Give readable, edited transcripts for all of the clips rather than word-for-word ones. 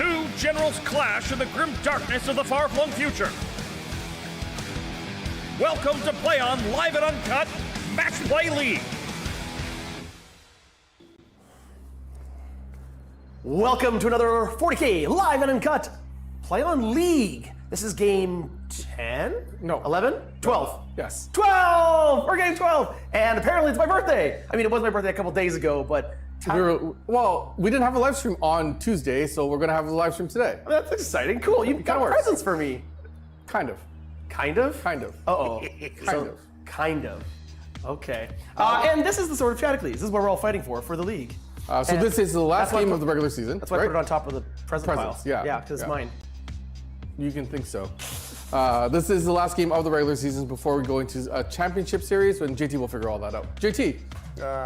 Two generals clash in the grim darkness of the far-flung future. Welcome to Play On Live and Uncut Match Play League. Welcome to another 40K Live and Uncut Play On League. This is game 10? No. 11? 12. Yes. 12! We're game 12! And apparently it's my birthday. I mean, it was my birthday a couple days ago, but... We didn't have a live stream on Tuesday, so we're going to have a live stream today. I mean, that's exciting. Cool. You've got presents for me. Kind of. Kind of? Kind of. Uh-oh. Kind of. Okay. And this is the Sword of Chadicles. This is what we're all fighting for the league. So this is the last game of the regular season. That's why I put it on top of the present pile. Yeah. Yeah, because it's mine. You can think so. This is the last game of the regular season before we go into a championship series, and JT will figure all that out. JT.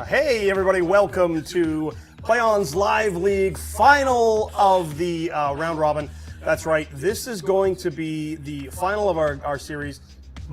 Hey everybody, welcome to Play On's Live League final of the round robin. That's right, this is going to be the final of our series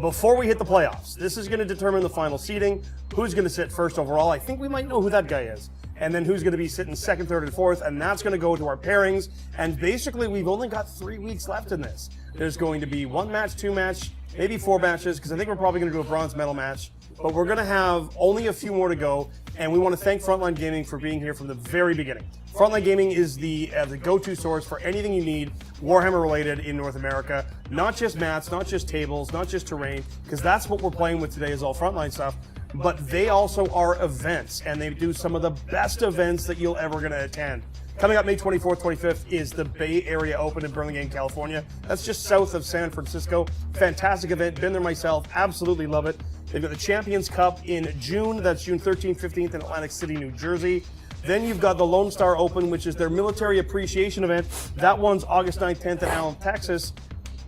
before we hit the playoffs. This is going to determine the final seeding, who's going to sit first overall. I think we might know who that guy is. And then who's going to be sitting second, third, and fourth, and that's going to go to our pairings. And basically, we've only got 3 weeks left in this. There's going to be 1 match, 2 match, maybe 4 matches, because I think we're probably going to do a bronze medal match. But we're going to have only a few more to go, and we want to thank Frontline Gaming for being here from the very beginning. Frontline Gaming is the go-to source for anything you need Warhammer-related in North America. Not just mats, not just tables, not just terrain, because that's what we're playing with today is all Frontline stuff. But they also are events, and they do some of the best events that you'll ever going to attend. Coming up May 24th, 25th is the Bay Area Open in Burlingame, California. That's just south of San Francisco. Fantastic event. Been there myself. Absolutely love it. They've got the Champions Cup in June. That's June 13th, 15th in Atlantic City, New Jersey. Then you've got the Lone Star Open, which is their military appreciation event. That one's August 9th, 10th in Allen, Texas.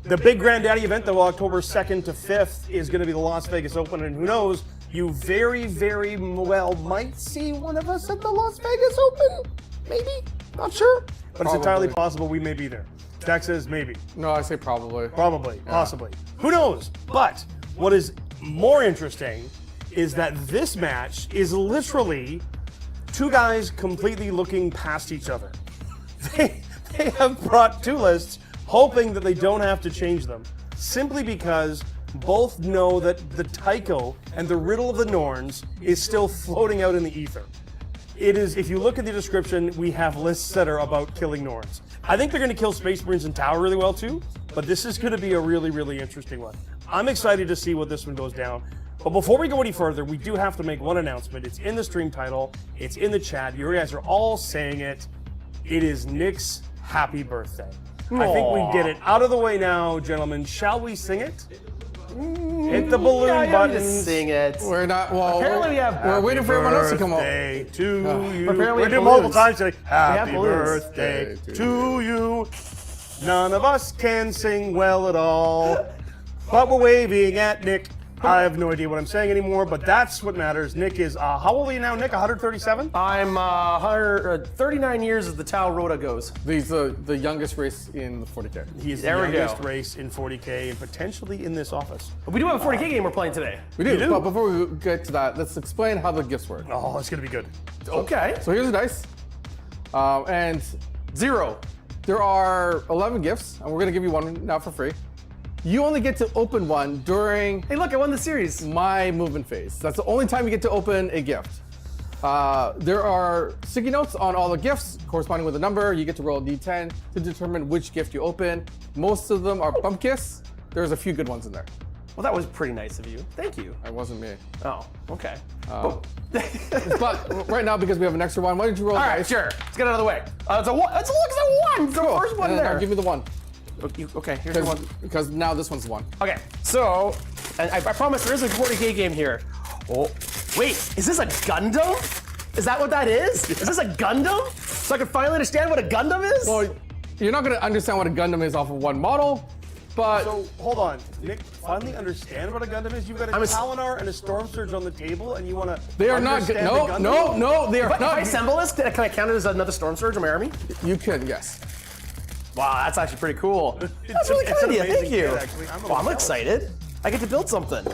The big Granddaddy event, though, October 2nd to 5th, is going to be the Las Vegas Open. And who knows, you very, very well might see one of us at the Las Vegas Open. Maybe. Not sure. But Probably. It's entirely possible we may be there. Texas, maybe. No, I say probably. Probably. Yeah. Possibly. Who knows? But what is more interesting is that this match is literally 2 guys completely looking past each other. They have brought 2 lists hoping that they don't have to change them, simply because both know that the Tycho and the riddle of the Norns is still floating out in the ether. It is, if you look at the description, we have lists that are about killing Norns. I think they're going to kill Space Marines and Tau really well too, but this is going to be a really, really interesting one. I'm excited to see what this one goes down. But before we go any further, we do have to make one announcement. It's in the stream title. It's in the chat. You guys are all saying it. It is Nick's happy birthday. Aww. I think we get it out of the way now, gentlemen. Shall we sing it? Hit the balloon button. Sing it. We're not. Well, apparently we're waiting for everyone else to come up. Birthday to you. Apparently we're doing multiple times today. have Happy balloons. birthday to you. None of us can sing well at all, but we're waving at Nick. I have no idea what I'm saying anymore, but that's what matters. Nick is, how old are you now, Nick? 137? I'm 39 years as the Tau Rota goes. He's the youngest race in the 40K. He is the youngest race in 40K and potentially in this office. We do have a 40K game we're playing today. We do, but before we get to that, let's explain how the gifts work. Oh, it's going to be good. Okay. So here's the dice. And 0. There are 11 gifts, and we're going to give you one now for free. You only get to open one during Hey, look, I won the series. my movement phase. That's the only time you get to open a gift. There are sticky notes on all the gifts corresponding with a number. You get to roll a d10 to determine which gift you open. Most of them are bump gifts. There's a few good ones in there. Well, that was pretty nice of you. Thank you. That wasn't me. Oh, okay. But right now, because we have an extra one, why don't you roll? All right, sure. Let's get it out of the way. It's a 1. It's a 1. It's the first one and there. I'll give you the 1. Okay, here's the 1. Because now this one's the 1. Okay, so I promise there is a 40K game here. Oh, wait, is this a Gundam? Is that what that is? Is this a Gundam? So I can finally understand what a Gundam is? Well, you're not going to understand what a Gundam is off of one model, but... So, hold on. Nick, finally understand what a Gundam is? You've got a Talinar and a Stormsurge on the table, and you want to They are not... No, they are not... If I assemble this, can I count it as another Stormsurge in my army? You can, yes. Wow, that's actually pretty cool. That's really kind of you. Thank you. I'm excited. I get to build something.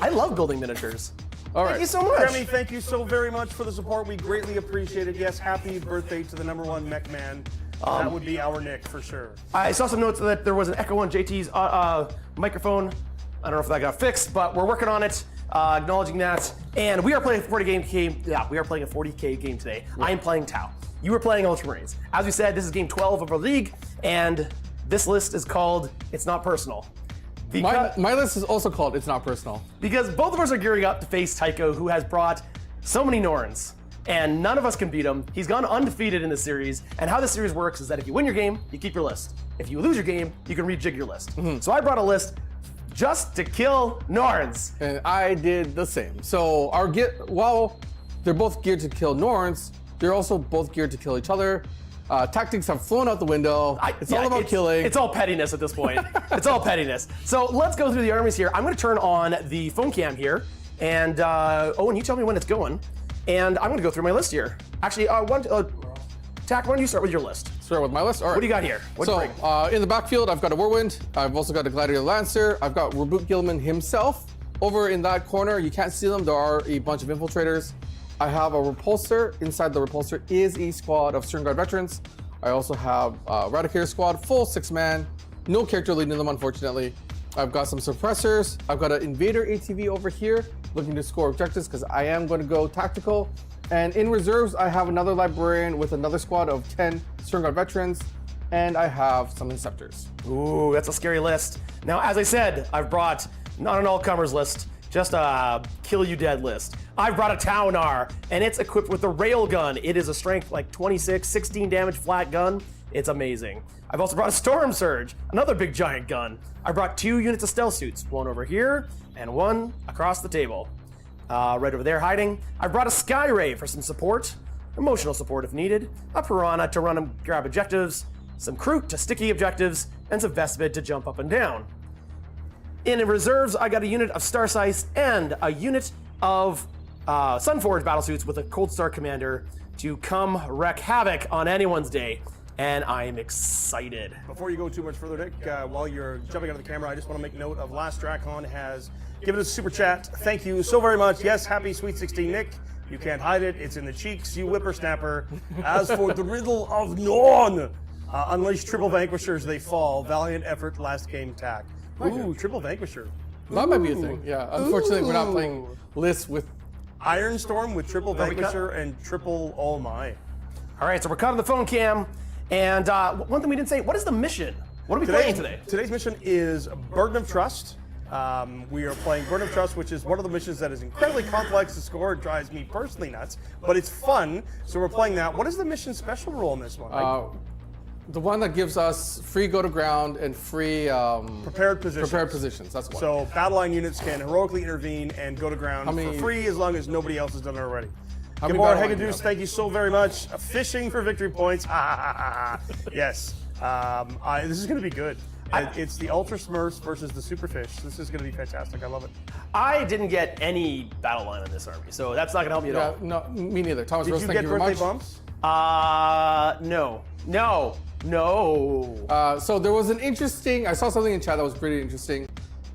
I love building miniatures. All right. Thank you so much. Jeremy, thank you so very much for the support. We greatly appreciate it. Yes, happy birthday to the #1 mech man. That would be our Nick for sure. I saw some notes that there was an echo on JT's microphone. I don't know if that got fixed, but we're working on it, acknowledging that. And we are playing a 40K game. Yeah, we are playing a 40K game today. Yeah. I am playing Tau. You were playing Ultramarines. As we said, this is game 12 of our league, and this list is called It's Not Personal. My list is also called It's Not Personal. Because both of us are gearing up to face Tycho, who has brought so many Norns, and none of us can beat him. He's gone undefeated in the series, and how this series works is that if you win your game, you keep your list. If you lose your game, you can rejig your list. So I brought a list just to kill Norns. And I did the same. So while they're both geared to kill Norns, they're also both geared to kill each other. Tactics have flown out the window. It's all about killing. It's all pettiness at this point. It's all pettiness. So let's go through the armies here. I'm going to turn on the phone cam here, and Owen, you tell me when it's going, and I'm going to go through my list here. Actually, Tack, why don't you start with your list? Start with my list? All right. What do you got here? In the backfield, I've got a Whirlwind. I've also got a Gladiator Lancer. I've got Roboute Guilliman himself. Over in that corner, you can't see them. There are a bunch of infiltrators. I have a repulsor. Inside the repulsor is a squad of Stern Guard veterans. I also have Eradicator Squad, full 6-man. No character leading them, unfortunately. I've got some suppressors. I've got an Invader ATV over here, looking to score objectives because I am going to go tactical. And in reserves, I have another Librarian with another squad of 10 Stern Guard veterans. And I have some Inceptors. Ooh, that's a scary list. Now, as I said, I've brought not an all-comers list, just a kill you dead list. I've brought a Taunar, and it's equipped with a railgun. It is a strength like 26, 16 damage flat gun. It's amazing. I've also brought a Stormsurge, another big giant gun. I brought 2 units of stealth suits, one over here and one across the table. Right over there hiding. I brought a Skyray for some support, emotional support if needed, a Piranha to run and grab objectives, some Kroot to sticky objectives, and some Vespid to jump up and down. In reserves, I got a unit of Starsize and a unit of Sunforged battlesuits with a Coldstar commander to come wreak havoc on anyone's day, and I am excited. Before you go too much further, Nick, while you're jumping out of the camera, I just want to make note of Last Dracon has given us a super chat. Thank you so very much. Yes, happy Sweet 16, Nick. You can't hide it. It's in the cheeks, you whippersnapper. As for the riddle of Norn, unleash triple vanquishers, they fall. Valiant effort, last game tack. Ooh, triple vanquisher. That might be a thing, yeah. Unfortunately, we're not playing lists with Ironstorm with triple vanquisher and triple oh my. All right, so we're cutting the phone cam, and one thing we didn't say, what is the mission? What are we playing today? Today's mission is Burden of Trust. We are playing Burden of Trust, which is one of the missions that is incredibly complex to score. It drives me personally nuts, but it's fun, so we're playing that. What is the mission special role in this one? The one that gives us free go to ground and free prepared positions. Prepared positions, that's one. So battle line units can heroically intervene and go to ground for free as long as nobody else has done it already. Gabor Hegedus, thank you so very much. Fishing for victory points. Yes. This is going to be good. It's the Ultra Smurfs versus the Superfish. This is going to be fantastic. I love it. I didn't get any battle line on this army, so that's not going to help me at all. No, me neither. Thomas Did Rose, you thank get you very birthday much. bumps? No. So there was I saw something in chat that was pretty interesting.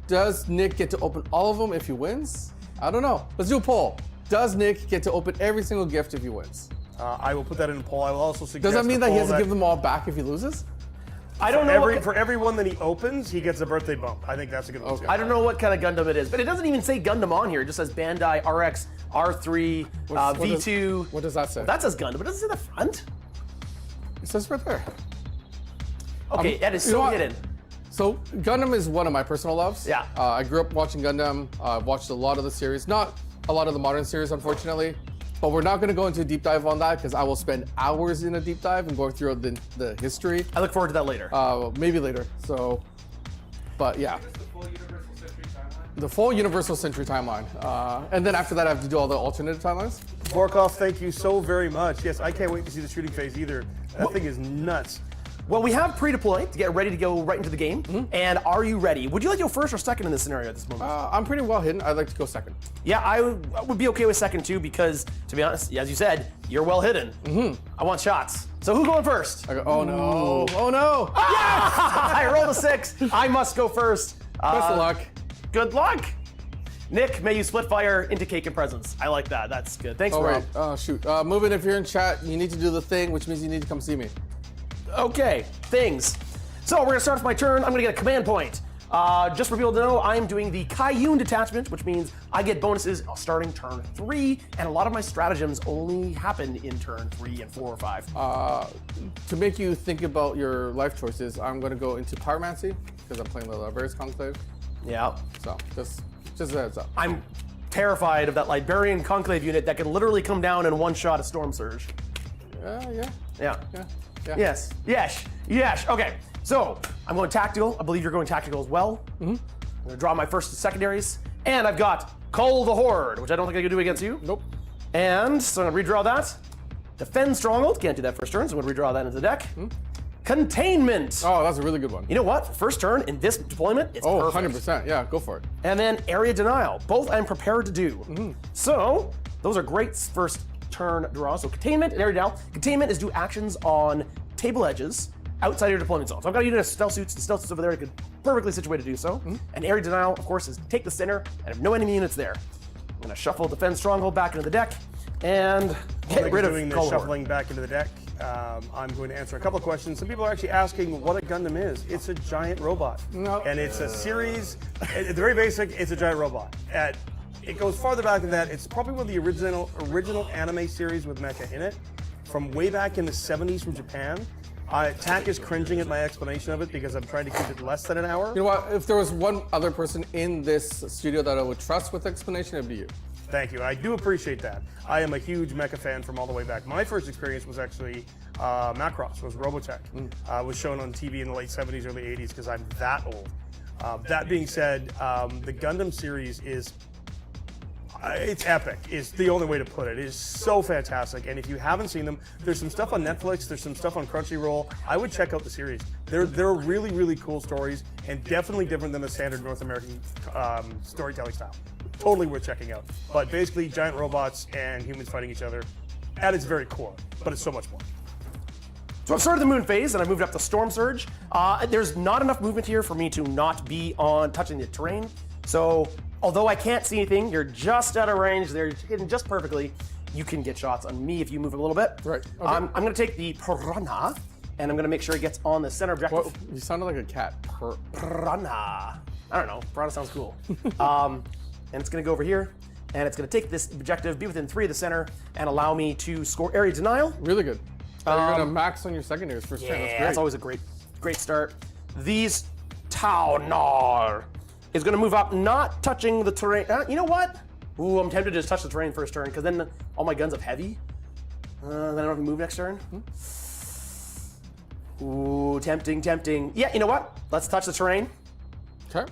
Does Nick get to open all of them if he wins? I don't know. Let's do a poll. Does Nick get to open every single gift if he wins? I will put that in a poll. I will also suggest. Does that mean that he has to give them all back if he loses? I don't know. For every one that he opens, he gets a birthday bump. I think that's a good one. I don't know what kind of Gundam it is, but it doesn't even say Gundam on here. It just says Bandai RX R3 V2. What does that say? That says Gundam, but it doesn't say the front. It says right there. Okay, that is so hidden. So Gundam is one of my personal loves. Yeah. I grew up watching Gundam. I've watched a lot of the series, not a lot of the modern series, unfortunately. But we're not going to go into a deep dive on that because I will spend hours in a deep dive and going through the history. I look forward to that later. Maybe later. So, but yeah. The full Universal Century timeline. And then after that, I have to do all the alternate timelines. Borkov, thank you so very much. Yes, I can't wait to see the shooting phase either. That thing is nuts. Well, we have pre-deploy to get ready to go right into the game. And are you ready? Would you like to go first or second in this scenario at this moment? I'm pretty well hidden. I'd like to go second. Yeah, I would be okay with second too because, to be honest, as you said, you're well hidden. I want shots. So who's going first? I go, oh no. Oh no. I rolled a 6. I must go first. Best of luck. Good luck. Nick, may you split fire into cake and presents. I like that. That's good. Thanks, Rob. Shoot. Move it if you're in chat. You need to do the thing, which means you need to come see me. Okay, things. So we're gonna start off my turn. I'm gonna get a command point. Just for people to know, I'm doing the Kauyon detachment, which means I get bonuses starting turn 3, and a lot of my stratagems only happen in turn 3 and 4 or 5. To make you think about your life choices, I'm going to go into Pyromancy because I'm playing the Librarius Conclave. Yeah. So just a heads up. I'm terrified of that Librarian Conclave unit that can literally come down in one shot of Stormsurge. Yeah. Yes. Okay. So I'm going tactical. I believe you're going tactical as well. I'm gonna draw my first secondaries, and I've got Cull the Horde, which I don't think I can do against you. Nope. And so I'm gonna redraw that. Defend Stronghold, can't do that first turn, so I'm gonna redraw that into the deck. Containment. Oh, that's a really good one. You know what? First turn in this deployment, it's perfect. 100%. Yeah, go for it. And then Area Denial. Both I'm prepared to do. So those are great first turn draws. So Containment and Area Denial. Containment is do actions on table edges outside your deployment zone. So I've got a unit of stealth suits. The stealth suits over there are perfectly situated to do so. And Area Denial, of course, is take the center and have no enemy units there. I'm gonna shuffle Defend Stronghold back into the deck and get rid of doing the shuffling back into the deck. I'm going to answer a couple of questions. Some people are actually asking what a Gundam is. It's a giant robot. No. And it's a series, it's very basic, it's a giant robot. It goes farther back than that. It's probably one of the original anime series with mecha in it, from way back in the 70s from Japan. TAC is cringing at my explanation of it because I'm trying to keep it less than an hour. You know what? If there was one other person in this studio that I would trust with explanation, it'd be you. Thank you. I do appreciate that. I am a huge mecha fan from all the way back. My first experience was actually Macross, was Robotech. Was shown on TV in the late 70s, early 80s because I'm that old. That being said, the Gundam series is it's epic, is the only way to put it. It is so fantastic, and if you haven't seen them, there's some stuff on Netflix, there's some stuff on Crunchyroll. I would check out the series. They're really, really cool stories, and definitely different than the standard North American storytelling style. Totally worth checking out. But basically, giant robots and humans fighting each other at its very core, but it's so much more. So I've started the moon phase, and I moved up to Stormsurge. There's not enough movement here for me to not be on touching the terrain. So although I can't see anything, you're just out of range there, you're hidden just perfectly. You can get shots on me if you move a little bit. Right. Okay. I'm going to take the Piranha, and I'm going to make sure it gets on the center objective. What? You sounded like a cat. Piranha. I don't know. Piranha sounds cool. And it's going to go over here, and it's going to take this objective, be within 3 of the center, and allow me to score area denial. Really good. You're going to max on your secondaries first turn. That's great. That's always a great start. These Taunar is going to move up, not touching the terrain. You know what? Ooh, I'm tempted to just touch the terrain first turn, because then all my guns have heavy. Then I don't have to move next turn. Ooh, tempting. Yeah, you know what? Let's touch the terrain. Okay.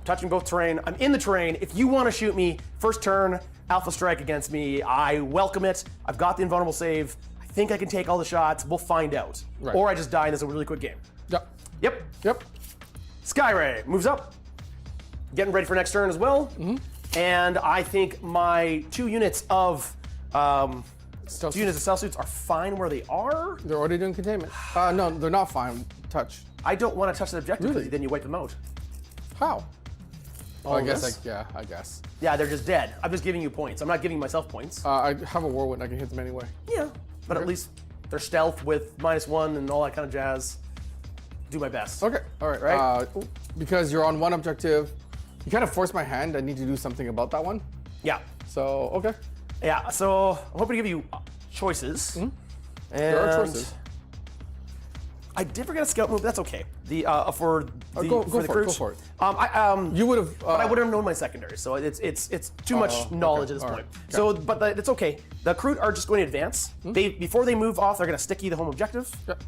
Touching both terrain. I'm in the terrain. If you want to shoot me first turn, Alpha Strike against me, I welcome it. I've got the invulnerable save. I think I can take all the shots. We'll find out. Right. Or I just die and it's a really quick game. Yep. Skyray moves up. Getting ready for next turn as well. And I think my 2 units of stealth suits are fine where they are. They're already doing containment. No, they're not fine. Touch. I don't want to touch the objective because Really? then you wipe them out. How? Oh, I guess. this? I guess. Yeah, they're just dead. I'm just giving you points. I'm not giving myself points. I have a Warwind. I can hit them anyway. Yeah, but at least they're stealth with -1 and all that kind of jazz. Do my best. Okay. All right. Right? Because you're on one objective, you kind of forced my hand. I need to do something about that one. Yeah. So, okay. Yeah, so I'm hoping to give you choices. And There are choices. I did forget a scout move. That's okay. The for the Go for the for it. Kroot. Go for it. You would have. But I would have known my secondary, so it's too much knowledge at this all point. right. So, but it's okay. The Kroot are just going to advance. Before they move off, they're going to sticky the home objective. Yep.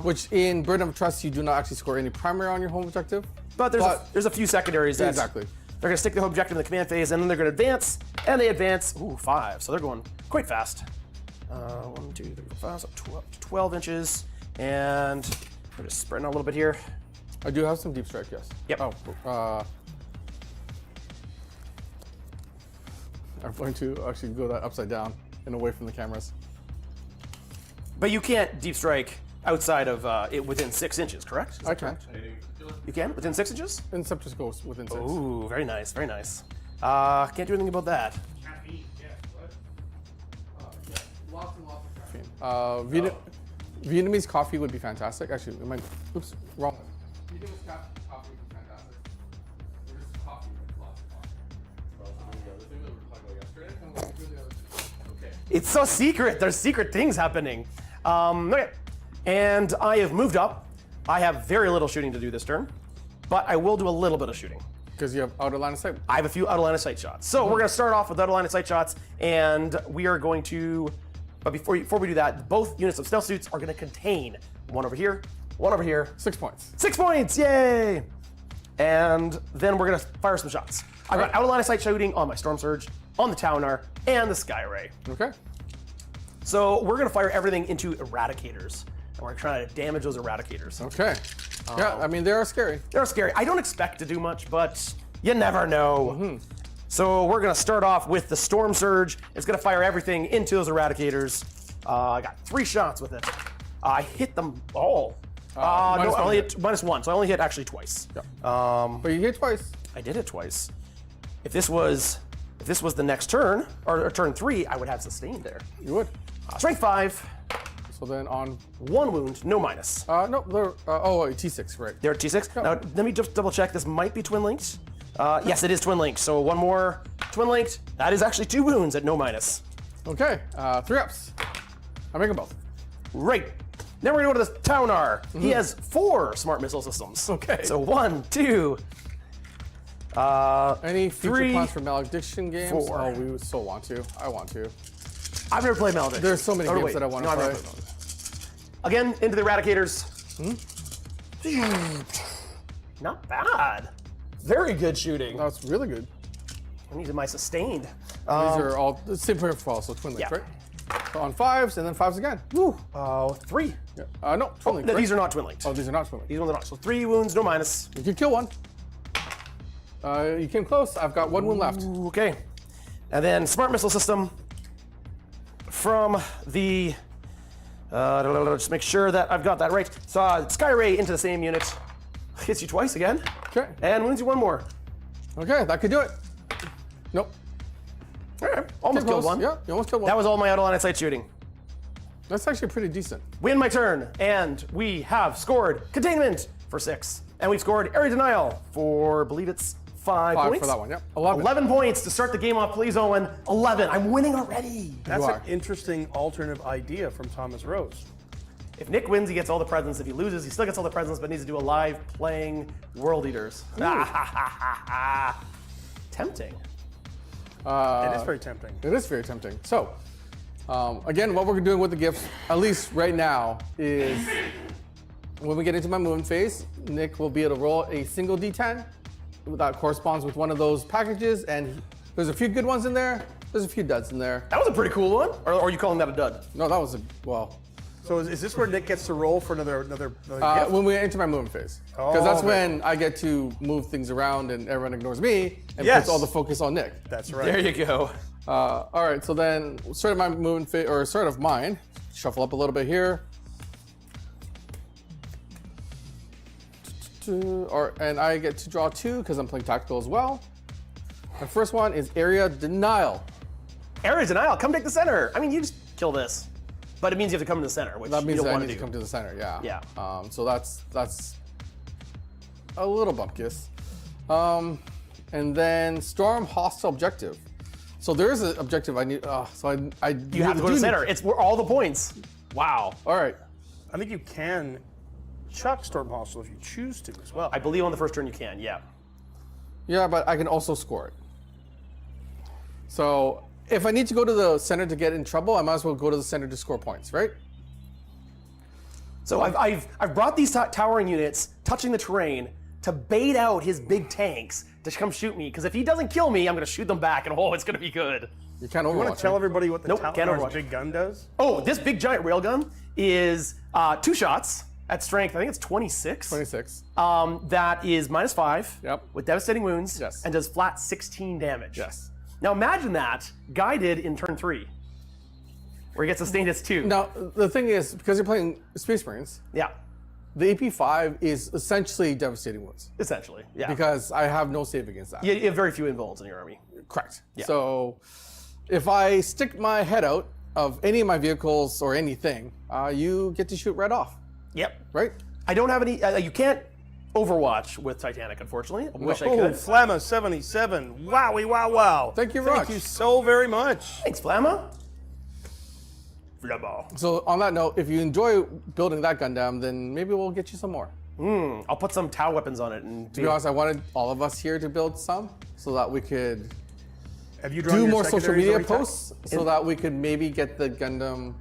Which in Burden of Trust, you do not actually score any primary on your home objective. But there's a few secondaries that Exactly. they're going to stick the home objective in the command phase, and then they're going to advance, and they advance. Ooh, 5. So they're going quite fast. 1, 2, 3, 4, 5, so 12 inches, and we're just spreading out a little bit here. I do have some deep strike, yes. Yep. I'm going to actually go that upside down and away from the cameras. But you can't deep strike outside of it within 6 inches, correct? I can. You can? Within 6 inches? Inceptus goes within 6. Ooh, very nice, very nice. Can't do anything about that. Lots and lots of caffeine. Vietnamese coffee would be fantastic. Actually, it might. Oops, wrong. Vietnamese coffee would be fantastic. Or just coffee, lots of coffee. Okay. It's so secret. There's secret things happening. Okay. And I have moved up. I have very little shooting to do this turn, but I will do a little bit of shooting. Because you have outer line of sight. I have a few out of line of sight shots. So we're going to start off with out of line of sight shots, and we are going to, but before we do that, both units of stealth suits are going to contain one over here, one over here. 6 points. 6 points, yay! And then we're going to fire some shots. I've got out of line of sight shooting on my Stormsurge, on the Taunar, and the Skyray. Okay. So we're going to fire everything into Eradicators, and we're trying to damage those Eradicators. Okay. Yeah, I mean, they are scary. They're scary. I don't expect to do much, but you never know. So we're going to start off with the Stormsurge. It's going to fire everything into those Eradicators. I got 3 shots with it. I hit them all. No, I only hit -1, so I only hit actually twice. Yeah. But you hit twice. I did it twice. If this was the next turn, or turn 3, I would have sustained there. You would. Strength 5. So then on 1 wound, no minus. no, they're T6, right? They're at T6. Yeah. Now let me just double check. This might be twin linked. Yes, it is twin linked. So 1 more twin linked. That is actually 2 wounds at no minus. Okay, 3 ups. I make them both. Right. Then we're gonna go to the Taunar. He has 4 smart missile systems. Okay. So 1, 2. Any future 3, plans for Malediction games? 4. Oh, we would so want to. I want to. I've never played Malediction. There's so many Oh, games wait. that I want No, to I've never play. played Malediction. Again, into the Eradicators. Not bad. Very good shooting. That's really good. I needed my sustained. These are all the same profile, so twin links, Yeah. right? So on 5s and then 5s again. Woo. 3. Yeah. No, twin links. No, right? these are not twin linked. Oh, these are not twin links. These ones are not. So 3 wounds, no minus. You can kill one. You came close. I've got 1 wound left. Okay. And then smart missile system from the. Just make sure that I've got that right. So Skyray into the same unit. Hits you twice again. Okay. And wounds you 1 more. Okay, that could do it. Nope. All right. Almost Came killed close. 1. Yeah, you almost killed 1. That was all my auto line of sight shooting. That's actually pretty decent. Win my turn, and we have scored containment for 6. And we've scored area denial for, I believe it's 5 5 points. for that one, yep. 11. 11 points to start the game off, please, Owen. 11. I'm winning already. That's You an are. interesting alternative idea from Thomas Rose. If Nick wins, he gets all the presents. If he loses, he still gets all the presents, but needs to do a live playing World Eaters. Tempting. It is very tempting. It is very tempting. So, again, what we're doing with the gifts, at least right now, is when we get into my movement phase, Nick will be able to roll a single D10 that corresponds with one of those packages, and there's a few good ones in there. There's a few duds in there. That was a pretty cool one. Or are you calling that a dud? No, that was well. So is this where Nick gets to roll for another gift? When we enter my movement phase, because Oh, that's okay. when I get to move things around and everyone ignores me and Yes. puts all the focus on Nick. That's right. There you go. All right, so then start of my movement phase, or start of mine. Shuffle up a little bit here. And I get to draw 2 because I'm playing tactical as well. The first one is area denial. Area denial. Come take the center. I mean, you just kill this. But it means you have to come to the center, which That means you that don't I want need to to do. come to the center. Yeah. Yeah. So that's a little bump kiss. And then storm hostile objective. So there is an objective I need. So I You have to go to the center. It's where all the points. Wow. All right. I think you can chuck Storm Hostile if you choose to as well. I believe on the first turn you can, yeah. Yeah, but I can also score it. So if I need to go to the center to get in trouble, I might as well go to the center to score points, right? So I've brought these towering units touching the terrain to bait out his big tanks to come shoot me, because if he doesn't kill me, I'm going to shoot them back, and oh, it's going to be good. You can't You want overwatch. to tell right? everybody what the Nope, can't Talinar's overwatch. big gun does? Oh, this big giant railgun is 2 shots at strength. I think it's 26. 26. That is -5 Yep. with devastating wounds Yes. and does flat 16 damage. Yes. Now imagine that Guy did in turn 3, where he gets sustained as 2. Now the thing is, because you're playing Space Marines, Yeah, the AP5 is essentially devastating wounds essentially. Yeah. because I have no save against that. you have very few invulns in your army. Correct. Yeah. So if I stick my head out of any of my vehicles or anything, you get to shoot red off, Yep. right? I don't have any. You can't Overwatch with Titanic, unfortunately. I wish I Oh, could. Flamma 77. Wowie, wow, wow. Thank you, Thank Rox. you so very much. Thanks, Flamma. Flamma. So on that note, if you enjoy building that Gundam, then maybe we'll get you some more. I'll put some Tau weapons on it and To be honest, I wanted all of us here to build some so that we could Have you drawn do your more social secondaries media already, Ty? posts so that we could maybe get the Gundam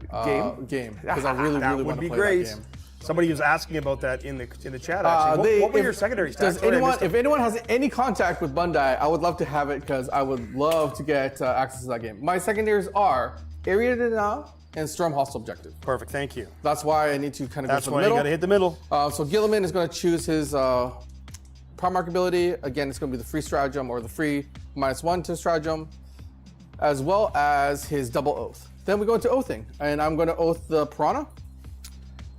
game. Because I really, That really would want be to play great. that game. Somebody was asking about that in the chat. Actually, what were your secondaries? Ty? Sorry, I missed If it. anyone has any contact with Bandai, I would love to have it because I would love to get access to that game. My secondaries are Area Denial and Storm Hostile Objective. Perfect. Thank you. That's why I need to kind of That's go for why the you middle. got to hit the middle. So Guilliman is going to choose his Primarch ability. Again, it's going to be the free stratagem or the free -1 to stratagem, as well as his double oath. Then we go into oathing, and I'm going to oath the Piranha.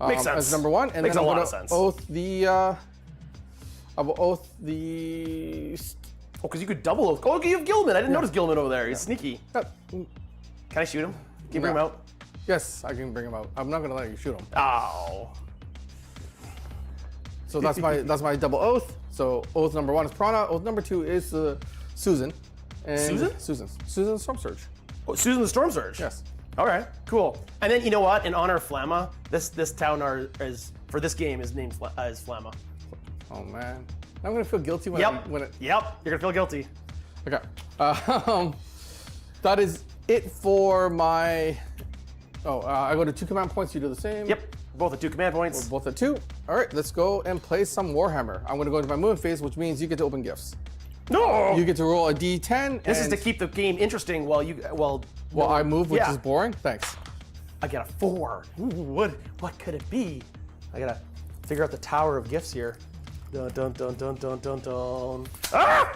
Makes sense. As number one, and Makes then a I'm lot going of to sense. oath the. I will oath the. Oh, because you could double oath. Oh, you have Guilliman. I didn't notice Guilliman over there. He's sneaky. Can I shoot him? Can you bring him out? Yes, I can bring him out. I'm not going to let you shoot him. Oh. So that's my double oath. So oath number 1 is Piranha. Oath number 2 is Susan. And Susan? Susan Stormsurge. Oh, Susan the Stormsurge. Yes. Okay, cool. And then you know what? In honor of Flamma, this town is for this game is named as Flamma. Oh man, I'm gonna feel guilty when Yep. when it. Yep. You're gonna feel guilty. Okay. That is it for my. I go to 2 command points. You do the same. Yep. Both at 2 command points. Both at 2. All right, let's go and play some Warhammer. I'm gonna go into my movement phase, which means you get to open gifts. No. You get to roll a D10. This is to keep the game interesting while I move, which Yeah. is boring. Thanks. I got a 4. Ooh, what could it be? I gotta figure out the tower of gifts here. Dun dun dun dun dun dun dun. Ah!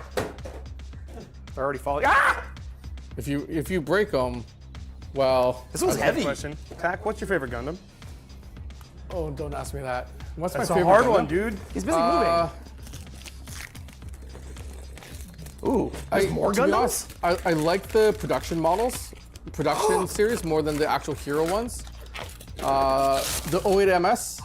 They're already falling. Ah! If you break them, well. This one's Good heavy. question. Tack, what's your favorite Gundam? Oh, don't ask me that. What's That's my a favorite hard Gundam? one, dude. He's busy moving. Ooh, there's more To be Gundams? honest, I like the production models, production series more than the actual hero ones. The 08MS.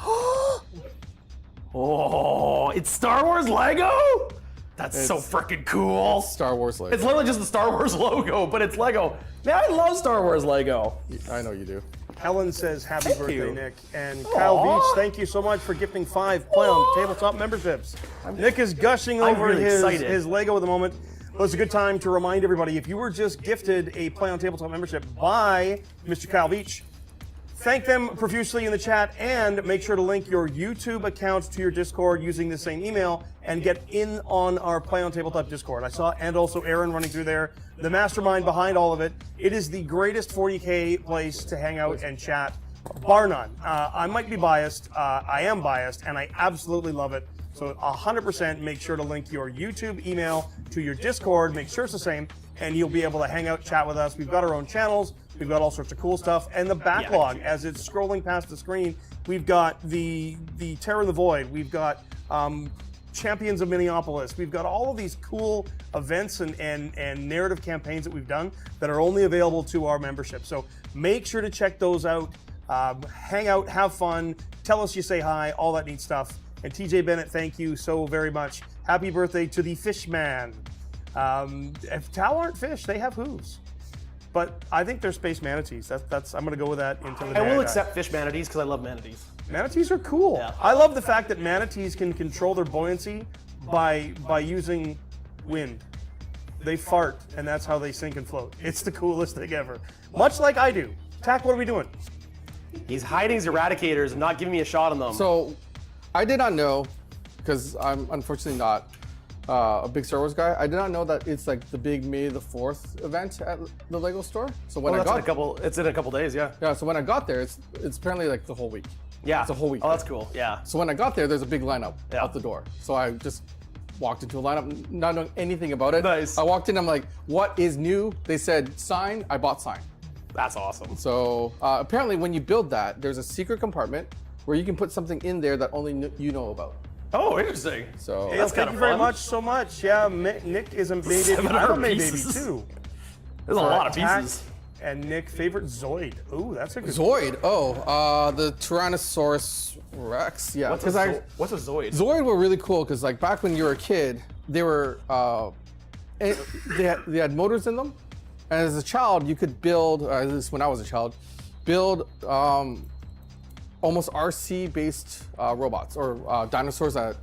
Oh, it's Star Wars Lego? That's so freaking cool. Star Wars Lego. It's literally just the Star Wars logo, but it's Lego. Man, I love Star Wars Lego. I know you do. Helen says, happy Thank birthday, you. Nick. And Kyle Aw. Beach, thank you so much for gifting 5 Play on Tabletop memberships. Nick is gushing I'm over really excited. his Lego at the moment. Well, it's a good time to remind everybody, if you were just gifted a Play on Tabletop membership by Mr. Kyle Beach, thank them profusely in the chat and make sure to link your YouTube account to your Discord using the same email and get in on our Play on Tabletop Discord. I saw, and also Aaron running through there, the mastermind behind all of it. It is the greatest 40K place to hang out and chat, bar none. I might be biased, I am biased, and I absolutely love it. So 100% make sure to link your YouTube email to your Discord, make sure it's the same, and you'll be able to hang out, chat with us. We've got our own channels, we've got all sorts of cool stuff, and the backlog, as it's scrolling past the screen, we've got the Terror in the Void, we've got Champions of Minneapolis, we've got all of these cool events and narrative campaigns that we've done that are only available to our membership. So make sure to check those out, hang out, have fun, tell us you say hi, all that neat stuff. And TJ Bennett, thank you so very much. Happy birthday to the Fishman. If Tau aren't fish, they have hooves. But I think they're space manatees. That's I'm gonna go with that until the day I will die. accept fish manatees because I love manatees. Manatees are cool. Yeah. I love the fact that manatees can control their buoyancy by using wind. They fart, and that's how they sink and float. It's the coolest thing ever. Much like I do. Tack, what are we doing? He's hiding his eradicators and not giving me a shot on them. So, I did not know, because I'm unfortunately not a big Star Wars guy. I did not know that it's like the big May the 4th event at the Lego store. So when I got it's in a couple days, yeah. yeah, so when I got there, it's apparently like the whole week. Yeah. It's a whole week. Oh, that's cool. Yeah. So when I got there, there's a big lineup Yeah. out the door. So I just walked into a lineup, not knowing anything about it. Nice. I walked in, I'm like, what is new? They said sign, I bought sign. That's awesome. So apparently when you build that, there's a secret compartment where you can put something in there that only you know about. Oh, interesting. So Hey, That's thank kinda you very fun. much so much. Yeah, Nick is a May baby. 700 I'm a May baby pieces. too. There's a lot of Tack, pieces. And Nick, favorite Zoid. Ooh, that's a good Zoid. Oh, the Tyrannosaurus Rex. Yeah, What's a Zoid? Zoid were really cool because like back when you were a kid, they were they had motors in them, and as a child you could build. At least when I was a child, build almost RC based robots or dinosaurs that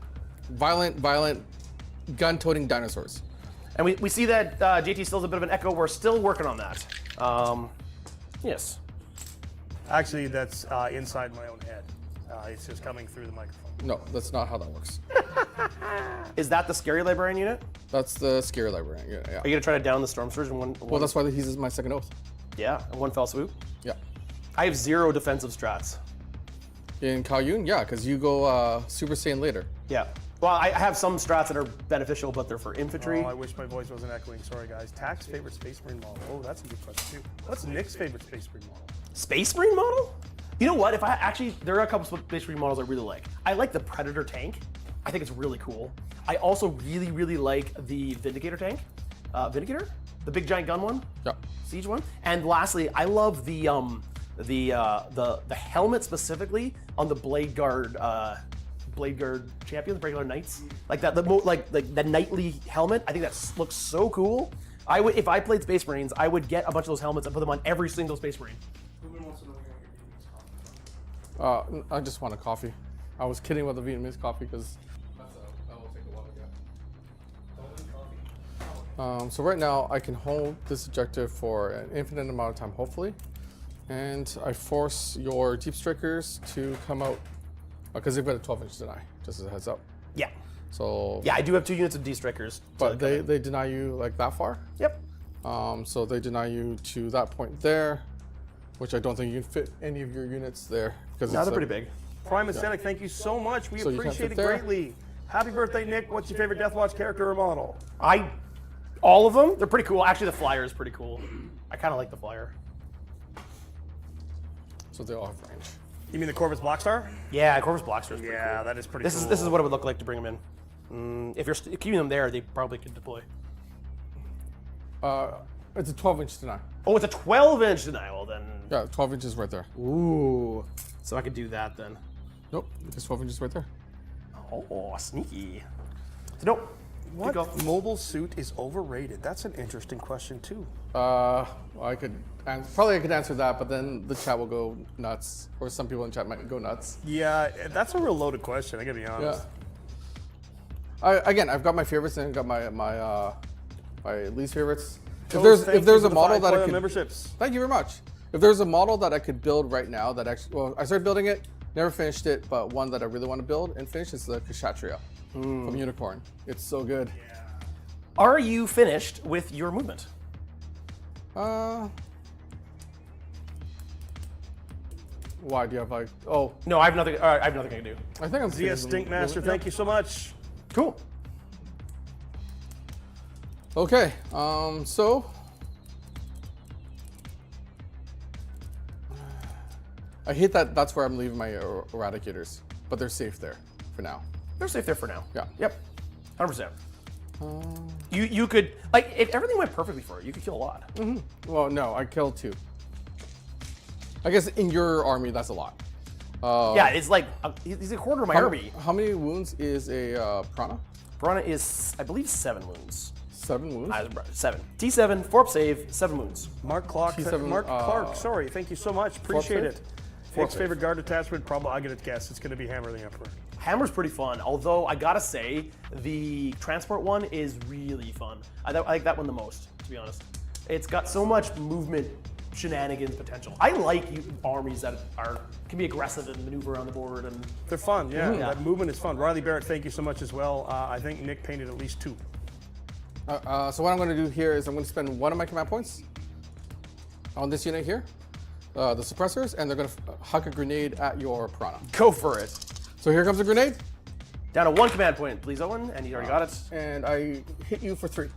violent gun-toting dinosaurs. And we see that JT still has a bit of an echo. We're still working on that. Yes. Actually, that's inside my own head. It's just coming through the microphone. No, that's not how that works. Is that the scary librarian unit? That's the scary librarian. Yeah. Are you gonna try to down the Stormsurge in one? Well, that's why he's my second oath. Yeah, in one fell swoop. Yeah. I have 0 defensive strats. In Kauyon, yeah, because you go Super Saiyan later. Yeah. Well, I have some strats that are beneficial, but they're for infantry. Oh, I wish my voice wasn't echoing. Sorry, guys. Tack's favorite Space Marine model. Oh, that's a good question, too. What's Nick's favorite Space Marine model? Space Marine model? You know what? If I actually, there are a couple of Space Marine models I really like. I like the Predator tank. I think it's really cool. I also really like the Vindicator tank. Vindicator? The big giant gun one? Yeah. Siege one. And lastly, I love the helmet specifically on the Blade Guard champions, regular knights, like that. The knightly helmet. I think that looks so cool. I would, if I played Space Marines, I would get a bunch of those helmets and put them on every single Space Marine. I just want a coffee. I was kidding about the Vietnamese coffee because that will take a while to get. So right now I can hold this objective for an infinite amount of time, hopefully, and I force your Deep Strikers to come out. Because they've got a 12-inch deny, just as a heads up. Yeah. So. Yeah, I do have 2 units of D-Strikers. But they deny you like that far. Yep. So they deny you to that point there, which I don't think you can fit any of your units there because they're pretty big. Prime Aesthetic, thank you so much. We So appreciate it greatly. Happy birthday, Nick. What's your favorite Deathwatch character or model? All of them. They're pretty cool. Actually, the Flyer is pretty cool. I kind of like the Flyer. So they all have range. You mean the Corvus Blackstar? Yeah, Corvus Blackstar is pretty cool. That is pretty This cool. is what it would look like to bring them in. If you're keeping them there, they probably could deploy. It's a 12-inch deny. Oh, it's a 12-inch deny. Well, then. Yeah, 12 inches right there. Ooh. So I could do that then. Nope, it's 12 inches right there. Oh, sneaky. So, nope. What mobile suit is overrated? That's an interesting question too. I could answer that, but then the chat will go nuts, or some people in chat might go nuts. Yeah, that's a real loaded question. I gotta be honest. Yeah. I've got my favorites and I've got my least favorites. Toast, If there's a model that I Kauyon could memberships. Thank you very much. If there's a model that I could build right now that actually, well, I started building it, never finished it, but one that I really want to build and finish is the Kshatriya from Unicorn. It's so good. Yeah. Are you finished with your movement? Why do you have like? Oh, No, I have nothing. I have nothing I can do. I think I'm. Zia finished with Stinkmaster, movement. thank you so much. Cool. Okay, so I hate that that's where I'm leaving my Eradicators, but they're safe there for now. They're safe there for now. Yeah. Yep. 100%. You could, like, if everything went perfectly for it, you could kill a lot. Well, no, I killed 2. I guess in your army, that's a lot. Yeah, it's like, he's a quarter of my army. How many wounds is a Prana? Piranha is, I believe, 7 wounds. 7 wounds? 7. T7, 4-up save, 7 wounds. Mark Clark, Clark, sorry, thank you so much. Appreciate it. Nick's favorite guard attachment, probably, I get a guess, it's going to be Hammer the Emperor. Hammer's pretty fun, although I gotta say, the transport one is really fun. I like that one the most, to be honest. It's got so much movement shenanigans potential. I like armies that can be aggressive and maneuver around the board. And they're fun, yeah. That movement is fun. Riley Barrett, thank you so much as well. I think Nick painted at least 2. So what I'm going to do here is I'm going to spend 1 of my command points on this unit here, the suppressors, and they're going to huck a grenade at your Piranha. Go for it. So here comes a grenade. Down to 1 command point, please, Owen, and you already got it. And I hit you for 3.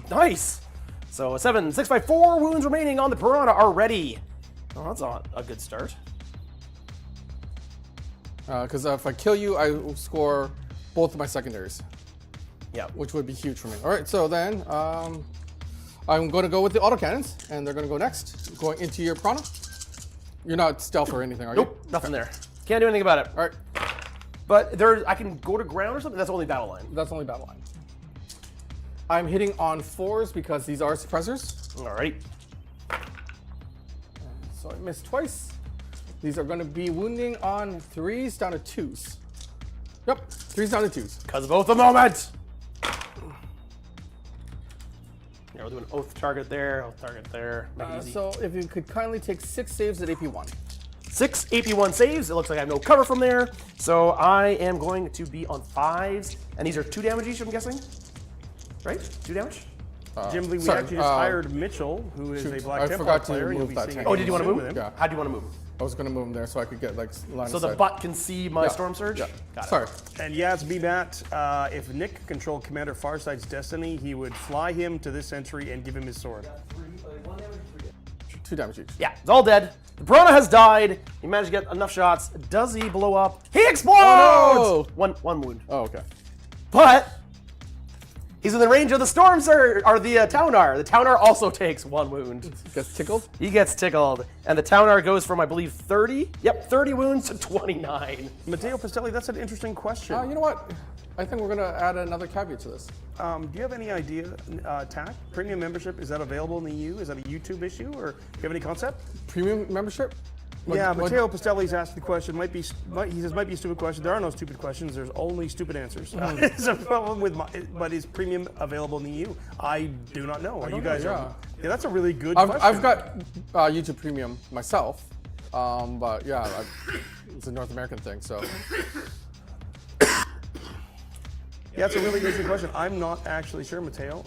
Nice. So 7, 6 by 4 wounds remaining on the Piranha already. Oh, that's a good start. Because if I kill you, I will score both of my secondaries. Yeah. Which would be huge for me. All right, so then I'm going to go with the autocannons, and they're going to go next. Going into your Piranha. You're not stealth or anything, are you? Nope, nothing there. Can't do anything about it. All right. But I can go to ground or something? That's only battle line. That's only battle line. I'm hitting on 4s because these are suppressors. All right. So I missed twice. These are going to be wounding on 3s down to 2s. Yep, 3s down to 2s. Because of Oath of Moment. Yeah, we'll do an Oath target there, Oath target there. Make it easy. So if you could kindly take 6 saves at AP1. 6 AP1 saves. It looks like I have no cover from there. So I am going to be on 5s. And these are 2 damage each, I'm guessing? Right? 2 damage? Jim, we actually just hired Mitchell, who is a Black Templar player. You'll be seeing Oh, did you want to move? him? Yeah. How do you want to move? I was going to move them there so I could get like line So of the sight. butt can see my Stormsurge? Yeah. Got it. Sorry. And yeah, it's BMAT. If Nick controlled Commander Farsight's Destiny, he would fly him to this entry and give him his sword. 2 damage each. Yeah, it's all dead. The Piranha has died. He managed to get enough shots. Does he blow up? He explodes! Oh, One wound. Oh, okay. But he's in the range of the Stormsurge, or the Taunar. The Taunar also takes 1 wound. Gets tickled? He gets tickled. And the Taunar goes from, I believe, 30? Yep, 30 wounds to 29. Matteo Pastelli, that's an interesting question. You know what? I think we're going to add another caveat to this. Do you have any idea, TAC, premium membership, is that available in the EU? Is that a YouTube issue, or do you have any concept? Premium membership? Yeah, Matteo Pastelli's asked the question. He says might be a stupid question. There are no stupid questions. There's only stupid answers. It's a problem with but is premium available in the EU? I do not know. You guys are. Yeah, that's a really good question. I've got YouTube Premium myself, but yeah, it's a North American thing, so. Yeah, it's a really interesting question. I'm not actually sure, Matteo.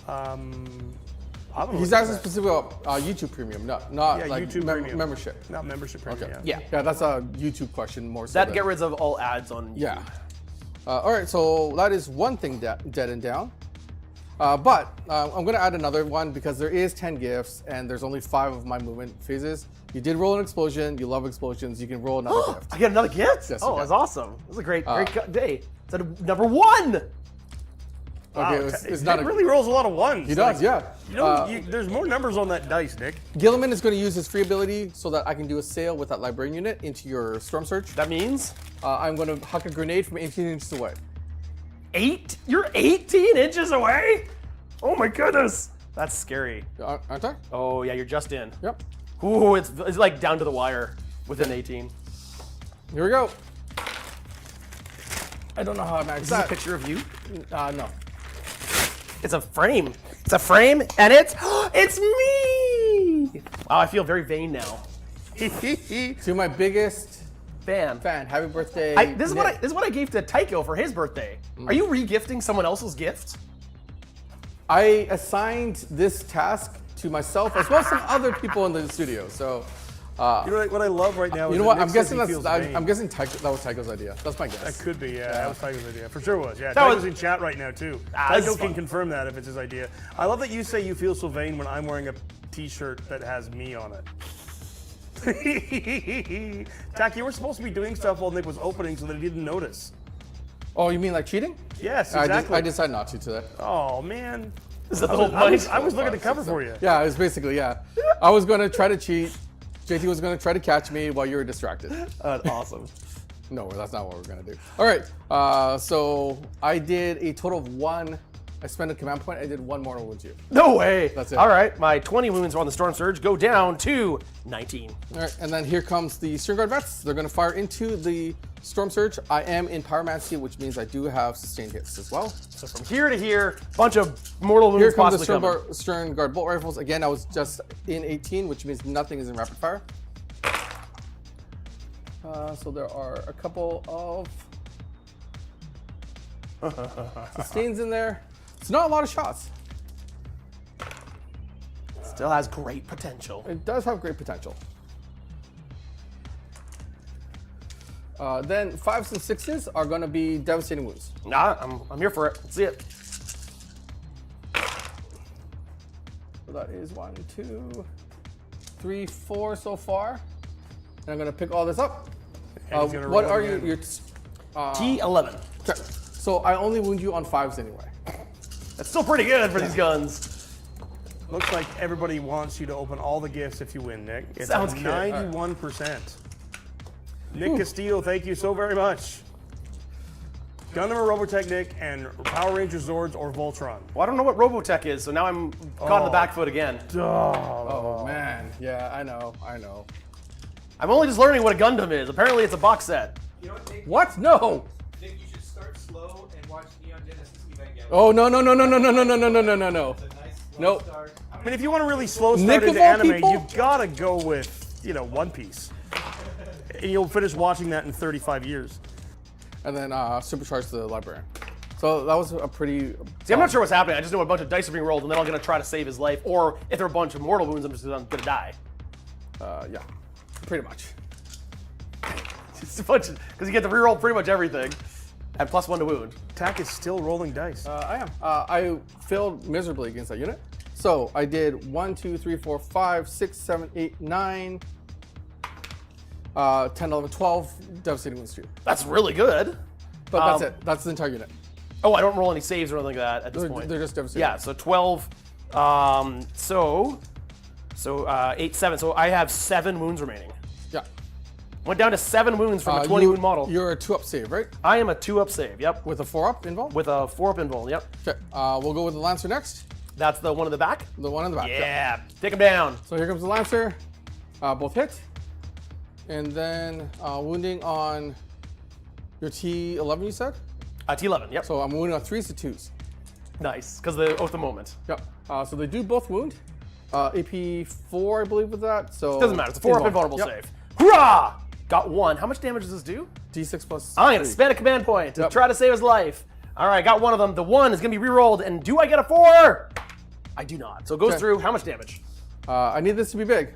He's asking specifically about YouTube Premium, not like YouTube Premium. membership. Not membership premium. Okay. Yeah. Yeah. That's a YouTube question more so. That get rid of all ads on YouTube. Yeah. All right, so that is one thing dead and down. But I'm going to add another one because there is 10 gifts and there's only 5 of my movement phases. You did roll an explosion. You love explosions. You can roll another gift. I get another gift? Yes, Oh, you that's can. awesome. This is a great day. It's at number 1. Wow, Okay, it's not Nick really rolls a lot of 1s. He does, yeah. You know, there's more numbers on that dice, Nick. Guilliman is going to use his free ability so that I can do a sail with that Librarian unit into your Stormsurge. That means I'm going to huck a grenade from 18 inches away. 8? You're 18 inches away? Oh my goodness. That's scary. Aren't I? Oh yeah, you're just in. Yep. Ooh, it's like down to the wire within 18. Here we go. I don't know how I managed Is this a that. picture of you? No. It's a frame. It's a frame, and it's me. Wow, I feel very vain now. To my biggest Fan. happy birthday. This is what I gave to Tycho for his birthday. Are you re-gifting someone else's gift? I assigned this task to myself as well as some other people in the studio. So, You know what I love right now? you is know that what? Nick I'm says guessing he feels vain. I'm guessing that was Tycho's idea. That's my guess. That could be, yeah. That was Tycho's idea. For sure was, yeah. That Tycho's was- in chat right now, too. this Tycho is can fun. confirm that if it's his idea. I love that you say you feel so vain when I'm wearing a t-shirt that has me on it. Tack, you were supposed to be doing stuff while Nick was opening so that he didn't notice. Oh, you mean like cheating? Yes, exactly. I decided not to today. Oh, man. Is that the whole point? I was looking to cover for you. Yeah, it was basically, yeah. I was going to try to cheat. JT was going to try to catch me while you were distracted. That's awesome. No, that's not what we're going to do. All right, so I did a total of 1. I spent a command point. I did 1 mortal wound to you. No way. That's it. All right, my 20 wounds on the Stormsurge go down to 19. All right, and then here comes the String Guard vets. They're going to fire into the Stormsurge. I am in Pyromancy, which means I do have sustained hits as well. So from here to here, bunch of mortal wounds Here comes possibly the coming. Stern Guard bolt rifles. Again, I was just in 18, which means nothing is in rapid fire. So there are a couple of sustains in there. It's not a lot of shots. Still has great potential. It does have great potential. Then 5s and 6s are going to be devastating wounds. Nah, I'm here for it. Let's see it. So that is 1, 2, 3, 4 so far. And I'm going to pick all this up. And he's gonna What roll are again. your T11. okay. So I only wound you on 5s anyway. That's still pretty good for these guns. Looks like everybody wants you to open all the gifts if you win, Nick. It's Sounds good. 91%. Nick Castillo, thank you so very much. Gundam or Robotech, Nick, and Power Ranger Zords or Voltron. Well, I don't know what Robotech is, so now I'm caught in the back foot again. Oh, man. Yeah, I know. I'm only just learning what a Gundam is. Apparently, it's a box set. You know what, Nick? What? No. Nick, you should start slow and watch Neon Genesis Evangelion. Oh, no. It's a nice slow Nope. start. I mean, if you want to really slow Nick start of into all anime, people? you've got to go with, One Piece. And you'll finish watching that in 35 years. And then supercharge the Librarian. So that was a pretty... See, I'm not sure what's happening. I just know a bunch of dice are being rolled, and then I'm going to try to save his life. Or if there are a bunch of mortal wounds, I'm just going to die. Yeah, pretty much. It's a bunch because you get to reroll pretty much everything. And +1 to wound. Tak is still rolling dice. I am. I failed miserably against that unit. So I did 1, 2, 3, 4, 5, 6, 7, 8, 9, 10, 11, 12 devastating wounds to you. That's really good. But that's it. That's the entire unit. Oh, I don't roll any saves or anything like that at this point. They're just devastating. Yeah, so 12. So 8, 7. So I have 7 wounds remaining. Yeah. Went down to 7 wounds from a 20 wound model. You're a 2-up save, right? I am a 2-up save, yep. With a 4-up involved? With a 4-up invuln, yep. Okay. We'll go with the Lancer next. That's the one in the back? The one in the back. Yeah, take him down. So here comes the Lancer. Both hit. And then wounding on your T11, you said? T11, yep. So I'm wounding on 3s to 2s. Nice, because of the Oath of Moment. Yep. So they do both wound. AP 4, I believe, with that. So Doesn't matter, it's a 4-up invulnerable save. Hurrah! Got 1. How much damage does this do? D6 plus. I'm going to spend a command point to try to save his life. All right, got one of them. The 1 is going to be rerolled, and do I get a 4? I do not. So it goes through. How much damage? I need this to be big.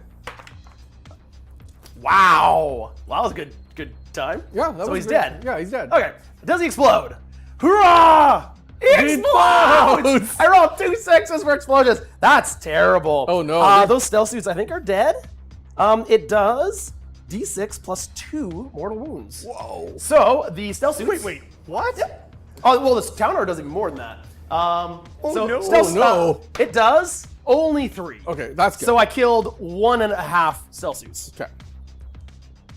Wow. Well, that was a good time. Yeah, that so was he's great. dead. Yeah, he's dead. Okay. Does he explode? Hurrah! He explodes! I rolled 2 6s for explosions. That's terrible. Oh, no. Those stealth suits, I think, are dead. It does D6 plus 2 mortal wounds. Whoa. So the stealth suits. Wait, what? Oh, well, this counter does even more than that. no. Stealth, no. It does only 3. Okay, that's good. So I killed 1.5 stealth suits. Okay.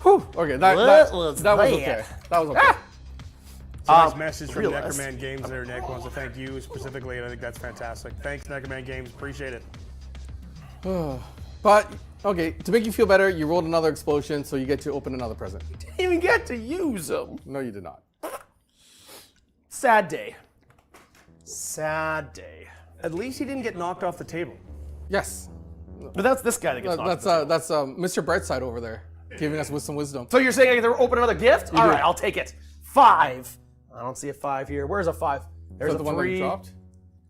Whew. Okay, that was okay. That was okay. It's a nice message from realist. Necroman Games there. Nick wants to thank you specifically, and I think that's fantastic. Thanks, Necroman Games. Appreciate it. But, okay, to make you feel better, you rolled another explosion, so you get to open another present. Didn't even get to use them. No, you did not. Sad day. Sad day. At least he didn't get knocked off the table. Yes. But that's this guy that gets knocked. That's Mr. Brightside over there, giving us with some wisdom. So you're saying I get to open another gift? All right, I'll take it. 5. I don't see a 5 here. Where's a 5? There's Is that a the one that 3. you dropped?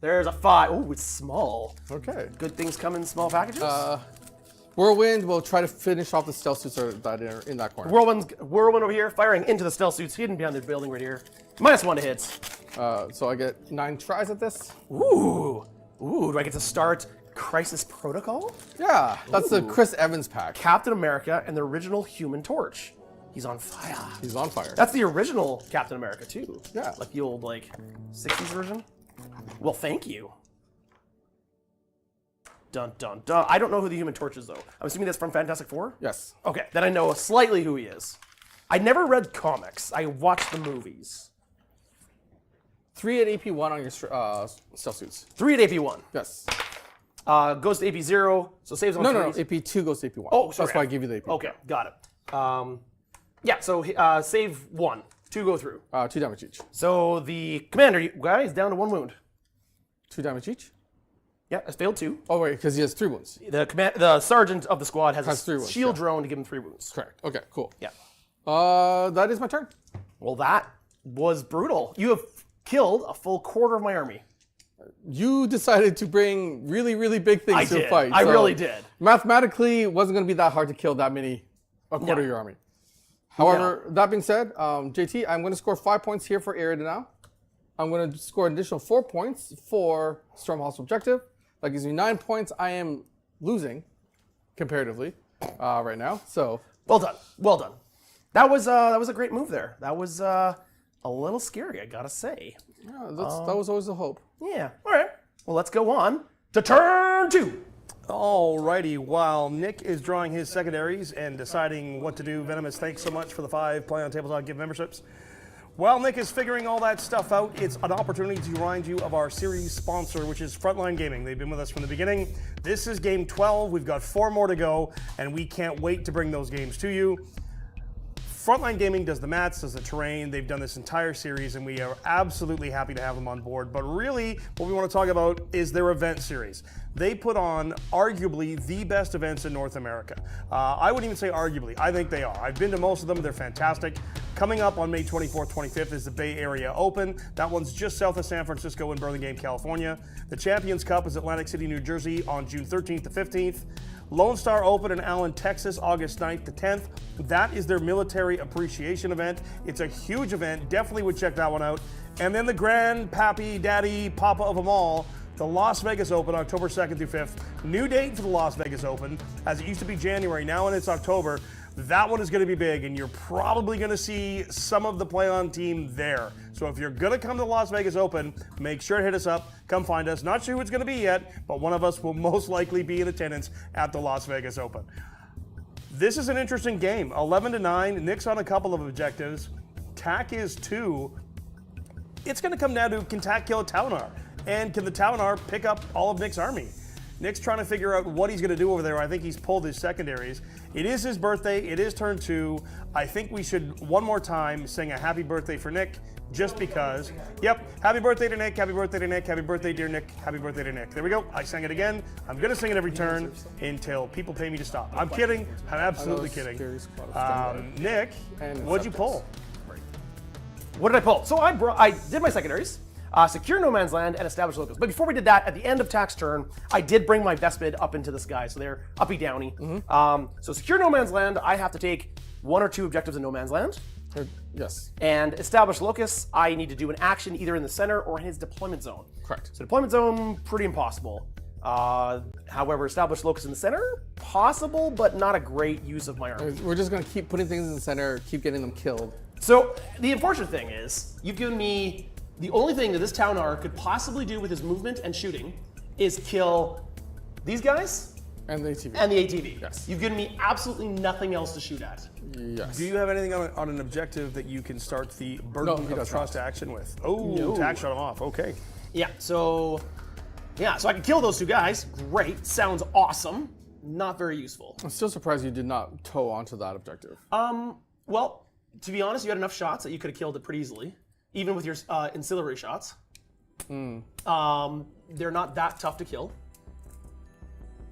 There's a 5. Oh, it's small. Okay. Good things come in small packages. Whirlwind will try to finish off the stealth suits that are in that corner. Whirlwind over here, firing into the stealth suits hidden behind the building right here. -1 to hits. So I get 9 tries at this. Ooh, do I get to start Crisis Protocol? Yeah, that's the Chris Evans pack. Captain America and the original Human Torch. He's on fire. He's on fire. That's the original Captain America too. Yeah. Like the old 60s version. Well, thank you. Dun dun dun. I don't know who the Human Torch is though. I'm assuming that's from Fantastic Four? Yes. Okay, then I know slightly who he is. I never read comics. I watched the movies. 3 at AP1 on your stealth suits. 3 at AP1. Yes. Goes to AP0, so saves on No, threes. AP2 goes to AP1. Oh, sorry. That's why I give you the AP. Okay, got it. Yeah, so save 1. 2 go through. 2 damage each. So the commander guy is down to 1 wound. 2 damage each? Yeah, has failed 2. Oh, wait, because he has 3 wounds. The sergeant of the squad has Has a 3 wounds, shield yeah. drone to give him 3 wounds. Correct. Okay, cool. Yeah. That is my turn. Well, that was brutal. You have killed a full quarter of my army. You decided to bring really, really big things to the fight. I so really did. Mathematically, it wasn't going to be that hard to kill that many, a quarter of your army. However, that being said, JT, I'm going to score 5 points here for area now. I'm going to score an additional 4 points for Storm Hostile Objective. That gives me 9 points. I am losing comparatively right now. So Well done. Well done. That was a great move there. That was a little scary, I gotta say. yeah, that was always the hope. Yeah. All right. Well, let's go on to turn Turn 2. Alrighty, while Nick is drawing his secondaries and deciding what to do, Venomous, thanks so much for the 5 Play on Tabletop gift memberships. While Nick is figuring all that stuff out, it's an opportunity to remind you of our series sponsor, which is Frontline Gaming. They've been with us from the beginning. This is game 12. We've got 4 more to go, and we can't wait to bring those games to you. Frontline Gaming does the mats, does the terrain. They've done this entire series, and we are absolutely happy to have them on board. But really, what we want to talk about is their event series. They put on arguably the best events in North America. I wouldn't even say arguably. I think they are. I've been to most of them. They're fantastic. Coming up on May 24th, 25th is the Bay Area Open. That one's just south of San Francisco in Burlingame, California. The Champions Cup is Atlantic City, New Jersey on June 13th to 15th. Lone Star Open in Allen, Texas, August 9th to 10th. That is their military appreciation event. It's a huge event. Definitely would check that one out. And then the grand pappy, daddy, papa of them all, the Las Vegas Open, October 2nd through 5th. New date for the Las Vegas Open, as it used to be January. Now when it's October, that one is going to be big, and you're probably going to see some of the play-on team there. So if you're going to come to the Las Vegas Open, make sure to hit us up. Come find us. Not sure who it's going to be yet, but one of us will most likely be in attendance at the Las Vegas Open. This is an interesting game. 11-9. Nick's on a couple of objectives. TAC is 2. It's going to come down to, can TAC kill a Taunar? And can the Taunar pick up all of Nick's army? Nick's trying to figure out what he's going to do over there. I think he's pulled his secondaries. It is his birthday. It is turn 2. I think we should, one more time, sing a happy birthday for Nick, just because. Yep, happy birthday to Nick, happy birthday to Nick, happy birthday, dear Nick, happy birthday to Nick. There we go. I sang it again. I'm going to sing it every turn until people pay me to stop. I'm kidding. I'm absolutely kidding. Nick, what'd you pull? What did I pull? So I did my secondaries. Secure no man's land and establish locals. But before we did that, at the end of TAC's turn, I did bring my Vespid up into the sky, so they're uppy downy. So secure no man's land, I have to take 1 or 2 objectives in no man's land. Yes. And establish locus, I need to do an action either in the center or in his deployment zone. Correct. So deployment zone, pretty impossible. However, establish locus in the center, possible, but not a great use of my army. We're just going to keep putting things in the center, keep getting them killed. So the unfortunate thing is, you've given me the only thing that this Taunar could possibly do with his movement and shooting is kill these guys And the ATV. and the ATV. Yes. You've given me absolutely nothing else to shoot at. Yes. Do you have anything on an objective that you can start the burden he of does trust action with? Oh, TAC shut him off. Okay. So I can kill those 2 guys. Great. Sounds awesome. Not very useful. I'm still surprised you did not tow onto that objective. Well, to be honest, you had enough shots that you could have killed it pretty easily, even with your ancillary shots. They're not that tough to kill.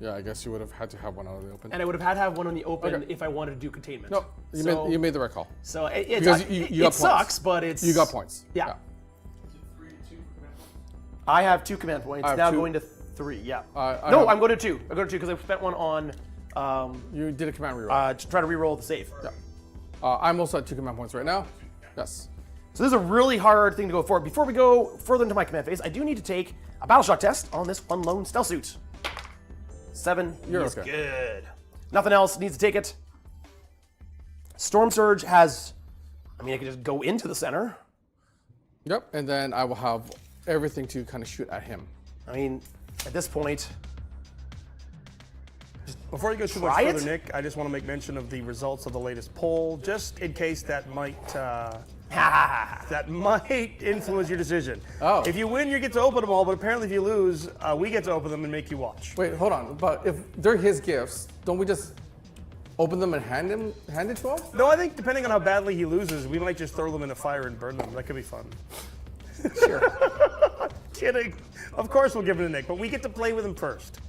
Yeah, I guess you would have had to have one out of the open. And I would have had to have one in the open Okay. if I wanted to do containment. No, you made the right call. So it Because you got sucks, points. but it's... You got points. Yeah. I have 2 command points, I have now 2. going to 3, yeah. I'm going to 2. I go to 2 because I spent one on You did a command reroll. to try to reroll the save. Yeah. I'm also at 2 command points right now. Yes. So this is a really hard thing to go for. Before we go further into my command phase, I do need to take a battle shock test on this one lone stealth suit. 7 You're is okay. good. Nothing else needs to take it. Stormsurge has, I can just go into the center. Yep, and then I will have everything to kind of shoot at him. At this point, Before you go too much Try further, it? Nick, I just want to make mention of the results of the latest poll, just in case that might influence your decision. Oh. If you win, you get to open them all, but apparently if you lose, we get to open them and make you watch. Wait, hold on. But if they're his gifts, don't we just open them and hand it to him? No, I think depending on how badly he loses, we might just throw them in a fire and burn them. That could be fun. sure. Kidding. Of course we'll give it to Nick, but we get to play with him first.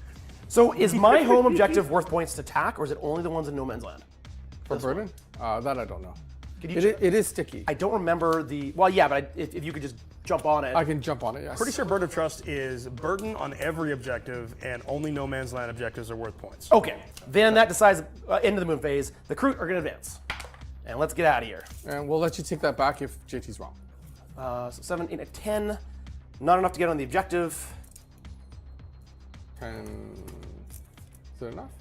So is my home objective worth points to attack, or is it only the ones in no man's land? For burden? That I don't know. Could you It is sticky. I don't remember the, well, yeah, but if you could just jump on it. I can jump on it, yes. Pretty sure Burden of Trust is burden on every objective, and only no man's land objectives are worth points. Okay, then that decides into the moon phase. The Kroot are going to advance. And let's get out of here. And we'll let you take that back if JT's wrong. So 7, 8, 10. Not enough to get on the objective. Is it enough?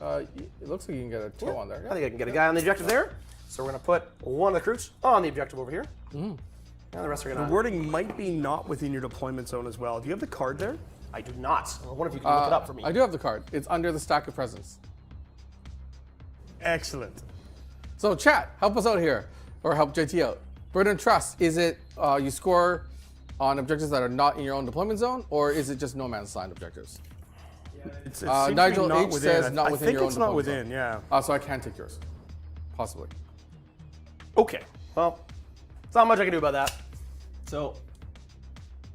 It looks like you can get a toe on there. I think I can get a guy on the objective there. So we're going to put one of the Kroots on the objective over here. And the rest are going The to... wording might be not within your deployment zone as well. Do you have the card there? I do not. I wonder if you can look it up for me. I do have the card. It's under the stack of presents. Excellent. So chat, help us out here, or help JT out. Burden and Trust, is it you score on objectives that are not in your own deployment zone, or is it just no man's land objectives? It seems Nigel to be not H within. says not within your own I think it's not deployment within, zone. yeah. So I can take yours, possibly. Okay. Well, there's not much I can do about that. So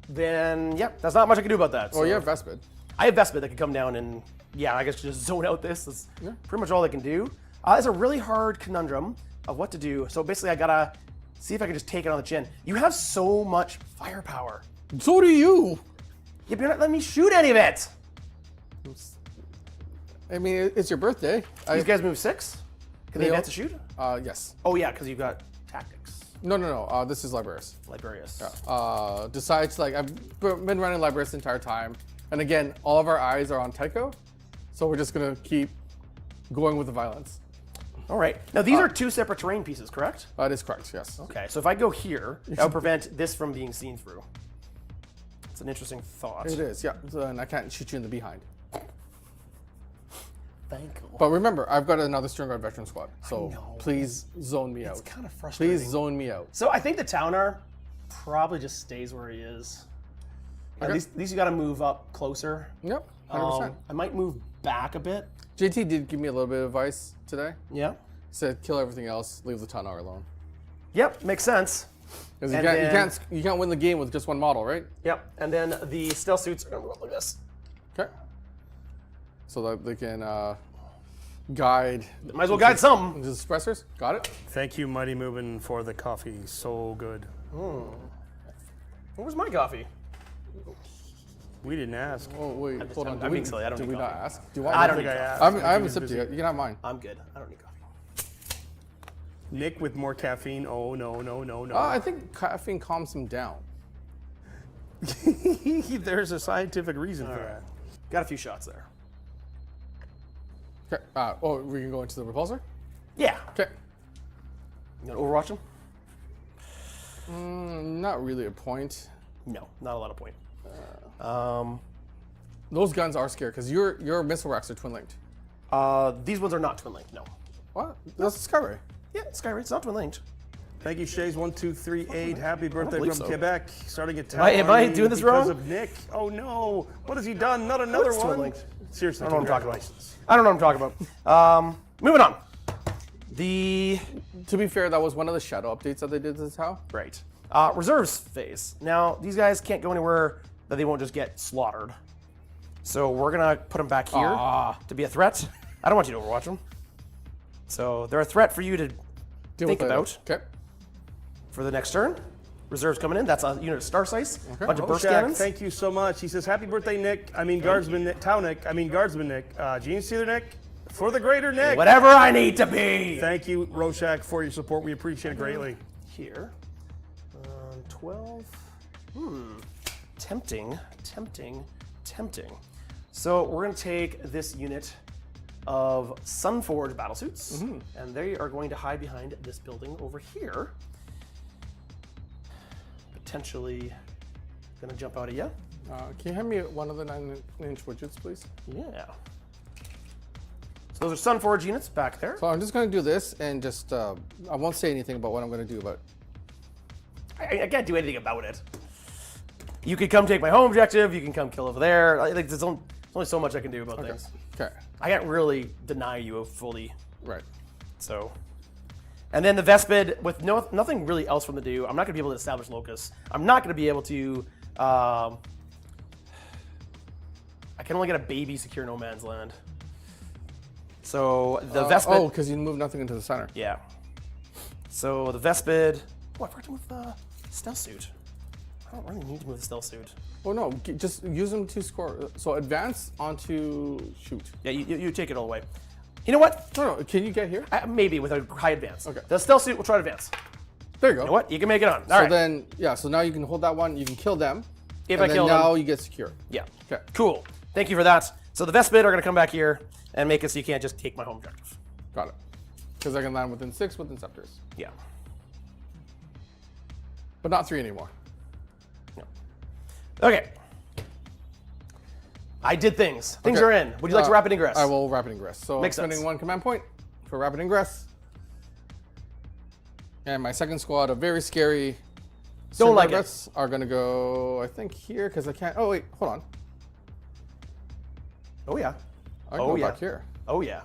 then, yeah, that's not much I can do about that. Or you have Vespid. I have Vespid that can come down and, yeah, I guess just zone out this. That's pretty much all they can do. It's a really hard conundrum of what to do. So basically, I gotta see if I can just take it on the chin. You have so much firepower. So do you. Yeah, but you're not letting me shoot any of it. I mean, it's your birthday. These guys move 6? Can they advance to shoot? Yes. Oh, yeah, because you've got tactics. No. This is Librarius. Librarius. Decides, like, I've been running Librarius the entire time. And again, all of our eyes are on Tycho. So we're just going to keep going with the violence. All right. Now, these are 2 separate terrain pieces, correct? That is correct, yes. Okay, so if I go here, that would prevent this from being seen through. It's an interesting thought. It is, yeah. So, and I can't shoot you in the behind. Thank you. But remember, I've got another Stern Guard veteran squad. So know. please zone me out. It's kind of frustrating. Please zone me out. So I think the Towner probably just stays where he is. At least you got to move up closer. Yep, 100%. I might move back a bit. JT did give me a little bit of advice today. Yeah. He said, kill everything else, leave the Taunar alone. Yep, makes sense. Because And you can't win the game with just one model, right? Yep, and then the stealth suits are going to move up like this. Okay. So that they can guide. Might as well guide some. Into the suppressors. Got it. Thank you, Mighty Moobin, for the coffee. So good. Where's my coffee? We didn't ask. Oh wait, hold on. I'm being silly. I don't Did need we not coffee. ask? Do you want? I don't one? need coffee. asked. I haven't sipped it yet. You can have mine. I'm good. I don't need coffee. Nick with more caffeine. Oh, no. I think caffeine calms him down. There's a scientific reason for that. Got a few shots there. Okay. We can go into the repulsor. Yeah. Okay. You want to overwatch them? Not really a point. No, not a lot of point. Those guns are scary because your missile racks are twin linked. These ones are not twin linked. No. What? That's Skyray. Yeah, Skyray. It's not twin linked. Thank you, Shays1238. Happy birthday believe from so. Quebec. Starting at Am I doing this because wrong? of Nick. Oh no! What has he done? Not another It's twin one. linked. Seriously, I don't know what I'm talking about. congratulations. I don't know what I'm talking about. Moving on. To be fair, that was one of the shadow updates that they did to the Tau. Right. Reserves phase. Now, these guys can't go anywhere that they won't just get slaughtered. So we're going to put them back here to be a threat. I don't want you to overwatch them. So they're a threat for you to think about Okay. for the next turn. Reserves coming in. That's a unit of Star Sights. Bunch of burst Shaq, cannons. thank you so much. He says, happy birthday, Nick. I mean, Guardsman Nick. Tau Nick. I mean, Guardsman Nick. Gene Stealer Nick. For the greater Nick. Whatever I need to be. Thank you, Rorschach, for your support. We appreciate it greatly. Here. 12. Tempting. So we're going to take this unit of Sunforged battlesuits, and they are going to hide behind this building over here. Potentially going to jump out at you. Can you hand me one of the 9-inch widgets, please? Yeah. So those are Sunforged units back there. So I'm just going to do this and just, I won't say anything about what I'm going to do, but I can't do anything about it. You can come take my home objective. You can come kill over there. Like, there's only so much I can do about things. okay, I can't really deny you fully. right. So, and then the Vespid with nothing really else from the do. I'm not going to be able to establish locus. I'm not going to be able to. I can only get a baby secure no man's land. So the Vespid. Oh, because you move nothing into the center. Yeah. So the Vespid. Oh, I forgot to move the stealth suit. I don't really need to move the stealth suit. Oh no, just use them to score. So advance onto shoot. Yeah, you take it all the way. You know what? No, can you get here? Maybe with a high advance. Okay. The stealth suit will try to advance. There you go. You know what? You can make it on. All So right. then, yeah, so now you can hold that one, you can kill them. If and I then kill now them. you get secure. Yeah. Okay. Cool. Thank you for that. So the Vespid are going to come back here and make it so you can't just take my home objective. Got it. Because I can land within 6 with Inceptors. Yeah. But not 3 anymore. Okay. I did things. Things Okay. are in. Would you like to rapid ingress? I will rapid ingress. So Makes I'm spending sense. 1 command point for rapid ingress. And my second squad of very scary Don't like Cerberus are going to go, I think, here, because I can't. Oh, wait, hold on. Oh, yeah. I can Oh, go yeah. back here. Oh, yeah.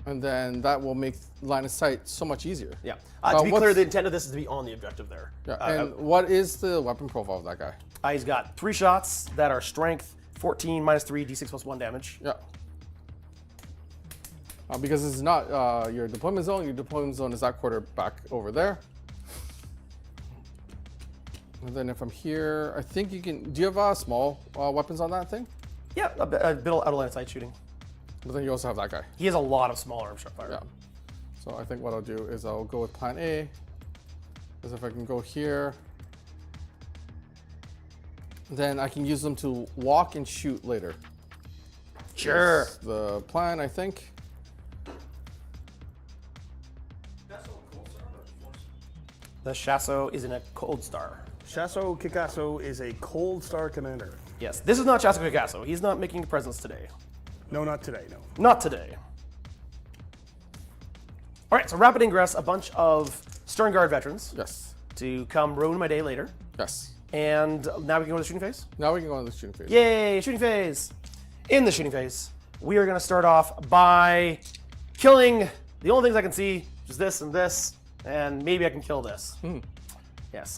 And then that will make line of sight so much easier. Yeah. To be what's- clear, the intent of this is to be on the objective there. Yeah. And what is the weapon profile of that guy? He's got 3 shots that are strength 14 minus 3 d6 plus 1 damage. Yeah. Because it's not your deployment zone. Your deployment zone is that quarter back over there. And then if I'm here, I think you can. Do you have small weapons on that thing? Yeah, a bit out of line of sight shooting. But then you also have that guy. He has a lot of small arms fire. Yeah. So I think what I'll do is I'll go with plan A. Because if I can go here, then I can use them to walk and shoot later. Sure. That's the plan, I think. The Chasso is in a Coldstar. Chasso Kikasso is a Coldstar commander. Yes, this is not Chasso Picasso. He's not making a presence today. No, not today, no. Not today. All right, so rapid ingress, a bunch of Stern Guard veterans Yes. to come ruin my day later. Yes. And now we can go to the shooting phase? Now we can go into the shooting phase. Yay, shooting phase. In the shooting phase, we are going to start off by killing the only things I can see, which is this, and maybe I can kill this. Yes.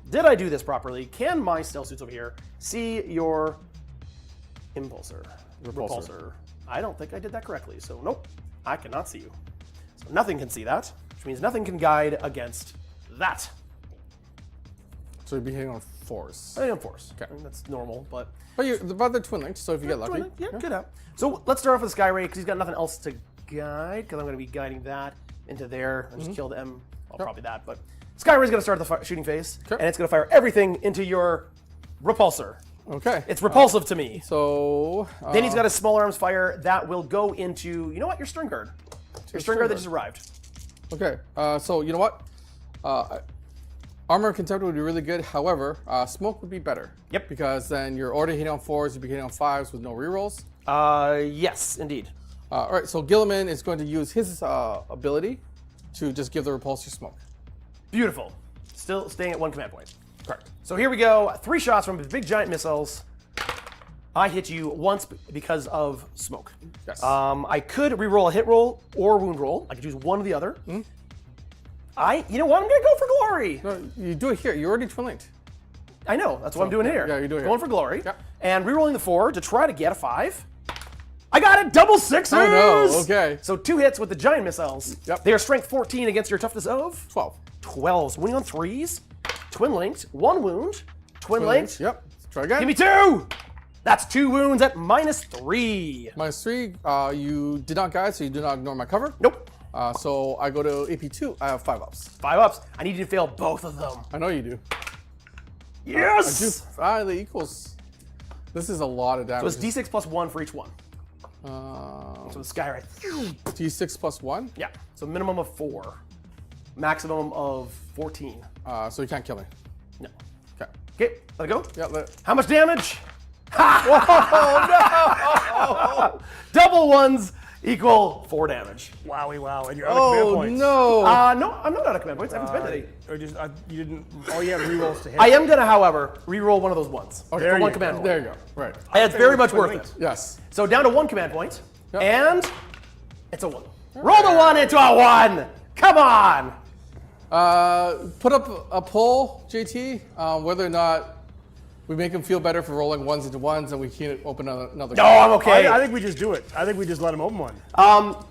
Did I do this properly? Can my stealth suits over here see your impulsor? Repulsor. I don't think I did that correctly, so nope, I cannot see you. So nothing can see that, which means nothing can guide against that. So you'd be hitting on 4s. I think I'm force. Okay. I mean, that's normal, but But they're twin linked, so if you get lucky. yeah, good out. So let's start off with Skyray because he's got nothing else to guide. Because I'm going to be guiding that into there and just kill the M. Well, probably that, but Skyray's going to start the shooting phase, Okay. and it's going to fire everything into your repulsor. Okay. It's repulsive to me. So. Then he's got a small arms fire that will go into, you know what, your stern guard. Your stern guard that just arrived. Okay. So you know what? Armor contempt would be really good. However, smoke would be better. Yep. Because then you're already hitting on 4s, you'd be hitting on 5s with no rerolls. Yes, indeed. All right. So Guilliman is going to use his ability to just give the repulsor smoke. Beautiful. Still staying at 1 command point. Correct. So here we go. 3 shots from big giant missiles. I hit you once because of smoke. Yes. I could reroll a hit roll or wound roll. I could choose one or the other. You know what? I'm gonna go for glory. No, you do it here. You're already twin linked. I know. That's what I'm doing here. yeah, you're doing it. Going for glory. Yep. And rerolling the 4 to try to get a 5. I got it. Double 6s. Oh no. Okay. So 2 hits with the giant missiles. Yep. They are strength 14 against your toughness of 12. 12. Winning on 3s. Twin linked. 1 wound. Twin linked. Yep. Let's try again. Give me 2. That's 2 wounds at -3. -3. You did not guide, so you do not ignore my cover. Nope. So I go to AP2. I have 5 ups. 5 ups. I need you to fail both of them. I know you do. Yes. The equals. This is a lot of damage. So it's D6 plus 1 for each one. Uh, So the Skyray. D6 plus 1. Yeah. So minimum of 4. Maximum of 14. So you can't kill me. No. Okay. Okay, let it go. Yeah. How much damage? Ha! Oh, no! Double 1s equal 4 damage. Wowie wow, and you're out of command Oh points. no. No, I'm not out of command points. I haven't spent any. Or just, you didn't, all you had rerolls to hit. I am gonna, however, re-roll one of those ones. Okay, there for 1 you command go. point. There you go. Right. And it's very much Twin worth linked. it. Yes. So down to 1 command point, Yep. and it's a 1. Roll the 1 into a 1. Come on. Put up a poll, JT, whether or not we make him feel better for rolling 1s into 1s and we can't open another. No, I'm okay. I think we just do it. I think we just let him open one.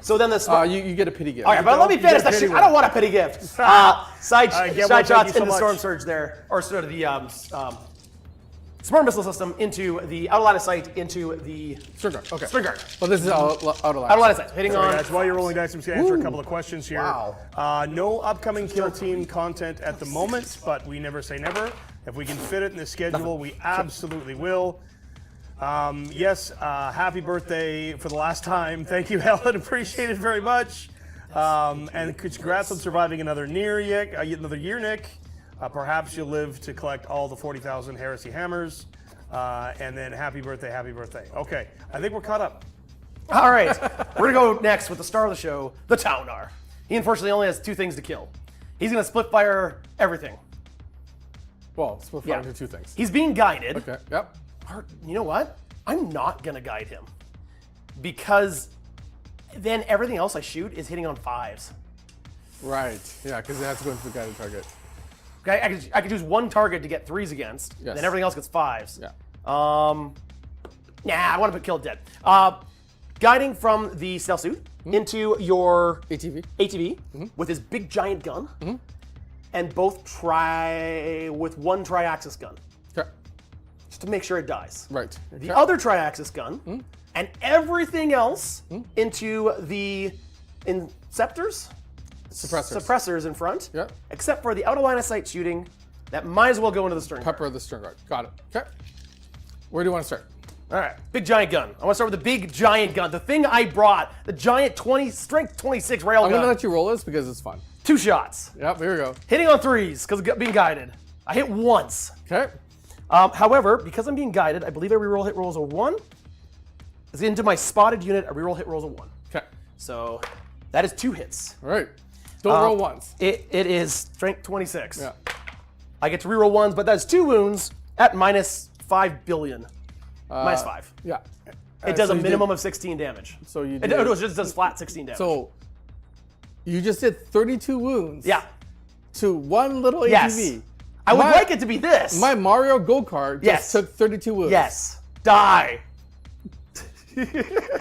So then the You get a pity gift. all right, but let me You finish get a that shit. pity I don't want a pity gift. Side right, get one, shots thank you so into the much. Stormsurge there, or sort of the smart missile system into the out of line of sight into the String guard. Okay. string guard. But this is out of line. Out of line of sight, hitting Sorry, on. guys, while you're rolling dice, I'm just going to answer a couple of questions here. Wow. No upcoming Kill Team content at the moment, but we never say never. If we can fit it in the schedule, we absolutely will. Yes, happy birthday for the last time. Thank you, Helen. Appreciate it very much. And congrats on surviving another year, Nick. Perhaps you'll live to collect all the 40,000 heresy hammers. And then happy birthday, happy birthday. Okay, I think we're caught up. All right, we're gonna go next with the star of the show, the Taunar. He unfortunately only has 2 things to kill. He's gonna split fire everything. Well, split fire into 2 things. He's being guided. Okay. Yep. Or, you know what? I'm not gonna guide him because then everything else I shoot is hitting on 5s. Right. Yeah, because it has to go into the guided target. Okay, I could choose 1 target to get 3s against, Yes. then everything else gets 5s. Yeah. Nah, I want to put kill it dead. Guiding from the stealth suit into your ATV. with his big giant gun, and both try with 1 tri-axis gun, Okay. just to make sure it dies. Right. The other tri-axis gun, and everything else into the inceptors, suppressors in front, Yeah. except for the out of line of sight shooting, that might as well go into the stern. Pepper of the stern guard. Got it. Okay. Where do you want to start? All right, big giant gun. I want to start with the big giant gun. The thing I brought, the giant strength 26 rail I'm gun. going to let you roll this because it's fun. 2 shots. Yep, here we go. Hitting on 3s because being guided. I hit once. Okay. However, because I'm being guided, I believe I reroll hit rolls a 1. It's into my spotted unit, I reroll hit rolls a 1. Okay. So that is 2 hits. All right. Don't roll once. It is strength 26. Yeah. I get to reroll 1s, but that's 2 wounds at minus 5 billion. Minus 5. Yeah. It does so a you minimum of 16 damage. So you It did. just does flat 16 damage. So you just did 32 wounds. yeah. To 1 little Yes. ATV. I would like it to be this. My Mario go-kart just Yes. took 32 wounds. Yes. Die.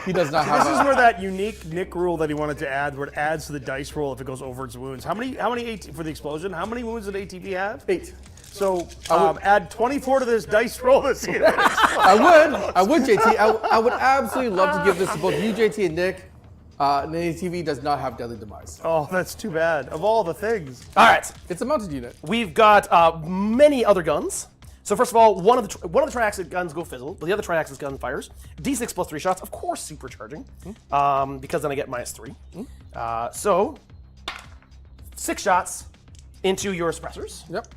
He does not have This is a... where that unique Nick rule that he wanted to add, where it adds to the dice roll if it goes over its wounds. How many for the explosion? How many wounds did ATV have? 8. So add 24 to this dice roll this year. I would, JT. I would absolutely love to give this to both you, JT, and Nick. And the ATV does not have deadly demise. Oh, that's too bad. Of all the things. All right. It's a mounted unit. We've got many other guns. So first of all, one of the tri-axis guns go fizzle, but the other tri-axis gun fires. D6 plus 3 shots, of course, supercharging, because then I get minus 3. So 6 shots into your suppressors. Yep.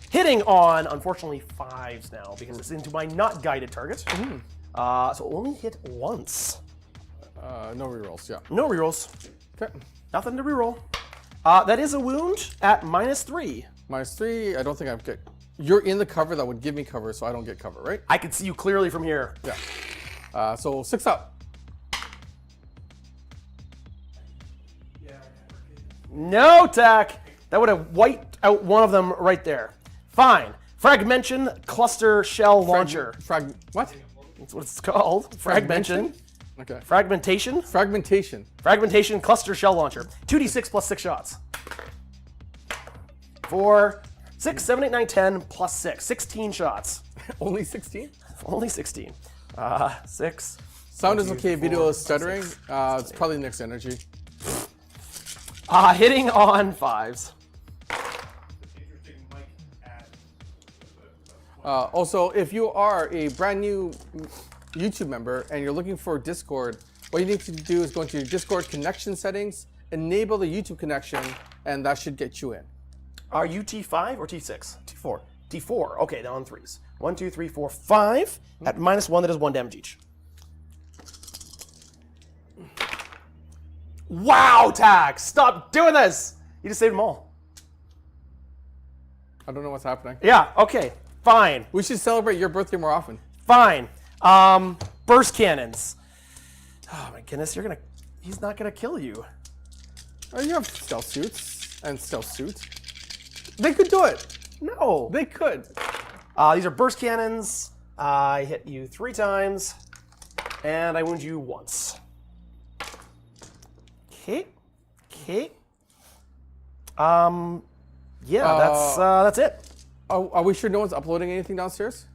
Hitting on, unfortunately, 5s now because it's into my not guided target. So only hit once. No rerolls, yeah. No rerolls. Okay. Nothing to reroll. That is a wound at minus 3. Minus 3, I don't think I've get... You're in the cover that would give me cover, so I don't get cover, right? I can see you clearly from here. Yeah. So 6 up. No, Tack. That would have wiped out one of them right there. Fine. Fragmentation Cluster Shell Launcher. What? That's what it's called. Fragmentation. Okay. Fragmentation. Fragmentation. Fragmentation Cluster Shell Launcher. 2d6 plus 6 shots. 4, 6, 7, 8, 9, 10 plus 6. 16 shots. Only 16? Only 16. 6. Sound is okay, video is stuttering. It's probably Nick's energy. Hitting on 5s. Also, if you are a brand new YouTube member and you're looking for Discord, what you need to do is go into your Discord connection settings, enable the YouTube connection, and that should get you in. Are you T5 or T6? T4. T4. Okay, now on 3s. 1, 2, 3, 4, 5. At minus 1, that does 1 damage each. Wow, Tack! Stop doing this! You just saved them all. I don't know what's happening. Yeah, okay. Fine. We should celebrate your birthday more often. Fine. Burst cannons. Oh my goodness, he's not gonna kill you. Oh, you have stealth suits and stealth suit. They could do it. No. They could. These are burst cannons. I hit you 3 times, and I wound you once. Okay. Okay. Yeah, that's it. Are we sure no one's uploading anything downstairs?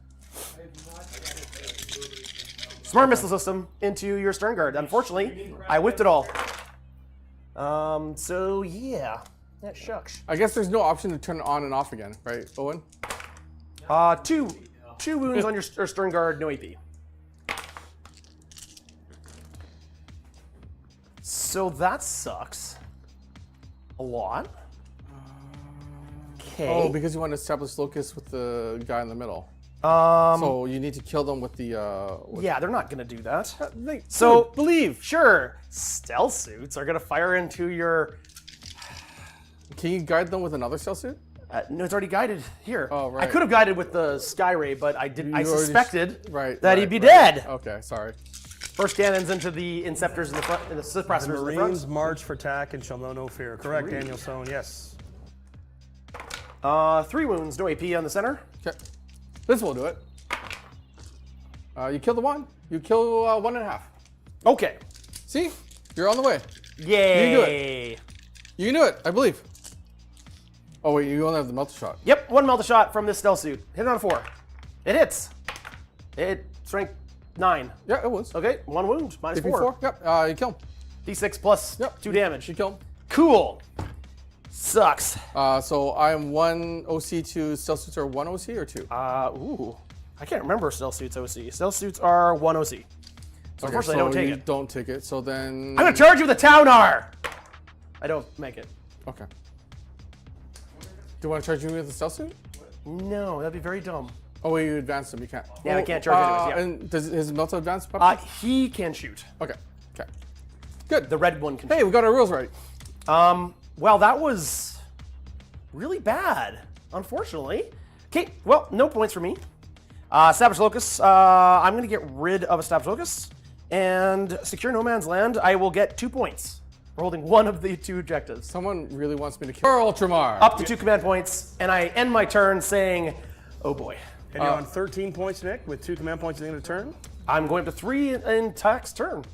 Smart missile system into your stern guard. Unfortunately, I whipped it all. So yeah, that shucks. I guess there's no option to turn it on and off again, right, Owen? 2 wounds on your stern guard, no AP. So that sucks a lot. okay. Oh, because you want to establish locus with the guy in the middle. So you need to kill them with the. Yeah, they're not going to do that. So believe. Sure, stealth suits are going to fire into your. Can you guide them with another stealth suit? No, it's already guided here. Oh, right. I could have guided with the Skyray, but I didn't. I suspected that he'd be right. dead. Okay, sorry. First cannons into the Inceptors in the front, and the suppressors The in the Marines front. march for attack and shall know no fear. Correct, Daniel Stone. Yes. 3 wounds, no AP on the center. Okay. This will do it. You kill the 1. You kill 1.5. Okay. See? You're on the way. Yay. You can do it. You can do it, I believe. Oh, wait, you only have the melter shot. Yep, 1 melt shot from this stealth suit. Hit it on a 4. It hits. It strength 9. Yeah, it was. Okay, 1 wound, minus 4. 4. Yep, you kill him. D6 plus 2 damage. You kill him. Cool. Sucks. So I'm 1 OC to stealth suits are 1 OC or 2? Ooh. I can't remember stealth suits OC. Stealth suits are 1 OC. So unfortunately, I don't take you it. Don't take it. So then. I'm gonna charge you with a Townar. I don't make it. Okay. Do you want to charge me with the stealth suit? No, that'd be very dumb. Oh, wait, you advance him. You can't. Yeah, I can't charge anyways. Yeah. And does his melta advance? Pop? He can shoot. Okay. Okay. Good. The red one can Hey, we got our rules right. Well, that was really bad, unfortunately. Okay, well, no points for me. Established Locus, I'm going to get rid of Established Locus. And Secure No Man's Land, I will get 2 points for holding one of the 2 objectives. Someone really wants me to kill Ultramar. Up to 2 command points, and I end my turn saying, oh boy. And you're on 13 points, Nick, with 2 command points at the end of the turn. I'm going up to 3 in Tak's turn.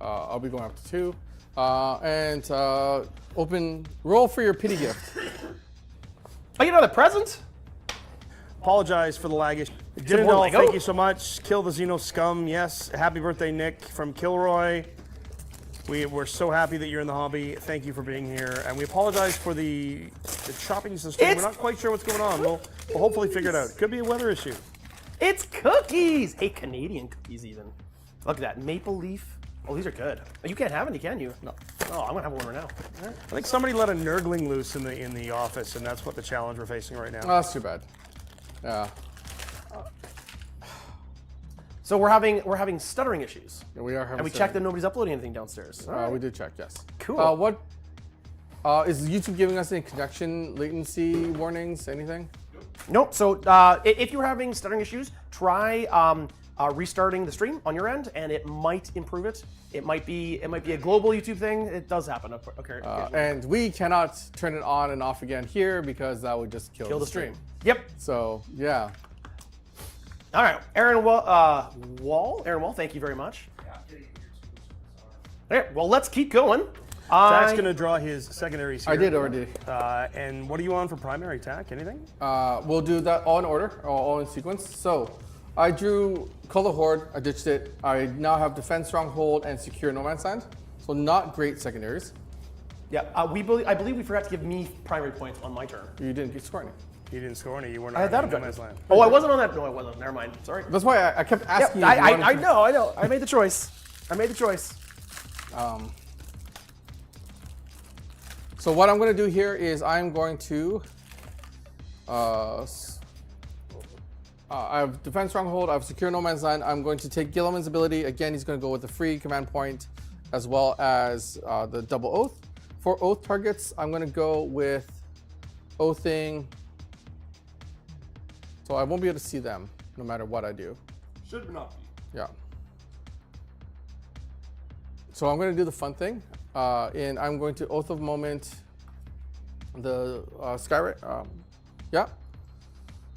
I'll be going up to 2. And open, roll for your pity gift. I get another present? Apologize for the laggish. more Didn't Lego? thank you so much. Kill the Xeno scum. Yes. Happy birthday, Nick from Kilroy. We're so happy that you're in the hobby. Thank you for being here. And we apologize for the chopping system. We're not quite sure what's going on. We'll hopefully figure it out. Could be a weather issue. It's cookies! Hey, Canadian cookies even. Look at that, maple leaf. Oh, these are good. You can't have any, can you? No. Oh, I'm gonna have one right now. I think somebody let a nurgling loose in the office, and that's what the challenge we're facing right now. Oh, that's too bad. Yeah. So we're having stuttering issues. Yeah, we are having. And we checked that nobody's uploading anything downstairs. All right. We did check, yes. Cool. What is YouTube giving us any connection latency warnings? Anything? Nope. So if you're having stuttering issues, try restarting the stream on your end, and it might improve it. It might be a global YouTube thing. It does happen. Okay. And we cannot turn it on and off again here because that would just kill the stream. Yep. So yeah. All right, Aaron Wall, thank you very much. Okay, well, let's keep going. Zach's going to draw his secondaries here. I did already. And what are you on for primary attack? Anything? We'll do that all in order, all in sequence. So I drew Call the Horde, I ditched it. I now have Defend Stronghold and Secure No Man's Land. So not great secondaries. Yeah, I believe we forgot to give me primary points on my turn. You didn't get score any. You didn't score any. You were not. I had that on No objective. Man's Land. Oh, I wasn't on that. No, I wasn't. Never mind. Sorry. That's why I kept asking Yeah, you. I know. I made the choice. So what I'm going to do here is I'm going to. I have Defend Stronghold. I have Secure No Man's Land. I'm going to take Guilliman's ability. Again, he's going to go with the free command point, as well as the double oath. For oath targets, I'm going to go with oathing. So I won't be able to see them no matter what I do. Should not be. Yeah. So I'm going to do the fun thing, and I'm going to Oath of Moment the Skyray. Yeah,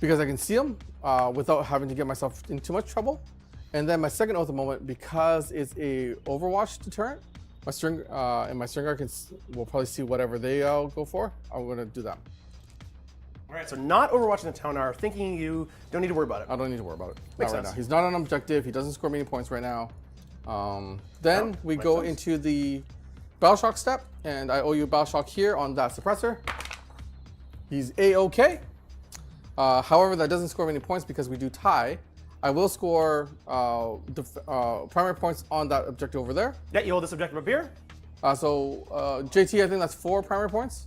because I can see them without having to get myself in too much trouble. And then my second Oath of Moment, because it's a Overwatch deterrent, my string and my string guard will probably see whatever they go for. I'm going to do that. All right, so not overwatching the Townar, thinking you don't need to worry about it. I don't need to worry about it. Makes not right sense. now. He's not on objective. He doesn't score many points right now. Then we go into the Battle Shock step, and I owe you a Battle Shock here on that suppressor. He's A-OK. However, that doesn't score many points because we do tie. I will score primary points on that objective over there. Yeah, you hold this objective up here. JT, I think that's 4 primary points.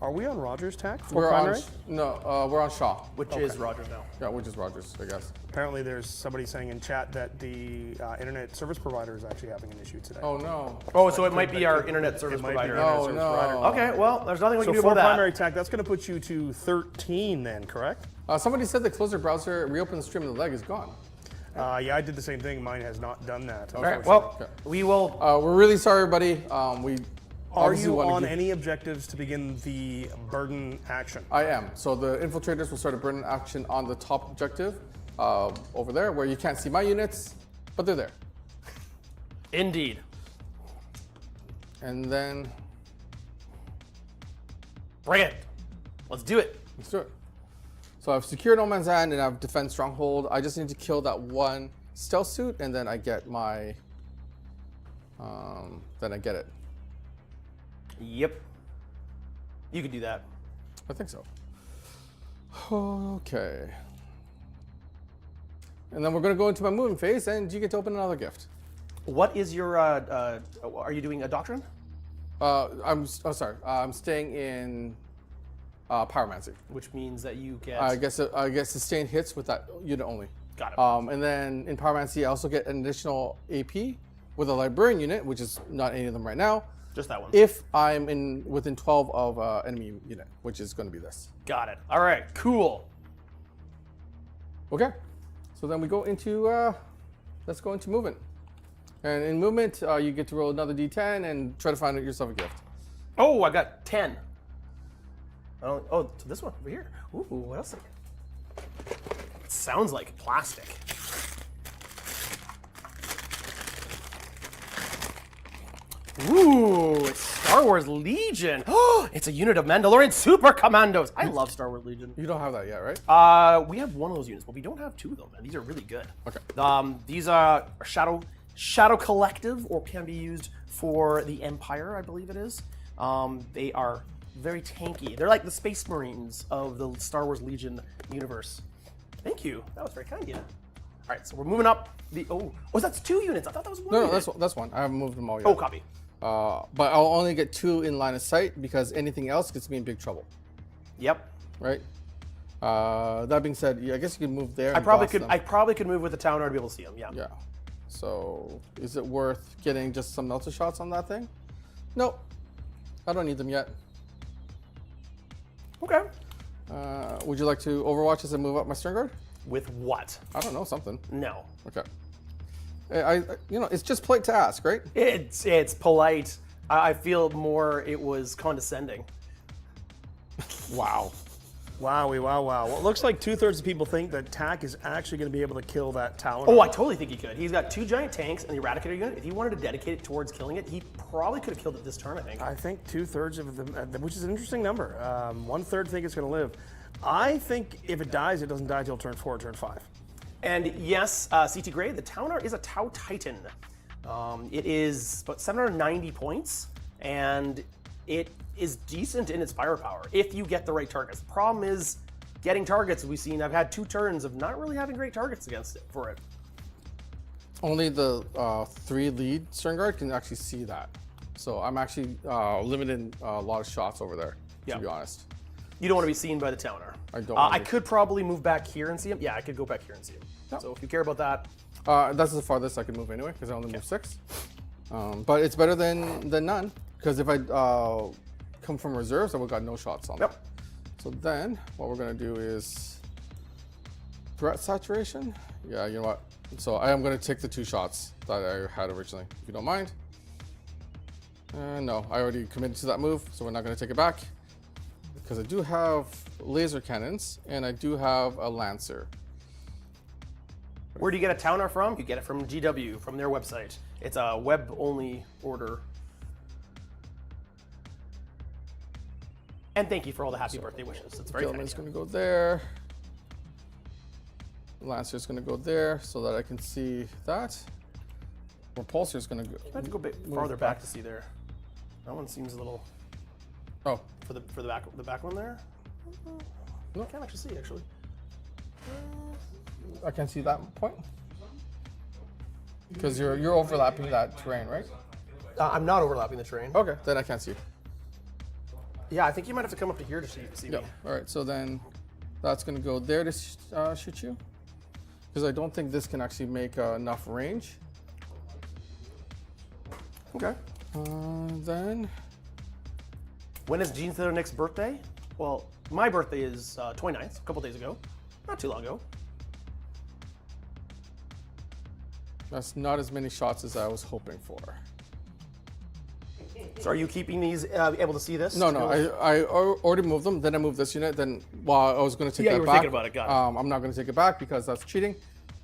Are we on Rogers tack for We're on, primary? we're on Shaw. Which is Rogers now. Yeah, which is Rogers, I guess. Apparently, there's somebody saying in chat that the internet service provider is actually having an issue today. Oh no. Oh, so it might be our internet service It might be provider. our internet Oh, service no. provider. Okay, well, there's nothing we So can do for about that. primary tack, that's going to put you to 13 then, correct? Somebody said the closer browser, reopen the stream, and the leg is gone. Yeah, I did the same thing. Mine has not done that. All right, unfortunately. well, we will. We're really sorry, everybody. We Are obviously you wanna on give- any objectives to begin the burden action? I am. So the infiltrators will start a burn action on the top objective over there, where you can't see my units, but they're there. Indeed. And then Bring it. Let's do it. let's do it. So I've secured No Man's Land and I've defend Stronghold. I just need to kill that one stealth suit, and then I get my. Then I get it. Yep. You can do that. I think so. Okay. And then we're going to go into my movement phase, and you get to open another gift. What is your? Are you doing a doctrine? I'm staying in Pyromancy. Which means that you get. I guess sustained hits with that unit only. Got it. And then in Pyromancy, I also get an additional AP with a Librarian unit, which is not any of them right now. Just that one. If I'm within 12 of enemy unit, which is going to be this. Got it. All right. Cool. Okay. So then we go into let's go into movement. And in movement, you get to roll another D10 and try to find yourself a gift. Oh, I got 10. Oh, so this one over here. Ooh, what else? It sounds like plastic. Ooh, it's Star Wars Legion. Oh, it's a unit of Mandalorian Super Commandos. I love Star Wars Legion. You don't have that yet, right? We have one of those units, but we don't have two of them, and these are really good. Okay. These are Shadow Collective, or can be used for the Empire, I believe it is. They are very tanky. They're like the Space Marines of the Star Wars Legion universe. Thank you. That was very kind of you. All right, so we're moving up. That's 2 units. I thought that was 1 No, unit. that's one. I haven't moved them all yet. Oh, copy. But I'll only get 2 in line of sight because anything else gets me in big trouble, Yep. right? That being said, yeah, I guess you could move there. I probably could move with the town to be able to see them. Yeah. Yeah. So is it worth getting just some melter shots on that thing? Nope. I don't need them yet. Okay. Would you like to overwatch as I move up my stern guard? With what? I don't know, something. No. Okay. It's just polite to ask, right? It's polite. I feel more it was condescending. Wow. Wowie, wow. Well, it looks like 2/3 of people think that Tack is actually going to be able to kill that Talon. Oh, I totally think he could. He's got 2 giant tanks and the Eradicator unit. If he wanted to dedicate it towards killing it, he probably could have killed it this turn, I think. I think 2/3 of them, which is an interesting number. 1/3 think it's going to live. I think if it dies, it doesn't die till turn 4 or turn 5. And yes, CT Gray, the Towner is a Tau Titan. It is about 790 points, and it is decent in its firepower if you get the right targets. The problem is getting targets. We've seen, I've had 2 turns of not really having great targets against it for it. Only the 3 lead stern guard can actually see that. So I'm actually limiting a lot of shots over there, to be honest. You don't want to be seen by the Towner. I don't. I could probably move back here and see him. Yeah, I could go back here and see him. Yep. So if you care about that. That's the farthest I can move anyway, because I only move 6. But it's better than none, because if I come from reserves, I would have got no shots on them. So then, what we're going to do is threat saturation. Yeah, you know what? So I am going to take the 2 shots that I had originally, if you don't mind. No, I already committed to that move, so we're not going to take it back. Because I do have laser cannons, and I do have a Lancer. Where do you get a Towner from? You get it from GW, from their website. It's a web-only order. And thank you for all the happy birthday wishes. It's very kind. Guilliman's going to go there. Lancer's going to go there so that I can see that. Repulsor's going to go. I have to go a bit farther back to see there. That one seems a little. Oh, For the back one there? No, I can't actually see actually. I can't see that point. Because you're overlapping that terrain, right? I'm not overlapping the terrain. Okay, then I can't see. Yeah, I think you might have to come up to here to see Yeah. me. All right. So then that's going to go there to shoot you. Because I don't think this can actually make enough range. Okay. Then When is Gene Nick's birthday? Well, my birthday is 29th, a couple days ago. Not too long ago. that's not as many shots as I was hoping for. So are you keeping these able to see this? No, I already moved them. Then I moved this unit. Then while I was going to take Yeah, that you were back, thinking about it, got it. I'm not going to take it back because that's cheating.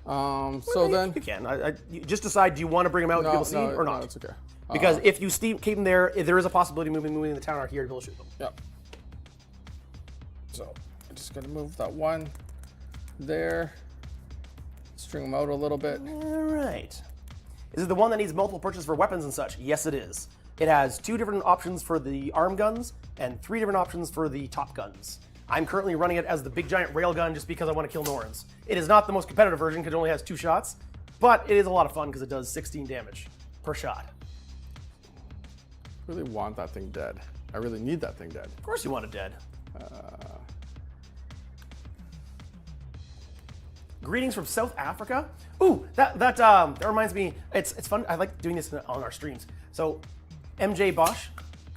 So Well, then you can. You just decide, do you want to bring them out to be able to see or not? No, it's okay. Because if you keep them there, there is a possibility of moving the town out here to be able to shoot them. Yeah. So I'm just going to move that one there. String them out a little bit. All right. Is it the one that needs multiple purchases for weapons and such? Yes, it is. It has 2 different options for the arm guns and 3 different options for the top guns. I'm currently running it as the big giant railgun just because I want to kill Norns. It is not the most competitive version because it only has 2 shots, but it is a lot of fun because it does 16 damage per shot. I really want that thing dead. I really need that thing dead. Of course you want it dead. Greetings from South Africa. Ooh, that reminds me. It's fun. I like doing this on our streams. So, MJ Bosch,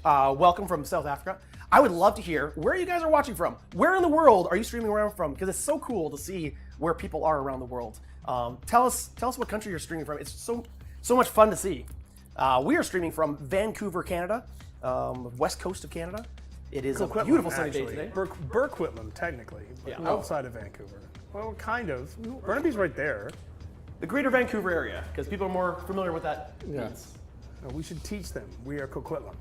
welcome from South Africa. I would love to hear where you guys are watching from. Where in the world are you streaming around from? Because it's so cool to see where people are around the world. Tell us what country you're streaming from. It's so much fun to see. We are streaming from Vancouver, Canada, west coast of Canada. It is a beautiful sunny day today. Burquitlam, technically, but outside of Vancouver. Well, kind of. Burnaby's right there. The greater Vancouver area, because people are more familiar with that. Yeah. means. We should teach them. We are Coquitlam.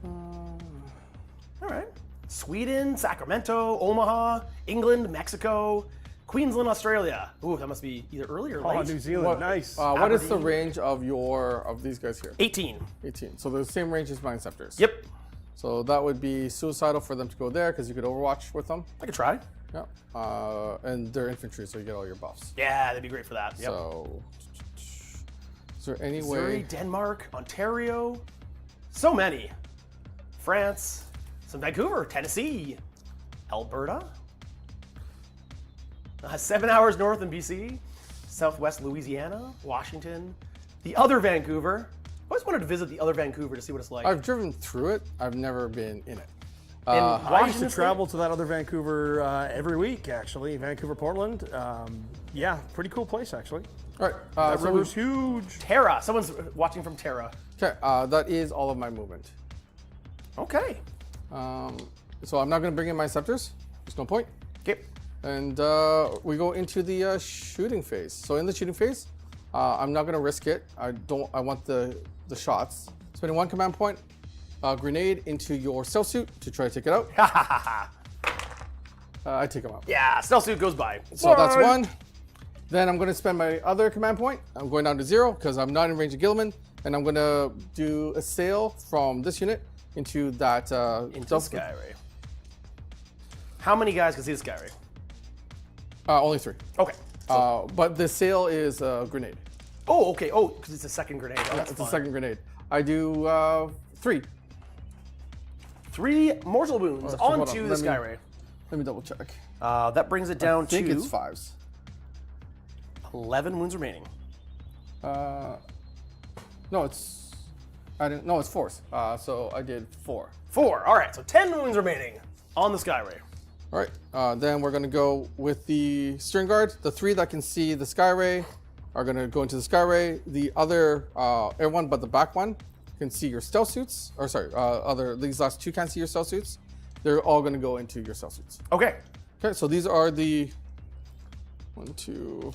All right. Sweden, Sacramento, Omaha, England, Mexico, Queensland, Australia. Ooh, that must be either early or late. Oh, New Zealand, nice. What is the Aberdeen. range of these guys here? 18. 18. So they're the same range as Mind Scepters. Yep. So that would be suicidal for them to go there because you could Overwatch with them. I could try. Yeah. And they're infantry, so you get all your buffs. Yeah, that'd be great for that. Yep. So, is there any Missouri, way? Denmark, Ontario. So many. France, some Vancouver, Tennessee, Alberta. 7 hours north in BC, Southwest Louisiana, Washington, the other Vancouver. I always wanted to visit the other Vancouver to see what it's like. I've driven through it. I've never been in it. In I used to Washington State? travel to that other Vancouver every week, actually. Vancouver, Portland. Yeah, pretty cool place, actually. All right. That So river's huge. Terra. Someone's watching from Terra. okay. That is all of my movement. Okay. So I'm not going to bring in my scepters. There's no point. Okay. And we go into the shooting phase. So in the shooting phase, I'm not going to risk it. I want the shots. Spending 1 command point, grenade into your stealth suit to try to take it out. I take them out. Yeah, stealth suit goes by. So that's 1. Then I'm going to spend my other command point. I'm going down to 0 because I'm not in range of Guilliman. And I'm going to do a sail from this unit into that Into Skyray. How many guys can see the Skyray? Only 3. Okay. But the sail is a grenade. Oh, okay. Oh, because it's a second grenade. Oh, that's It's fun. a second grenade. I do 3. 3 mortal wounds hold onto on. the Let me- Skyray. Let me double check. That brings it down I think to it's 5s. 11 wounds remaining. No, it's 4s. So I did 4. 4. All right, so 10 wounds remaining on the Skyray. All right. Then we're gonna go with the string guard. The 3 that can see the Skyray are gonna go into the Skyray. The other everyone but the back one can see your stealth suits. Or sorry, these last 2 can't see your stealth suits. They're all gonna go into your stealth suits. Okay. Okay, so these are the 1, 2.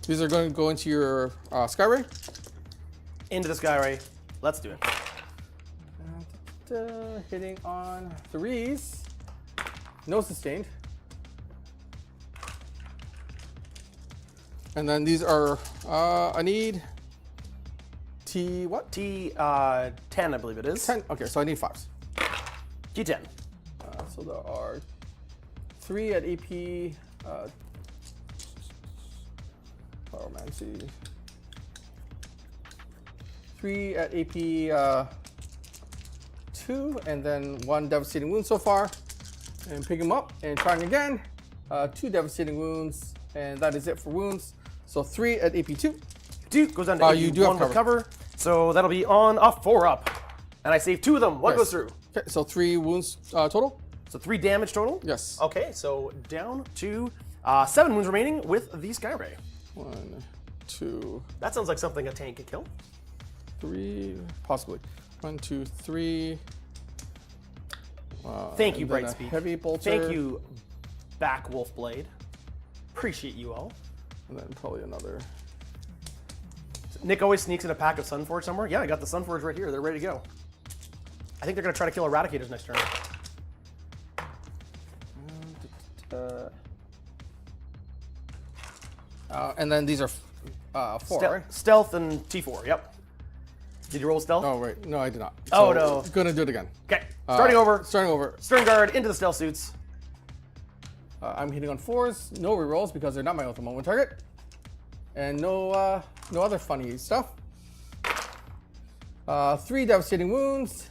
These are going to go into your Skyray. Into the Skyray. Let's do it. Hitting on 3s. No sustained. And then these are, I need T what? T10, I believe it is. 10. Okay, so I need 5s. T10. So there are 3 at AP. Pyromancy. 3 at AP 2, and then 1 devastating wound so far. And pick him up and trying again. 2 devastating wounds, and that is it for wounds. So 3 at AP2. 2 goes down to AP1 you do have with cover. So that'll be on a 4-up. And I save 2 of them. One Yes. goes through. Okay, so 3 wounds total. So 3 damage total? Yes. Okay, so down to 7 wounds remaining with the Skyray. 1, 2, That sounds like something a tank could kill. 3, possibly. 1, 2, 3. Thank you, And then a Brightspeed. heavy bolter. Thank you, Back Wolf Blade. Appreciate you all. And then probably another. Nick always sneaks in a pack of Sunforge somewhere. Yeah, I got the Sunforge right here. They're ready to go. I think they're going to try to kill Eradicators next turn. And then these are 4, right? Stealth and T4, yep. Did you roll stealth? Oh, wait. No, I did not. Oh, So, no. Gonna do it again. Okay, starting over. Starting over. Stern Guard into the stealth suits. I'm hitting on 4s. No rerolls because they're not my ultimate moment target. And no other funny stuff. 3 devastating wounds.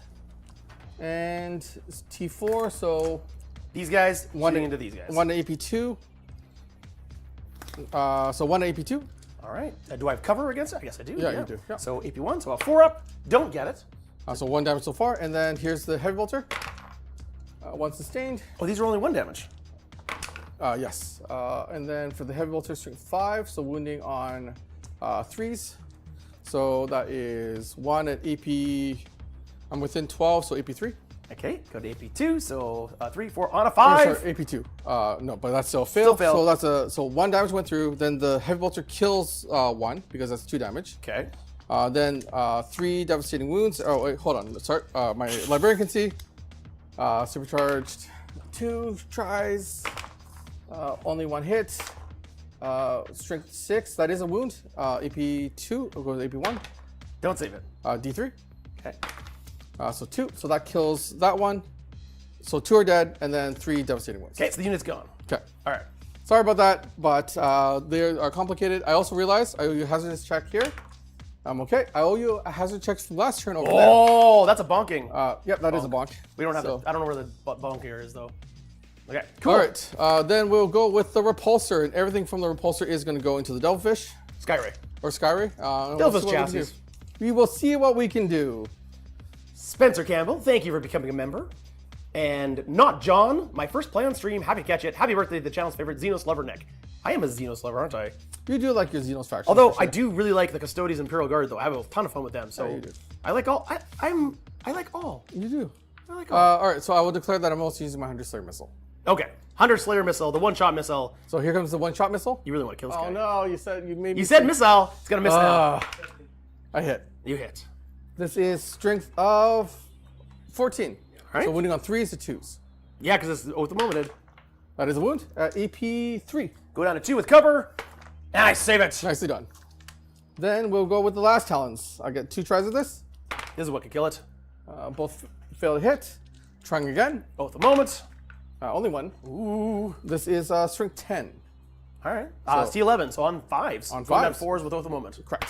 And it's T4, so These guys, One shooting into these guys. 1 to AP2. So 1 to AP2. All right. Do I have cover against it? I guess I do. Yeah, you do, yeah. So AP1, so a 4-up. Don't get it. So 1 damage so far. And then here's the heavy bolter. 1 sustained. Oh, these are only 1 damage. Yes. And then for the heavy bolter, strength 5, so wounding on 3s. So that is 1 at AP. I'm within 12, so AP3. Okay, go to AP2, so 3, 4 on a Oh, 5. sorry, AP2. No, but that's still failed. Still failed. So 1 damage went through. Then the heavy bolter kills 1 because that's 2 damage. Okay. Then 3 devastating wounds. Oh wait, hold on. Sorry, my librarian can see. Supercharged. 2 tries. Only 1 hit. Strength 6. That is a wound. AP2. We'll go to AP1. Don't save it. D3. Okay. So 2. So that kills that one. So 2 are dead, and then 3 devastating wounds. Okay, so the unit's gone. Okay. All right. Sorry about that, but they are complicated. I also realized I owe you a hazardous check here. Okay. I owe you a hazard check from last turn over there. Oh, that's a bonking. Yep, that is a bonk. We don't have So- I don't know where the bonker is, though. Okay, cool. All right. Then we'll go with the repulsor, and everything from the repulsor is going to go into the Devilfish Skyray. or Skyray. We'll Devilfish see what we can chassis. do. We will see what we can do. Spencer Campbell, thank you for becoming a member. And Not John, my first play on stream. Happy to catch it. Happy birthday to the channel's favorite Xenos lover, Nick. I am a Xenos lover, aren't I? You do like your Xenos faction. Although for sure. I do really like the Custodians Imperial Guard, though. I have a ton of fun with them. So Yeah, you do. I like all. I like all. You do. I like all. All right. So I will declare that I'm also using my 100 Slayer missile. Okay, 100 Slayer missile, the one-shot missile. So here comes the one-shot missile. You really want to kill this guy? Oh no! You said you made me. You said missile. It's gonna miss now. I hit. You hit. This is strength of 14. right. So wounding on 3s to 2s. Yeah, because it's Oath of Momented. That is a wound. AP3. Go down to 2 with cover. And I save it. Nicely done. Then we'll go with the last talons. I get 2 tries of this. This is what could kill it. Both fail to hit. Trying again. Oath of Moment. Only 1. Ooh. This is strength 10. All right. It's T11, so on 5s. On Going down 5s. 4s with Oath of Moment. Correct.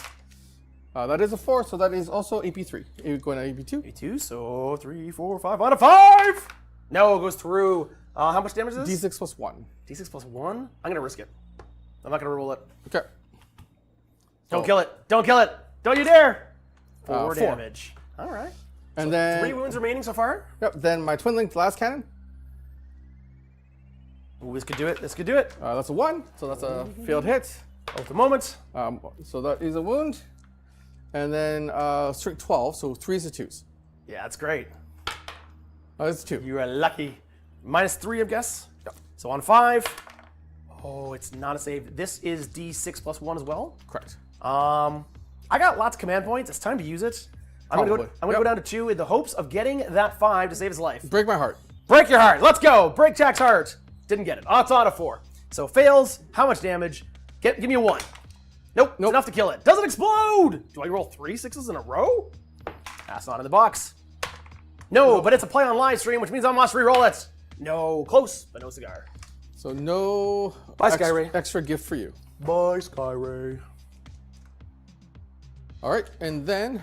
That is a 4, so that is also AP3. Going to AP2. A2, so 3, 4, 5 on a 5. No, it goes through. How much damage is this? D6 plus 1. D6 plus 1. I'm going to risk it. I'm not going to roll it. Okay. Don't kill it. Don't kill it. Don't you dare. 4 4. damage. All right. And then 3 wounds remaining so far. Yep. Then my twin linked last cannon. Ooh, this could do it. This could do it. That's a 1, so that's a failed hit. Oath of Moment. So that is a wound. And then strength 12, so 3s to 2s. Yeah, that's great. That's 2. You are lucky. -3, I guess. Yep. So on 5. Oh, it's not a save. This is D6 plus 1 as well. Correct. I got lots of command points. It's time to use it. I'm gonna Probably. go down to 2 in the hopes of getting that 5 to save his life. Break my heart. Break your heart. Let's go. Break Jack's heart. Didn't get it. Oh, it's on a 4. So fails. How much damage? Give me a 1. Nope. It's enough to kill it. Doesn't explode. Do I roll 3 6s in a row? That's not in the box. No, but it's a play on live stream, which means I must re-roll it. No, close, but no cigar. So no Bye, Skyray. extra gift for you. Bye, Skyray. All right, and then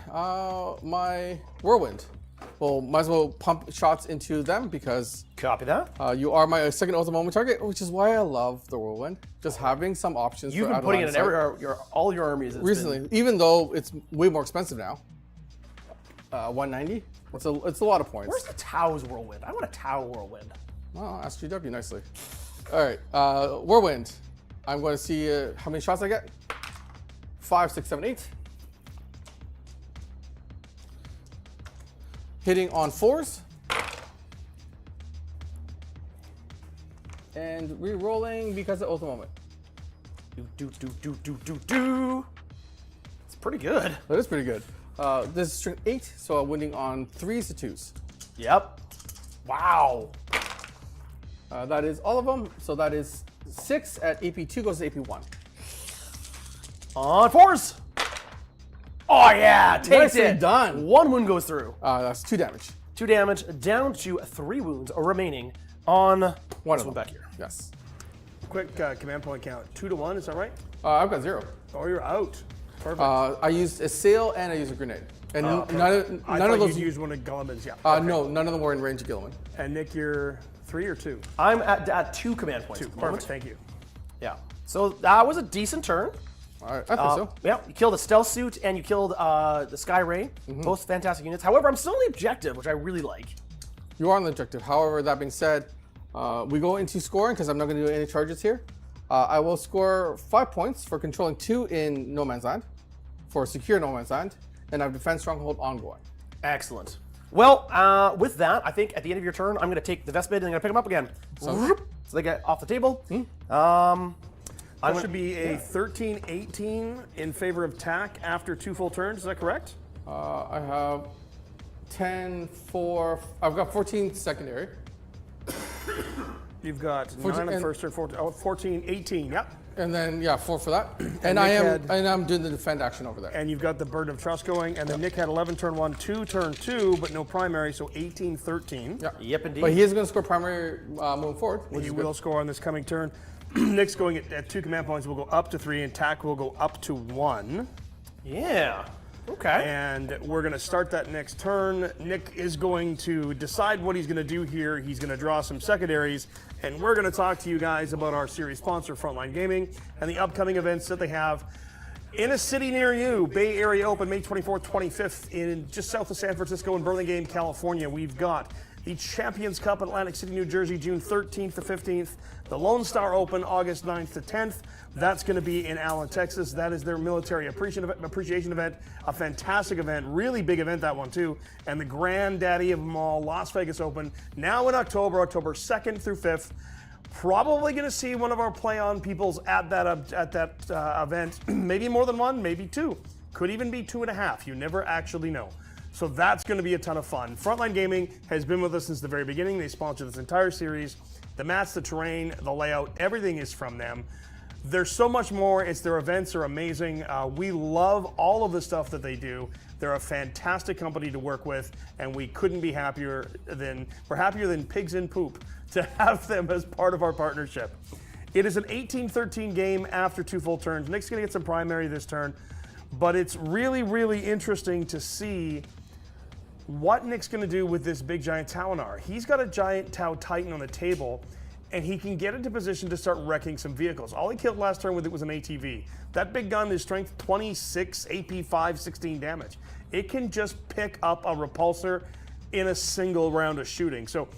my whirlwind. Well, might as well pump shots into them because Copy that. you are my second ultimate moment target, which is why I love the whirlwind. Just having some options. You've for been putting it in out-of-line all your armies. It's recently, been- even though it's way more expensive now. 190. It's a lot of points. Where's the Tau's whirlwind? I want a Tau whirlwind. Well, ask GW nicely. All right, whirlwind. I'm going to see how many shots I get. 5, 6, 7, 8. Hitting on 4s. And re-rolling because of ultimate moment. Do. It's pretty good. That is pretty good. This is string 8, so I'm winning on 3s to 2s. Yep. Wow. That is all of them. So that is 6 at AP2 goes to AP1. On 4s. Oh yeah, takes Nicely it. done. 1 wound goes through. That's 2 damage. 2 damage, down to 3 wounds remaining on One this of them. back here. Yes. Quick command point count. 2 to 1. Is that right? I've got 0. Oh, you're out. Perfect. I used a sail and I used a grenade. And Perfect. none I of thought those. you'd use one of Guilliman's. Yeah. No, none of them were in range of Guilliman. And Nick, you're 3 or 2? I'm at 2 command points. 2. at the moment. Perfect. Thank you. Yeah. So that was a decent turn. All right, I think so. Yeah, you killed a stealth suit and you killed the Skyray. Both fantastic units. However, I'm still on the objective, which I really like. You are on the objective. However, that being said, we go into scoring because I'm not going to do any charges here. I will score 5 points for controlling 2 in No Man's Land, for secure No Man's Land, and I have Defense Stronghold ongoing. Excellent. Well, with that, I think at the end of your turn, I'm going to take the Vespid and I'm going to pick them up again. So they get off the table. That should be a 13-18 in favor of TAC after 2 full turns. Is that correct? I have 10, 4, I've got 14 secondary. You've got 9 on first turn, 14, 18. Yep. And then, yeah, 4 for that. And I'm doing the defend action over there. And you've got the Burden of Trust going. And then Nick had 11 turn 1, 2 turn 2, but no primary, so 18, 13. Yeah. Yep, indeed. But he is going to score primary moving forward. Which He is will score on this coming turn. Nick's going at 2 command points. Will go up to 3, and TAC will go up to 1. Yeah. Okay. And we're going to start that next turn. Nick is going to decide what he's going to do here. He's going to draw some secondaries, and we're going to talk to you guys about our series sponsor, Frontline Gaming, and the upcoming events that they have in a city near you. Bay Area Open, May 24th, 25th, in just south of San Francisco in Burlingame, California. We've got the Champions Cup in Atlantic City, New Jersey, June 13th to 15th. The Lone Star Open, August 9th to 10th. That's going to be in Allen, Texas. That is their military appreciation event, a fantastic event, really big event, that one too. And the granddaddy of them all, Las Vegas Open, now in October 2nd through 5th. Probably going to see one of our play-on peoples at that event. Maybe more than one, maybe 2. Could even be 2.5. You never actually know. So that's going to be a ton of fun. Frontline Gaming has been with us since the very beginning. They sponsor this entire series. The mats, the terrain, the layout, everything is from them. There's so much more. Their events are amazing. We love all of the stuff that they do. They're a fantastic company to work with, and we couldn't be happier than pigs in poop to have them as part of our partnership. It is an 18-13 game after 2 full turns. Nick's going to get some primary this turn, but it's really, really interesting to see what Nick's going to do with this big giant Taunar. He's got a giant Tau Titan on the table, and he can get into position to start wrecking some vehicles. All he killed last turn with it was an ATV. That big gun is strength 26, AP 5, 16 damage. It can just pick up a repulsor in a single round of shooting. So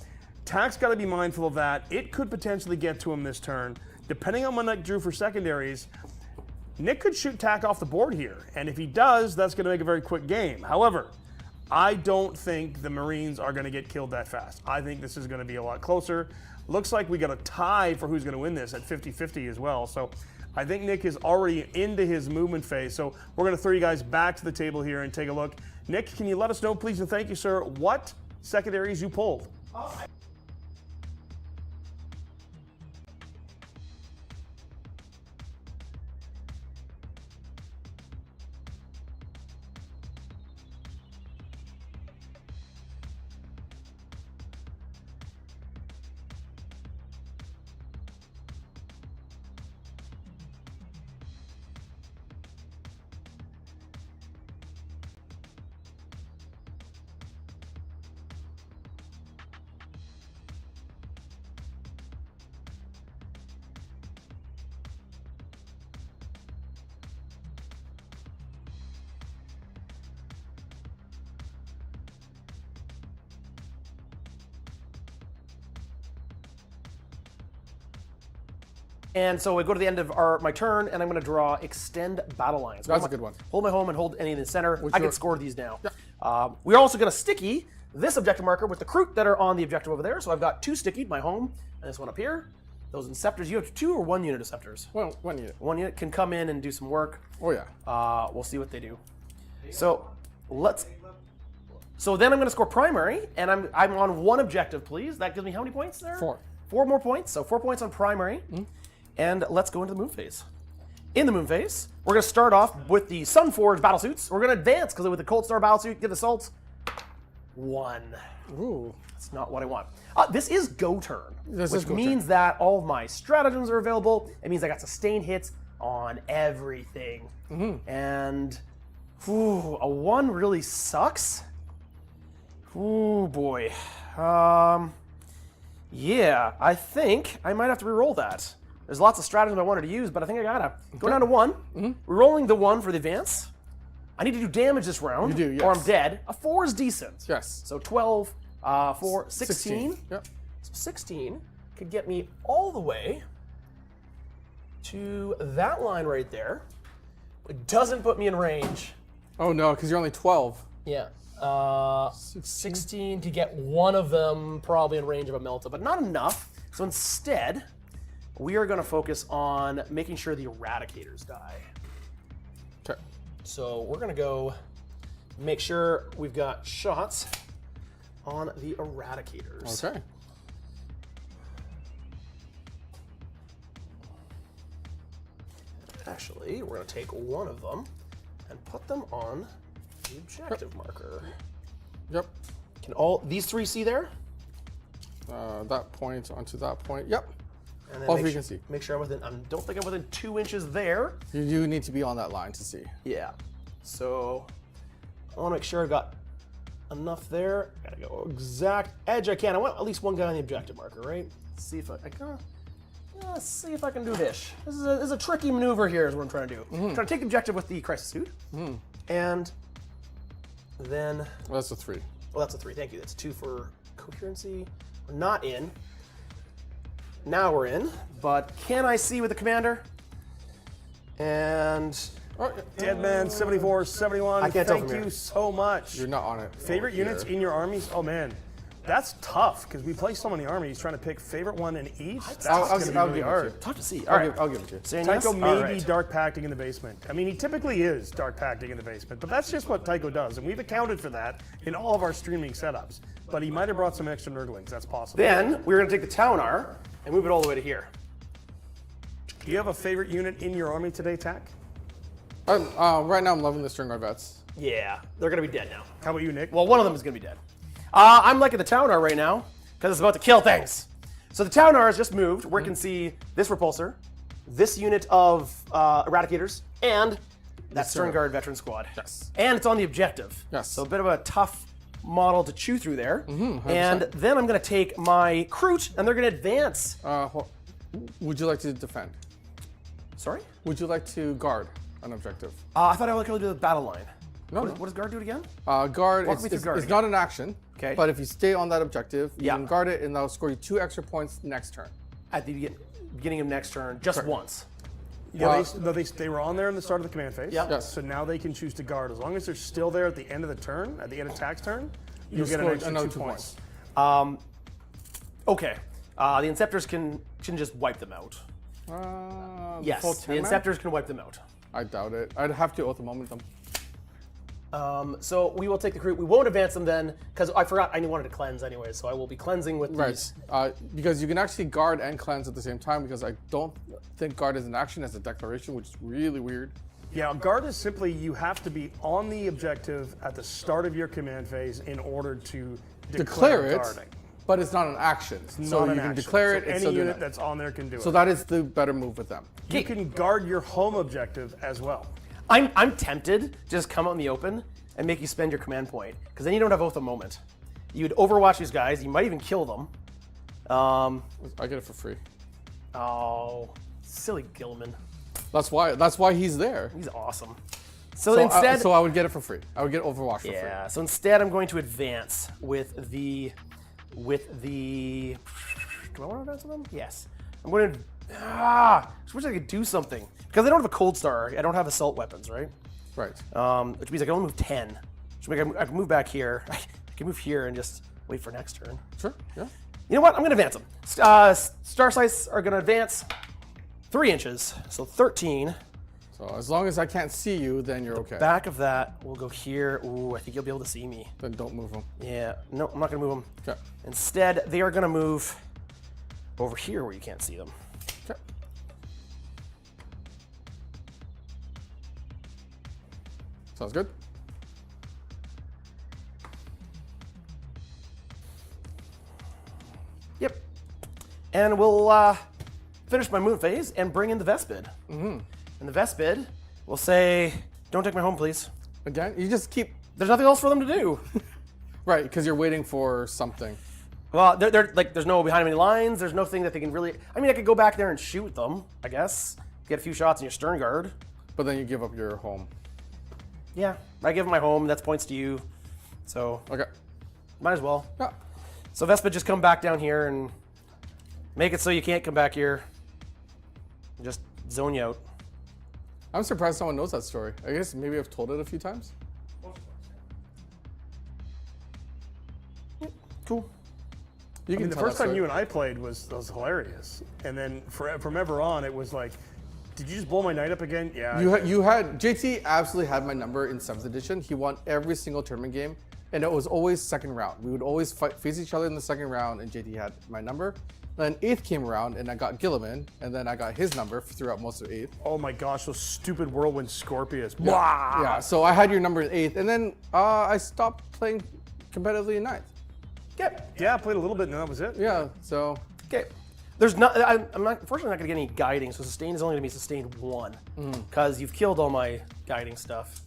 TAC's got to be mindful of that. It could potentially get to him this turn. Depending on what Nick drew for secondaries, Nick could shoot TAC off the board here. And if he does, that's going to make a very quick game. However, I don't think the Marines are going to get killed that fast. I think this is going to be a lot closer. Looks like we got a tie for who's going to win this at 50-50 as well. So I think Nick is already into his movement phase. So we're going to throw you guys back to the table here and take a look. Nick, can you let us know, please, and thank you, sir, what secondaries you pulled? And so I go to the end of my turn, and I'm going to draw Extend Battle Lines. That's a good one. Hold my home and hold any in the center. I can your- score these now. We're also going to sticky this objective marker with the Kroot that are on the objective over there. So I've got 2 stickied, my home, and this one up here. Those Inceptors, you have 2 or 1 unit Inceptors? Well, 1 unit. 1 unit can come in and do some work. Oh yeah. We'll see what they do. So So then I'm going to score primary, and I'm on 1 objective, please. That gives me how many points there? 4. 4 more points. So 4 points on primary. And let's go into the move phase. In the move phase, we're going to start off with the Sunforge battlesuits. We're going to advance because with the Coldstar battlesuit, get assault. 1. Ooh. That's not what I want. This is go turn, This which is go means that all of my stratagems are available. It means I got sustained hits on everything. And a 1 really sucks. Ooh, boy. Yeah, I think I might have to re-roll that. There's lots of stratagems I wanted to use, but I think I gotta go down to 1. Re-rolling the 1 for the advance. I need to do damage this round, You do, or yes. I'm dead. A 4 is decent. Yes. So 12, 4, 16. Yep. So 16 could get me all the way to that line right there. It doesn't put me in range. Oh no, because you're only 12. Yeah. 16 to get one of them probably in range of a Melta, but not enough. So instead, we are going to focus on making sure the Eradicators die. Okay. So we're going to go make sure we've got shots on the Eradicators. Okay. Actually, we're going to take one of them and put them on the objective marker. Yep. Can all these 3 see there? That point onto that point. Yep. And then All make 3 sure- can see. Make sure I'm within. I don't think I'm within 2 inches there. You do need to be on that line to see. Yeah. So I want to make sure I've got enough there. Gotta go exact edge I can. I want at least 1 guy on the objective marker, right? Let's see if let's see if I can do this. This is a tricky maneuver here is what I'm trying to do. I'm trying to take the objective with the crisis suit. And then, Well, that's a 3. well, that's a 3. Thank you. That's 2 for coherency. We're not in. Now we're in, but can I see with the commander? And Deadman 74, 71. I can't tell Thank from you here. so much. You're not on it. Favorite units in your armies? Oh man, that's tough because we play so many armies. Trying to pick favorite one in each. That's I'll gonna be give really it to hard. you. tough to see. I'll All right. I'll give it to you. Saying yes? Tycho may All be right. dark pacting in the basement. I mean, he typically is dark pacting in the basement, but that's just what Tycho does, and we've accounted for that in all of our streaming setups. But he might have brought some extra nerdlings. That's possible. Then we're going to take the Taunar and move it all the way to here. Do you have a favorite unit in your army today, Tack? Right now, I'm loving the String Guard vets. Yeah, they're going to be dead now. How about you, Nick? Well, one of them is going to be dead. I'm liking the Taunar right now because it's about to kill things. So the Taunar has just moved. We can see this repulsor, this unit of Eradicators, and that Stern Guard veteran squad. Yes. And it's on the objective. Yes. So a bit of a tough model to chew through there. And then I'm going to take my Kroot, and they're going to advance. Would you like to defend? Sorry? Would you like to guard an objective? I thought I would do the battle line. No, What does guard do it again? Guard, Walk me through guard it's again. not an action. Okay. But if you stay on that objective, you Yeah. can guard it, and that'll score you 2 extra points next turn. At the beginning of next turn, just Correct. once. Yeah, they were on there in the start of the command phase. Yeah. Yes. So now they can choose to guard. As long as they're still there at the end of the turn, at the end of Tack's turn, you'll get an score extra another 2 2 points. Okay. The Inceptors can just wipe them out. Yes, full the 10 man? Inceptors can wipe them out. I doubt it. I'd have to oath a momentum. So we will take the Kroot. We won't advance them then, because I forgot I wanted to cleanse anyway, so I will be cleansing with these. Right. Because you can actually guard and cleanse at the same time, because I don't think guard is an action as a declaration, which is really weird. Yeah, guard is simply you have to be on the objective at the start of your command phase in order to Declare it, guarding. but it's not an action. So Not you an can action. declare it So and any still do unit that. that's on there can do So it. that is the better move with them. You can guard your home objective as well. I'm tempted to just come out in the open and make you spend your command point, because then you don't have Oath of Moment. You'd overwatch these guys. You might even kill them. I get it for free. Oh, silly Guilliman. That's why he's there. He's awesome. So, So, instead, so I would get it for free. I would get Overwatch for free. yeah. So instead, I'm going to advance with the. Do I want to advance with them? Yes. I'm going to Just wish I could do something. Because I don't have a Coldstar. I don't have assault weapons, right? Right. Which means I can only move 10. Which means I can move back here. I can move here and just wait for next turn. Sure. Yeah. You know what? I'm going to advance them. Star Sights are going to advance 3 inches. So 13. So as long as I can't see you, then you're okay. Back of that, we'll go here. Ooh, I think you'll be able to see me. Then don't move them. Yeah. No, I'm not going to move them. Okay. Instead, they are going to move over here where you can't see them. Okay. Sounds good. Yep. And we'll finish my moon phase and bring in the Vespid. Mm-hmm. And the Vespid will say, don't take my home, please. Again, you just keep... There's nothing else for them to do. Right, because you're waiting for something. Well, they're like, there's no behind enemy lines. There's nothing that they can really... I mean, I could go back there and shoot them, I guess. Get a few shots in your stern guard. But then you give up your home. Yeah, I give them my home. That's points to you. So, Okay. might as well. Yeah. So Vespid, just come back down here and make it so you can't come back here. Just zone you out. I'm surprised someone knows that story. I guess maybe I've told it a few times. Cool. You can The tell first that time story. you and I played was hilarious, and then from ever on, it was like, did you just blow my night up again? Yeah. You had JT absolutely had my number in 7th edition. He won every single tournament game, and it was always second round. We would always face each other in the second round, and JT had my number. Then 8th came around, and I got Guilliman, and then I got his number throughout most of 8th. Oh my gosh, those stupid Whirlwind Scorpius. Yeah, so I had your number in 8th, and then I stopped playing competitively in 9th. Yeah, I played a little bit, and that was it. Yeah, so Okay. There's not. I'm not. Unfortunately, not going to get any guiding. So sustain is only going to be sustained 1 because you've killed all my guiding stuff.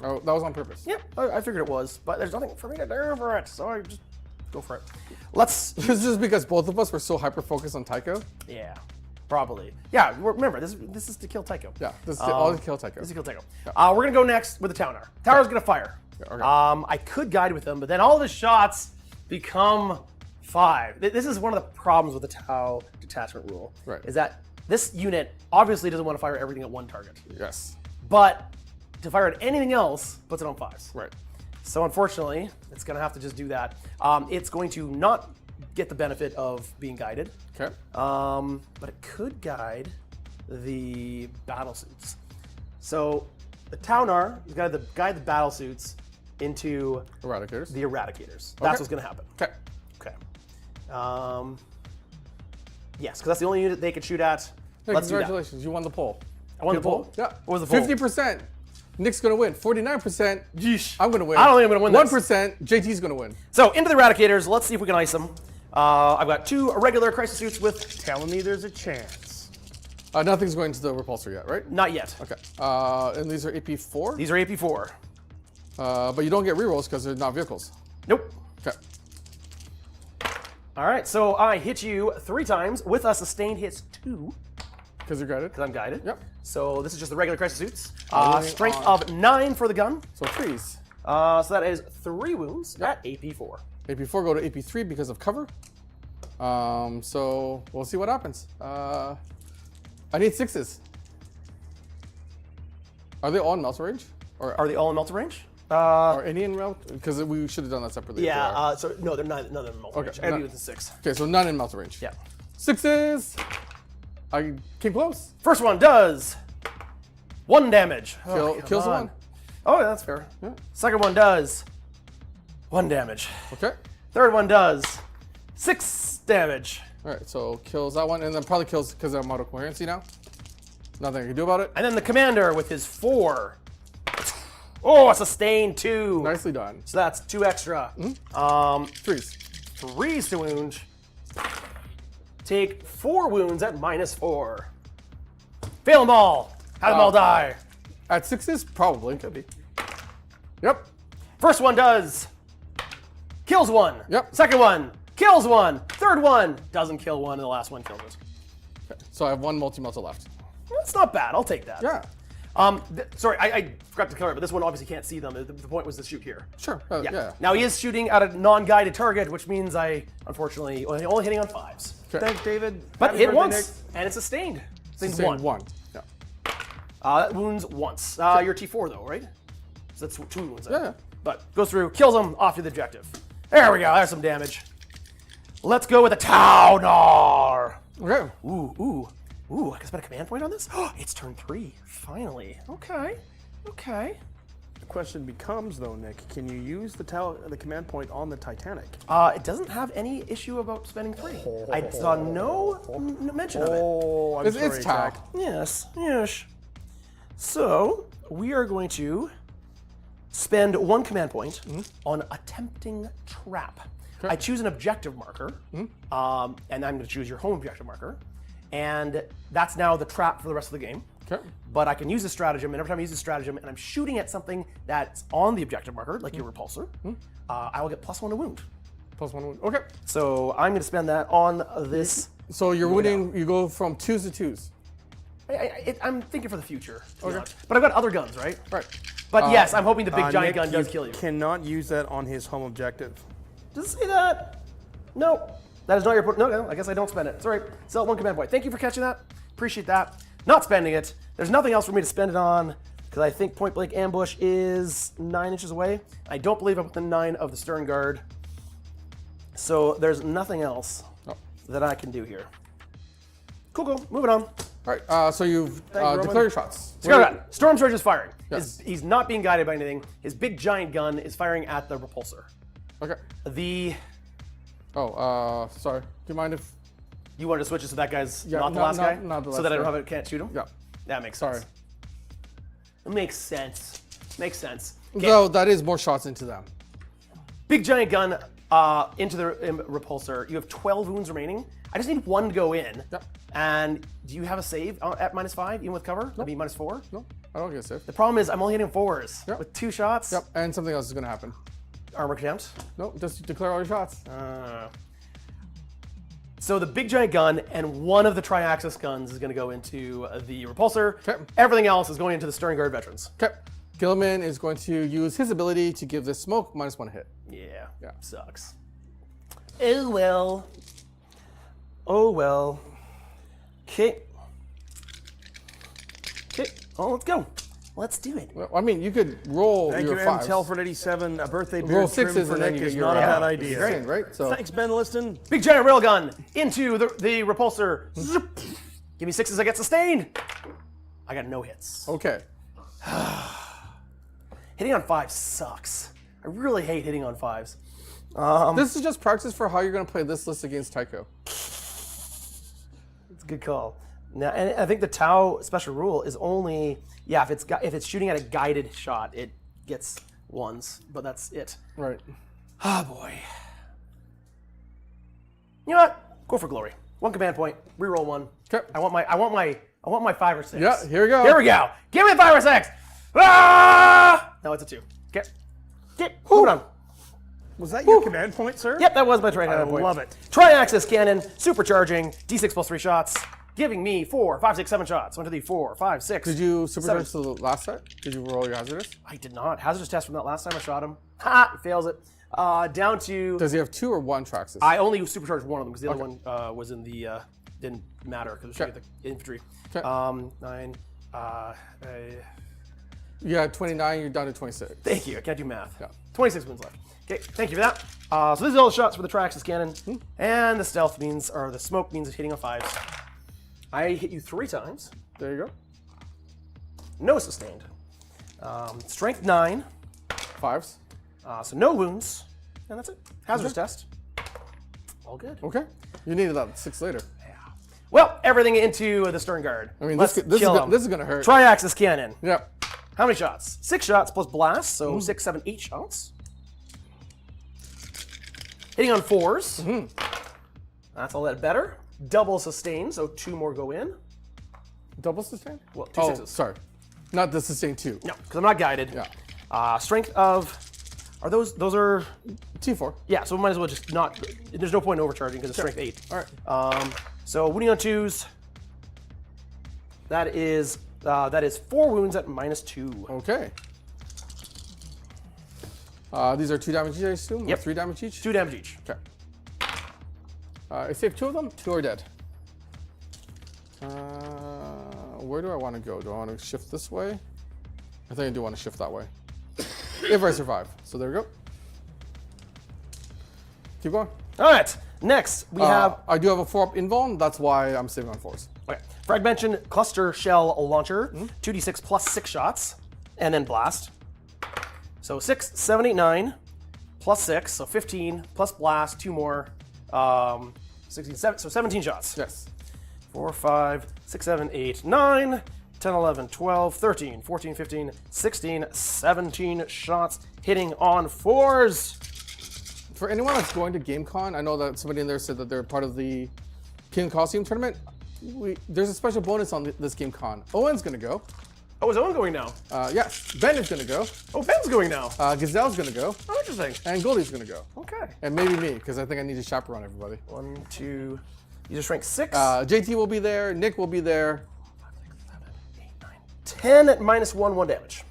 oh, that was on purpose. Yep, I figured it was, but there's nothing for me to do for it, so I just go for it. Let's. This is just because both of us were so hyper focused on Tycho. Yeah, probably. Yeah, remember this is to kill Tycho. Yeah, this is all to kill Tycho. This is to kill Tycho. We're gonna go next with the Taunar. Taur's gonna fire. okay. I could guide with them, but then all the shots become 5. This is one of the problems with the Tau detachment rule. Right. Is that this unit obviously doesn't want to fire everything at one target, Yes. but to fire at anything else puts it on 5s. Right. So unfortunately, it's going to have to just do that. It's going to not get the benefit of being guided, Okay. but it could guide the battle suits. So the Taunar is going to guide the battle suits into Eradicators. the Eradicators. That's Okay. what's going to happen. Okay. Okay. Yes, because that's the only unit they could shoot at. Hey, Let's do that. congratulations, you won the poll. I won the Good poll? Yeah. What was the poll? 50%. Nick's gonna win. 49%. Yeesh. I'm gonna win. I don't think I'm gonna win this. 1%. JT's gonna win. So into the Eradicators. Let's see if we can ice them. I've got 2 regular crisis suits with Telling me there's a chance. Nothing's going to the repulsor yet, right? not yet. Okay. And these are AP4. These are AP4. But you don't get rerolls because they're not vehicles. Nope. Okay. All right. So I hit you 3 times with a sustained hits 2 Because you're guided. because I'm guided. Yep. So this is just the regular crisis suits. Only Strength on- of 9 for the gun. So 3s. So that is 3 wounds Yep. at AP4. AP4 go to AP3 because of cover. So we'll see what happens. I need 6s. Are they all in melt range? Or Are they all in melt range? are any in melt? Because we should have done that separately. if they are. Yeah. So no, they're not. None of them melt range. I gotta none- be with the 6. Okay, so none in melt range. Yeah. 6s. I came close. First one does 1 damage. Kills come on. one. Oh, yeah, that's fair. Second one does 1 damage. Okay. Third one does 6 damage. All right, so kills that one, and then probably kills because I'm out of coherency now. Nothing I can do about it. And then the commander with his 4. Oh, a sustained 2. Nicely done. So that's 2 extra. 3s. 3s to wound. Take 4 wounds at -4. Fail them all. Have them all die. At 6s, probably. Could be. Yep. First one does. Kills 1. Yep. Second one kills 1. Third one doesn't kill 1, and the last one kills it. Okay. So I have 1 multi-melter left. That's not bad. I'll take that. Yeah. Sorry, I forgot to cover it, but this one obviously can't see them. The point was to shoot here. Sure. Yeah. Now he is shooting at a non-guided target, which means I, unfortunately, only hitting on 5s. Okay. Thanks, David. But Happy hit birthday, once, and it's sustained. Sustained one. Yeah. That wounds once. You're T4 though, right? So that's 2 wounds. Yeah. But goes through, kills him, off to the objective. There we go, there's some damage. Let's go with a Taunar. Okay. Ooh, I can spend a command point on this? It's turn 3, finally. Okay. The question becomes, though, Nick, can you use the command point on the Titanic? It doesn't have any issue about spending 3. I saw no mention of it. Oh, I'm sorry, It's Tau. Jack. Yes. So, we are going to spend 1 command point on attempting trap. I choose an objective marker, and I'm going to choose your home objective marker, and that's now the trap for the rest of the game. Okay. But I can use this stratagem, and every time I use this stratagem, and I'm shooting at something that's on the objective marker, like your repulsor, I will get +1 to wound. +1 wound. Okay. So I'm going to spend that on this. So you're wounding, you go from 2s to 2s. I'm thinking for the future. Okay. But I've got other guns, right? Right. But yes, I'm hoping the big giant Nick, gun does kill you. Cannot use that on his home objective. Does it say that? No. That is not your... No, I guess I don't spend it. It's all right. Sell 1 command point. Thank you for catching that. Appreciate that. Not spending it. There's nothing else for me to spend it on because I think point blank ambush is 9 inches away. I don't believe I'm within 9 of the stern guard. So there's nothing else that I can do here. Cool. Moving on. All right. So you've declared your shots. Stormsurge is firing. Yes. He's not being guided by anything. His big giant gun is firing at the repulsor. Okay. Sorry. Do you mind if... You wanted to switch it so that guy's Yeah, not the last guy? not the last so that I guy. don't have it, can't shoot him? Yeah. That makes Sorry. sense. It makes sense. Makes sense. Though that is more shots into them. Big giant gun into the repulsor. You have 12 wounds remaining. I just need 1 to go in. Yep. And do you have a save at -5, even with cover? That'd be -4? No, I don't get a save. The problem is I'm only hitting 4s Yep. with 2 shots. Yep, and something else is going to happen. Armor count. No, just declare all your shots. So the big giant gun and 1 of the tri-axis guns is going to go into the repulsor. Okay. Everything else is going into the stern guard veterans. Okay. Guilliman is going to use his ability to give this smoke -1 hit. Yeah. Yeah. Sucks. Oh well. Okay. Oh, let's go. Let's do it. Well, I mean, you could roll Thank your you, 5s. Telford87. A birthday Roll beard trim 6s for and then Nick you is get not a your bad idea. Great, right? So Thanks, Ben Liston. Big giant railgun into the repulsor. Zip. Give me 6s, I get sustained. I got no hits. okay. Hitting on 5 sucks. I really hate hitting on 5s. This is just practice for how you're going to play this list against Tycho. It's a good call. Now, and I think the Tau special rule is only, if it's shooting at a guided shot, it gets 1s, but that's it. Right. Oh boy. You know what? Go for glory. 1 command point. Reroll 1. Okay. I want my 5 or 6. Yeah, here we go. Here we go. Give me a 5 or 6. Ah! No, it's a 2. Okay. Moving on. Was that your command point, sir? Yep, that was my tri-axis point. love it. Tri-axis cannon, supercharging, d6 plus 3 shots, giving me 4, 5, 6, 7 shots. 1, 2, 3, 4, 5, 6. Did you supercharge the last set? Did you roll your hazardous? I did not. Hazardous test from that last time I shot him. Ha! He fails it. Down to. Does he have 2 or 1 Traxxas? I only supercharged 1 of them because the other one was in the. Didn't matter because it was shooting at the infantry. Okay. 9. You had 29, you're down to 26. Thank you. I can't do math. Yeah. 26 wounds left. Okay, thank you for that. So these are all the shots for the Traxxas cannon. And the stealth means, or the smoke means it's hitting on 5s. I hit you 3 times. There you go. No sustained. Strength 9. 5s. So no wounds. And that's it. Hazardous test. All good. Okay. You needed that 6 later. Well, everything into the stern guard. I mean, Let's this kill is him. going to hurt. Tri-axis cannon. Yep. How many shots? 6 shots plus blast, so 6, 7, 8 shots. Hitting on 4s. That's all that better. Double sustain, so 2 more go in. Double sustain? Well, 2 Oh, 6s. sorry. Not the sustain 2. No, because I'm not guided. Yeah. Strength of. Are those are. T4. Yeah, so we might as well just not. There's no point in overcharging because it's strength 8. All right. So wounding on 2s. That is That is 4 wounds at -2. Okay. These are 2 damage each, I assume? Yep. Or 3 damage each? 2 damage each. Okay. I saved 2 of them. 2 are dead. Where do I want to go? Do I want to shift this way? I think I do want to shift that way. If I survive. So there we go. Keep going. All right. Next, we have... I do have a 4-up invuln. That's why I'm saving on 4s. Okay. Fragmentation Cluster Shell Launcher. 2d6 plus 6 shots. And then Blast. So 6, 7, 8, 9. Plus 6. So 15. Plus Blast. 2 more. 16, 7, so 17 shots. Yes. 4, 5, 6, 7, 8, 9, 10, 11, 12, 13, 14, 15, 16, 17 shots hitting on 4s. For anyone that's going to GameCon, I know that somebody in there said that they're part of the King Coliseum tournament. There's a special bonus on this GameCon. Owen's going to go. Oh, is Owen going now? Yes. Ben is going to go. Oh, Ben's going now. Gazelle's going to go. Oh, interesting. And Goldie's going to go. Okay. And maybe me, because I think I need to chaperone everybody. 1, 2, you just rank 6. JT will be there. Nick will be there. 10 at -1, 1 damage.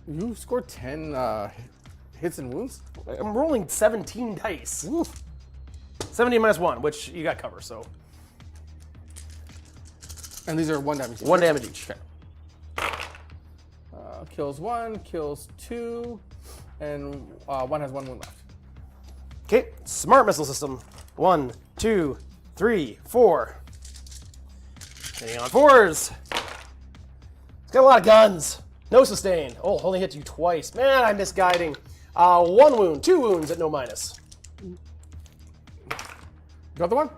You scored 10 hits and wounds? I'm rolling 17 dice. Oof. 17 -1, which you got covered, so. And these are 1 damage each. 1 damage each. Okay. Kills 1, kills 2, and 1 has 1 wound left. Okay, smart missile system. 1, 2, 3, 4. Hitting on 4s. It's got a lot of guns. No sustain. Oh, only hit you twice. Man, I missed guiding. 1 wound, 2 wounds at no minus. Got the one?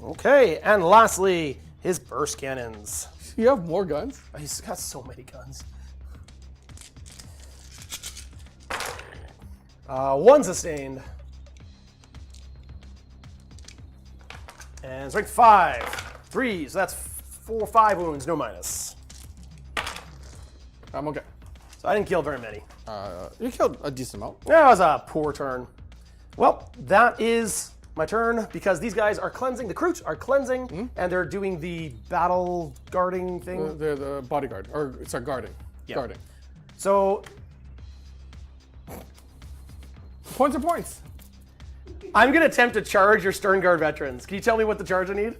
Okay, and lastly, his burst cannons. You have more guns? He's got so many guns. 1 sustained. And it's ranked 5. 3, so that's 4, 5 wounds, no minus. I'm okay. So I didn't kill very many. You killed a decent amount. That was a poor turn. Well, that is my turn because these guys are cleansing. The Kroot are cleansing, and they're doing the battle guarding thing. They're the bodyguard, or sorry, guarding. Yeah. Guarding. So Points are points. I'm going to attempt to charge your Stern Guard veterans. Can you tell me what the charge I need?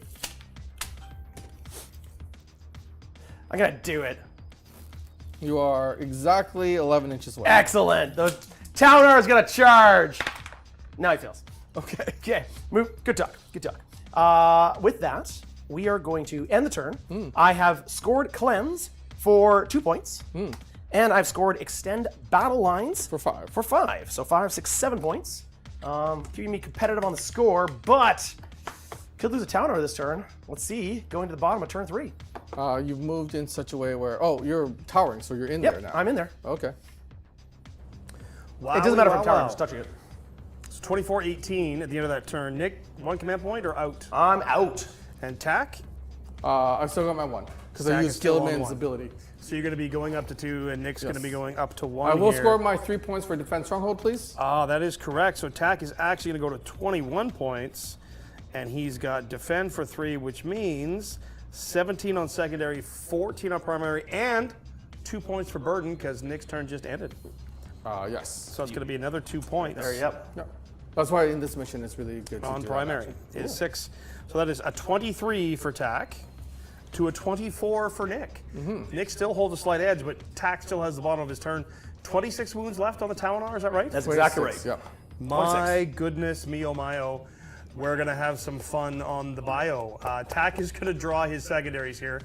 I'm going to do it. You are exactly 11 inches away. Excellent. The Towner is going to charge. Now he fails. Okay. Okay. Move. Good talk. Good talk. With that, we are going to end the turn. I have scored Cleanse for 2 points. And I've scored Extend Battle Lines For 5. For 5. So 5, 6, 7 points. Keeping me competitive on the score, but could lose a Towner this turn. Let's see. Going to the bottom of turn 3. You've moved in such a way where, oh, you're towering, so you're in Yep, there now. I'm in there. Okay. Wow, It doesn't matter if I'm wow, towering, wow. just touching it. It's 24-18 at the end of that turn. Nick, 1 command point or out? I'm out. And Tack? I've still got my 1, because I Zach is used still on Guilliman's 1. ability. So you're going to be going up to 2, and Nick's going to be going up to 1 I will here. score my 3 points for Defense Stronghold, please. That is correct. So Tack is actually going to go to 21 points, and he's got Defend for 3, which means 17 on secondary, 14 on primary, and 2 points for Burden because Nick's turn just ended. Yes. So it's going to be another 2 points. There, yep. Yeah. That's why in this mission it's really good to On do primary that, is 6. So that is a 23 for Tack to a 24 for Nick. Nick still holds a slight edge, but Tack still has the bottom of his turn. 26 wounds left on the Taunar, is that right? That's exactly right. 26, Yeah. My goodness, me oh my oh. We're going to have some fun on the bio. Tack is going to draw his secondaries here.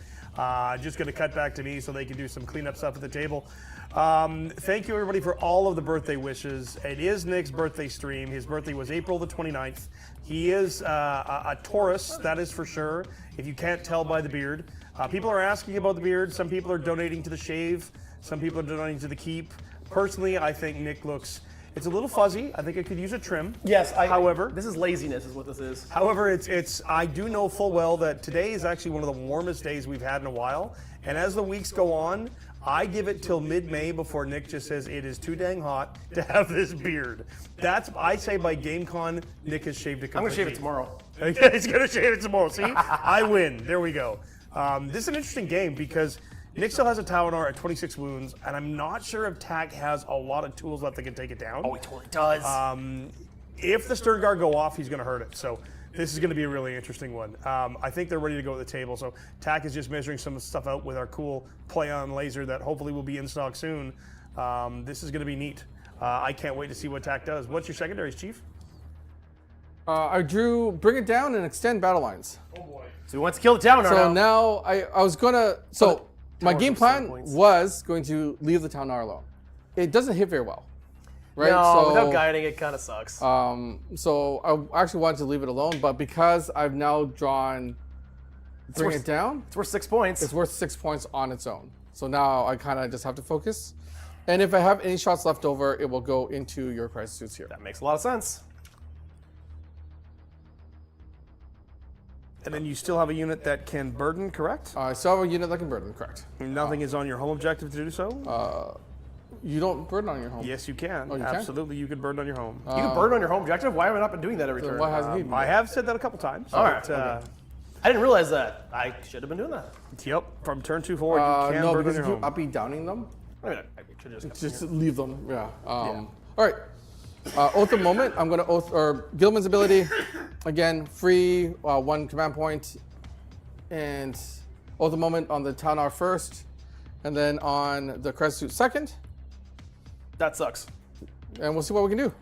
Just going to cut back to me so they can do some cleanup stuff at the table. Thank you, everybody, for all of the birthday wishes. It is Nick's birthday stream. His birthday was April the 29th. He is a Taurus, that is for sure, if you can't tell by the beard. People are asking about the beard. Some people are donating to the shave. Some people are donating to the keep. Personally, I think Nick looks... It's a little fuzzy. I think it could use a trim. Yes, however, this is laziness is what this is. However, it's I do know full well that today is actually one of the warmest days we've had in a while. And as the weeks go on, I give it till mid-May before Nick just says it is too dang hot to have this beard. That's, I say by GameCon, Nick has shaved it completely. I'm going to shave it tomorrow. He's going to shave it tomorrow. See? I win. There we go. This is an interesting game because Nick still has a Taunar at 26 wounds, and I'm not sure if Tak has a lot of tools left that can take it down. Oh, he totally does. If the Stern Guard go off, he's going to hurt it. So this is going to be a really interesting one. I think they're ready to go to the table. So Tak is just measuring some stuff out with our cool play-on laser that hopefully will be in stock soon. This is going to be neat. I can't wait to see what Tak does. What's your secondaries, Chief? I drew Bring It Down and Extend Battle Lines. Oh boy. So he wants to kill the town So now I was gonna. So my Towers game are 7 plan points. was going to leave the Town alone. It doesn't hit very well, right? No, so, without guiding, it kind of sucks. So I actually wanted to leave it alone, but because I've now drawn Bring worth- It Down, it's worth 6 points. it's worth 6 points on its own. So now I kind of just have to focus. And if I have any shots left over, it will go into your crisis suits here. That makes a lot of sense. And then you still have a unit that can burden, correct? I still have a unit that can burden, correct? Nothing is on your home objective to do so? You don't burden on your home. Yes, you can. Oh, you can? Absolutely, you can burn on your home. You can burn on your home objective. Why have I not been doing that every So turn? why hasn't he been I doing have said that a couple times. All right, but, okay. I didn't realize that. I should have been doing that. Yep, from turn 2 forward, you can no, burn on because your if you home. uppy downing them, I mean, I should have just. just leave them. Yeah. All right. Oath of Moment. I'm going to oath or Guilliman's ability. Again, free 1 command point, and Oath of Moment on the Taunar first, and then on the Crest Suit second, That sucks. and we'll see what we can do.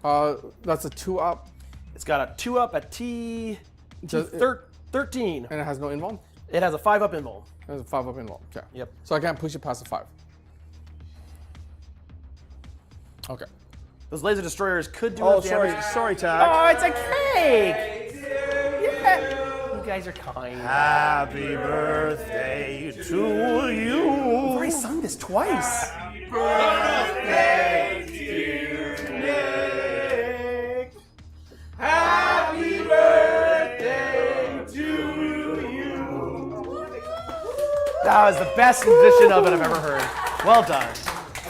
That's a 2-up, It's got a 2-up at T. Does it- 13. and it has no invuln. It has a 5-up invuln. It has a 5-up invuln. Okay. Yep. So I can't push it past a 5. Okay. Those laser destroyers could do Oh, enough damage. sorry, Tak. Oh, it's a cake! Yeah. You guys are kind. Happy birthday to I've you. already sung this twice. That was the best edition of it I've ever heard. Well done.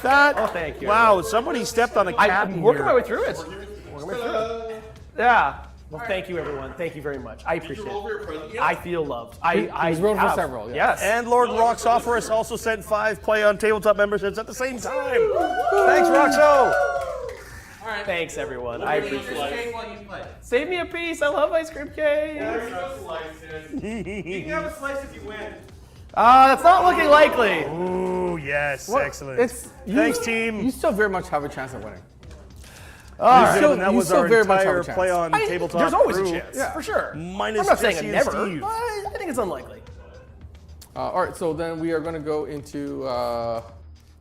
That, Oh, thank you. Wow, somebody stepped on a cat I'm in working here. my way through it. Working my way through it. Yeah. Well, thank you, everyone. Thank you very much. I appreciate it. I feel loved. I rolled for have. several, yeah. Yes. And Lord Roxophorus also sent 5 play on tabletop memberships at the same time. Thanks, Roxo. Thanks, everyone. I appreciate it. Cake while you play. Save me a piece. I love ice cream cake. You can have a slice if you win. That's not looking likely. Ooh, yes, excellent. Thanks, team. You still very much have a chance at winning. And that you was still our very much have a entire chance. play on tabletop. There's always crew. a chance, for sure. Minus I'm not saying Jesse a and never. Steve. I think it's unlikely. All right, so then we are going to go into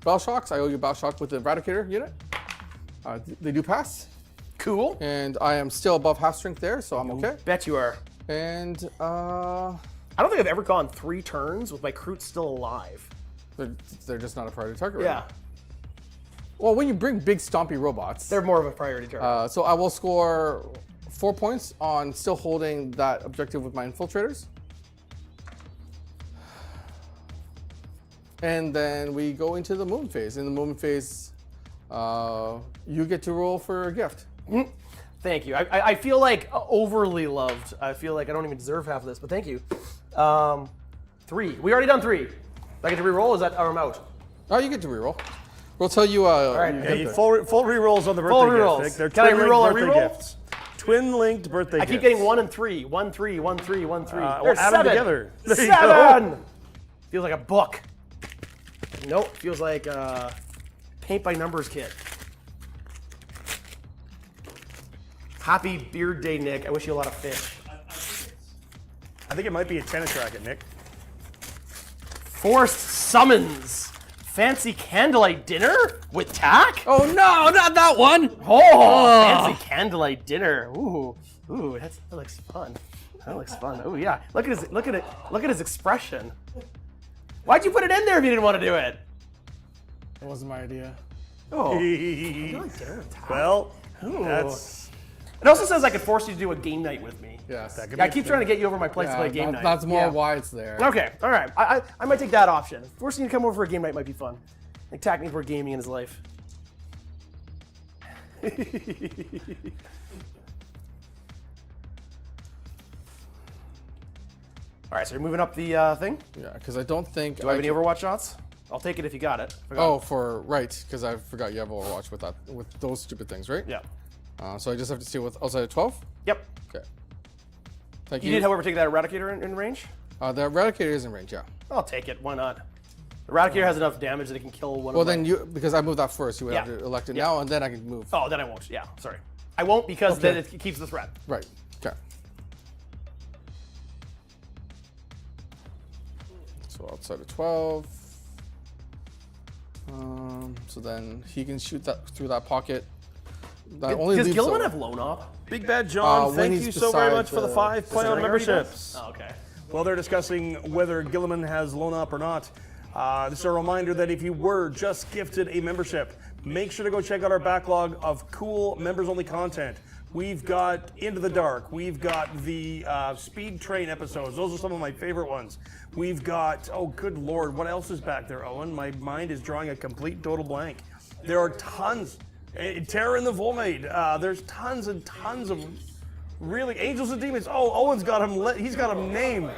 Bell Shocks. I owe you Bell Shock with the Eradicator unit. They do pass, Cool. and I am still above half strength there, so I'm okay. Bet you are. And I don't think I've ever gone 3 turns with my Kroot still alive. they're just not a priority target. Yeah. Right now. Well, when you bring big stompy robots, They're more of a priority target. so I will score 4 points on still holding that objective with my infiltrators. And then we go into the movement phase. In the movement phase, you get to roll for a gift. Thank you. I feel like overly loved. I feel like I don't even deserve half of this, but thank you. 3. We already done 3. Do I get to reroll? Is that or I'm out? Oh, you get to reroll. We'll tell you. right. you Yeah, get you there. full rerolls on the birthday Full gift, rerolls. Nick. They're Can I twin-linked reroll a birthday reroll? gifts. Twin-linked birthday I gifts. keep getting 1 and 3. 1, 3, 1, 3, 1, 3. Well, There's add them 7. together. There you 7. Feels like a book. Nope. Feels like a paint by numbers kit. Happy Beard Day, Nick. I wish you a lot of fish. I think it might be a tennis racket, Nick. Forced summons. Fancy candlelight dinner with tack? Oh no, not that one! Oh, fancy candlelight dinner. Ooh, that looks fun. That looks fun. Oh yeah, look at his expression. Why'd you put it in there if you didn't want to do it? That wasn't my idea. Oh, candlelight dinner with tack. Well, Ooh. that's... It also says I could force you to do a game night with me. Yes. That could I be keep a trying to get you over my place to play game night. That's more Yeah. why it's there. Okay, all right. I might take that option. Forcing you to come over for a game night might be fun. I think Tack needs more gaming in his life. All right, so you're moving up the thing. Yeah, because I don't think. Do I have any Overwatch shots? I'll take it if you got it. Oh, right, because I forgot you have Overwatch with those stupid things, right? Yeah. So I just have to stay with outside of 12? Yep. Okay. Thank You you. did, however, take that Eradicator in range? The Eradicator is in range, yeah. I'll take it. Why not? Eradicator has enough damage that it can kill one Well, of my... then because I moved that first, you would Yeah. have to elect it Yeah. now, and then I can move. Oh, then I won't. Yeah, sorry. I won't because then it keeps the threat. Right. Okay. So outside of 12. So then he can shoot that through that pocket. That only Does leaves Guilliman the- have loan op? Big Bad John, when thank he's you so very beside much for the the- 5 Does Playon Ring already memberships. does? Oh, okay. Well, they're discussing whether Guilliman has loan up or not. This is a reminder that if you were just gifted a membership, make sure to go check out our backlog of cool members-only content. We've got Into the Dark. We've got the Speed Train episodes. Those are some of my favorite ones. We've got, oh, good Lord, what else is back there, Owen? My mind is drawing a complete total blank. There are tons. Terror in the Void. There's tons and tons of really Angels and Demons. Oh, Owen's got him. He's got him named.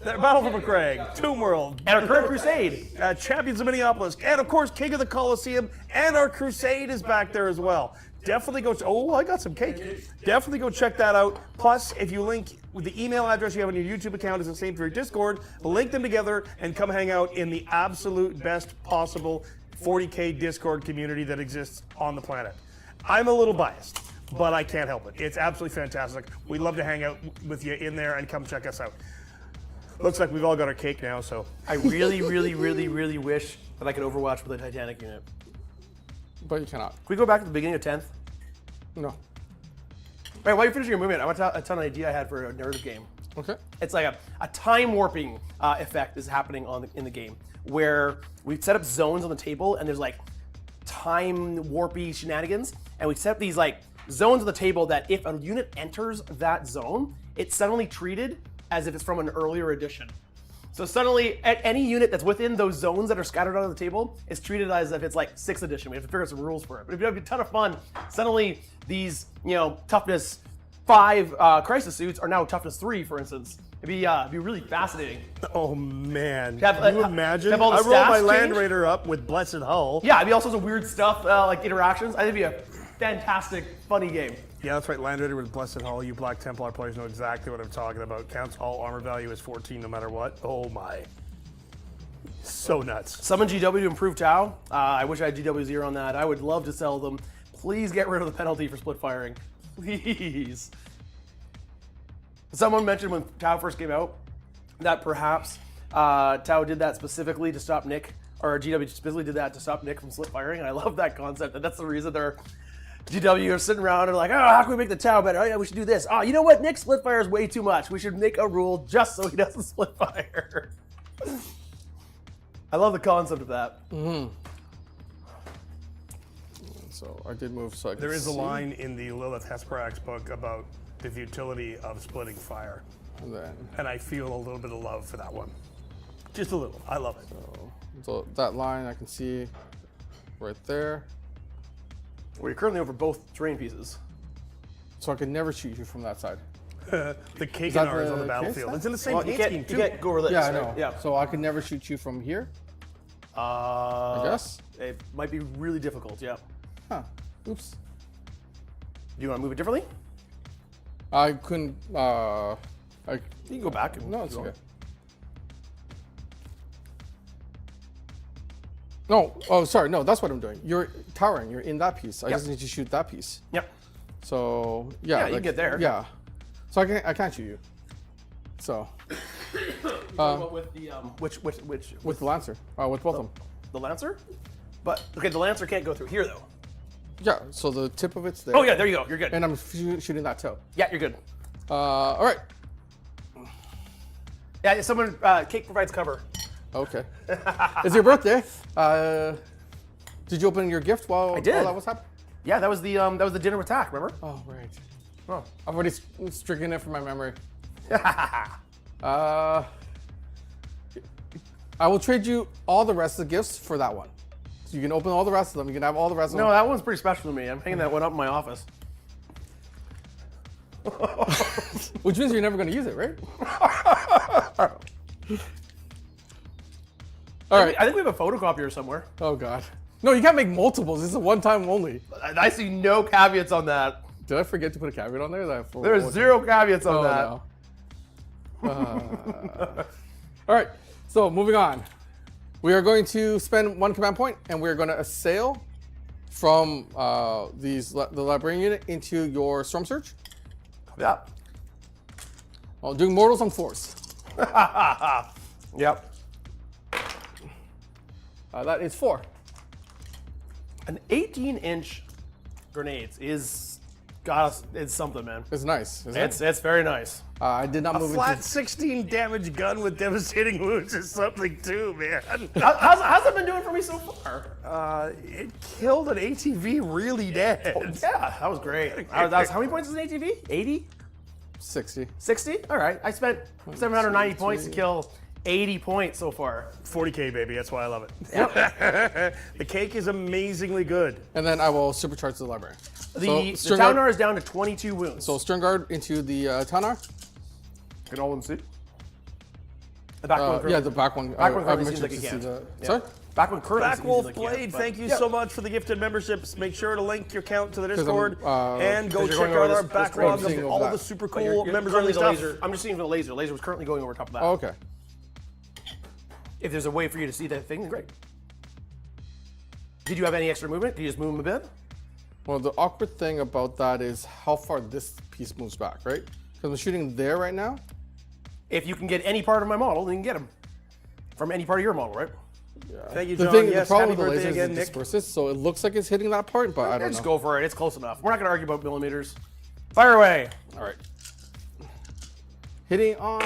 Battle for McCraig, Tomb World, And our current crusade. Champions of Minneapolis, and of course King of the Coliseum, and our Crusade is back there as well. Definitely go. Oh, I got some cake. Definitely go check that out. Plus, if you link with the email address you have on your YouTube account is the same for your Discord, link them together and come hang out in the absolute best possible 40K Discord community that exists on the planet. I'm a little biased, but I can't help it. It's absolutely fantastic. We'd love to hang out with you in there and come check us out. Looks like we've all got our cake now, so. I really, really, really, really wish that I could Overwatch with a Titanic unit. But you cannot. Can we go back to the beginning of 10th? No. Wait, while you're finishing your movement, I want to tell an idea I had for a narrative game. Okay. It's like a time warping effect is happening in the game where we set up zones on the table and there's like time warpy shenanigans, and we set up these like zones on the table that if a unit enters that zone, it's suddenly treated as if it's from an earlier edition. So suddenly, any unit that's within those zones that are scattered on the table is treated as if it's like 6th edition. We have to figure out some rules for it. But if you have a ton of fun, suddenly these, toughness 5 crisis suits are now toughness 3, for instance. It'd be really fascinating. Oh man! Have- Can you have imagine? all the I rolled my stats Land change? Raider up with Blessed Hull. Yeah, it'd be all sorts of weird stuff like interactions. I think it'd be a fantastic, funny game. Yeah, that's right. Land Raider with Blessed Hull. You Black Templar players know exactly what I'm talking about. Counts all armor value is 14 no matter what. Oh my. So nuts. Summon GW to improve Tau. I wish I had GW 0 on that. I would love to sell them. Please get rid of the penalty for split firing. Please. Someone mentioned when Tau first came out that perhaps Tau did that specifically to stop Nick, or GW specifically did that to stop Nick from split firing, and I love that concept, and that's the reason they're GW are sitting around and like, oh, how can we make the Tau better? Oh yeah, we should do this. Oh, you know what? Nick split fires way too much. We should make a rule just so he doesn't split fire. I love the concept of that. Mm-hmm. So I did move so I could There is a see. line in the Lilith Hesperak's book about the futility of splitting fire, And then, and I feel a little bit of love for that one. Just a little. I love it. so that line I can see right there. Well, you're currently over both terrain pieces. So I could never shoot you from that side. The cake that and ours on the the battlefield. case It's in the same Well, you paint can't, scheme you too. can't go over this. Yeah, I right? know. Yeah. So I could never shoot you from here. I guess. It might be really difficult, yeah. Huh. Oops. Do you want to move it differently? I couldn't. You can go back. And No, it's go. okay. No. Oh, sorry. No, that's what I'm doing. You're towering. You're in that piece. I Yep. just need to shoot that piece. Yep. So yeah. Yeah, you can get there. Yeah. So I can't shoot you. So What with the which with the Lancer. With both of them. the Lancer? But okay, the Lancer can't go through here though. Yeah. So the tip of it's there. Oh yeah, there you go. You're good. And I'm shooting that toe. Yeah, you're good. All right. Yeah, someone Cake provides cover. Okay. It's your birthday. Did you open your gift while did. while that was happening? Yeah, that was the dinner attack. Remember? Oh right. Oh. I've already stricken it from my memory. I will trade you all the rest of the gifts for that one. So you can open all the rest of them. You can have all the rest of No, them. that one's pretty special to me. I'm hanging that one up in my office. Which means you're never going to use it, right? All right. I think we have a photocopier somewhere. Oh god. No, you can't make multiples. This is a one-time only. I see no caveats on that. Did I forget to put a caveat on there? There's zero caveats on that. No. All right. So moving on. We are going to spend 1 command point, and we are going to assail from the Librarian unit into your Stormsurge. Yeah. Well, doing mortals on force. Yep. That is 4. An 18-inch grenades is something, man. It's nice. Isn't it? It's very nice. I did not A move flat into. 16 damage gun with devastating wounds is something too, man. How's it been doing for me so far? It killed an ATV really dead. Yeah, that was great. That was, how many points is an ATV? 80? 60. 60? All right. I spent 790 points to kill 80 points so far. 40k, baby. That's why I love it. Yep. The cake is amazingly good. And then I will supercharge the Librarian. The String Town Guard- is down to 22 wounds. So String Guard into the Taunar. Can all of them see? The back one. Yeah, the back one. Back one I currently mentioned seems like to it see can't. the- Yeah. Sorry? Back one currently seems Backwolf like it can't, Blade, but- thank you Yeah. so much for the gifted memberships. Make sure to link your account to the 'Cause I'm, Discord and go 'cause you're check going out over our this backlog seeing of over all that. the super But cool you're members currently only the stuff. laser. I'm just seeing for the laser. Laser was currently going over top of that. Oh, okay. If there's a way for you to see that thing, then great. Did you have any extra movement? Did you just move them a bit? Well, the awkward thing about that is how far this piece moves back, right? Because I'm shooting there right now. If you can get any part of my model, then you can get them. From any part of your model, right? Thank you, The John. thing, Yes, the problem happy with the birthday laser is again, it Nick. disperses, so it looks like it's hitting that part, but I don't Just know. go for it. It's close enough. We're not going to argue about millimeters. Fire away. All right. Hitting on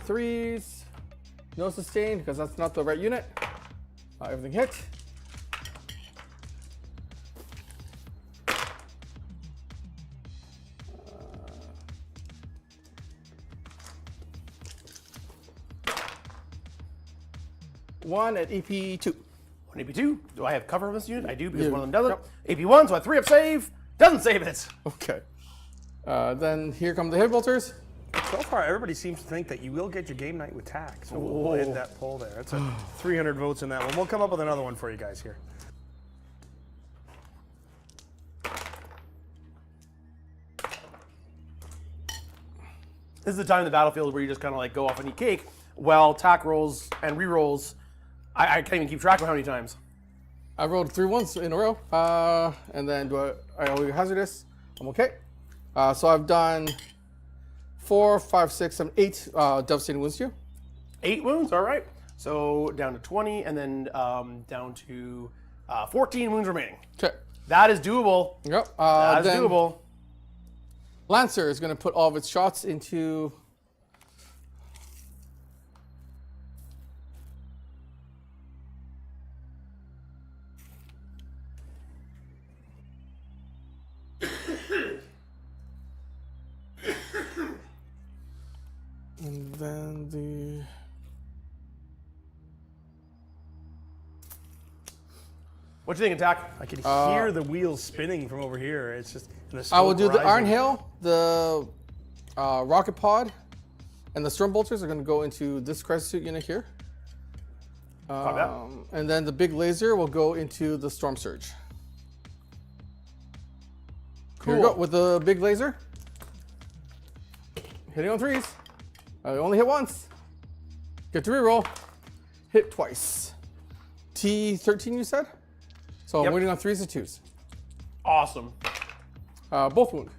3s. No sustain, because that's not the right unit. Everything hit. One at EP2. One AP2. Do I have cover of this unit? I do because Yeah. one of them doesn't. AP1, so I 3-up save. Doesn't save it. Okay. Then here come the hit bolters. So far, everybody seems to think that you will get your game night with tack. So we'll end that poll there. That's a 300 votes in that one. We'll come up with another one for you guys here. This is the time in the battlefield where you just kind of like go off and eat cake. Well, tack rolls and re-rolls, I can't even keep track of how many times. I rolled 3 ones in a row. And then I owe you hazardous. I'm okay. So I've done 4, 5, 6, 7, 8 devastating wounds to you. 8 wounds, all right. So down to 20 and then down to 14 wounds remaining. Okay. That is doable. Yep. That is then doable. Lancer is going to put all of its shots into. And then the. What you think, attack? I can hear the wheels spinning from over here. It's just. I will do the Iron Hail, the Rocket Pod, and the Storm Bolters are going to go into this Crisis Suit unit here. And then the big laser will go into the Storm Surge. Here we Cool. go with the big laser. Hitting on 3s. I only hit once. Get to reroll. Hit twice. T13 you said? So I'm Yep. waiting on 3s and 2s. Awesome. Both wound.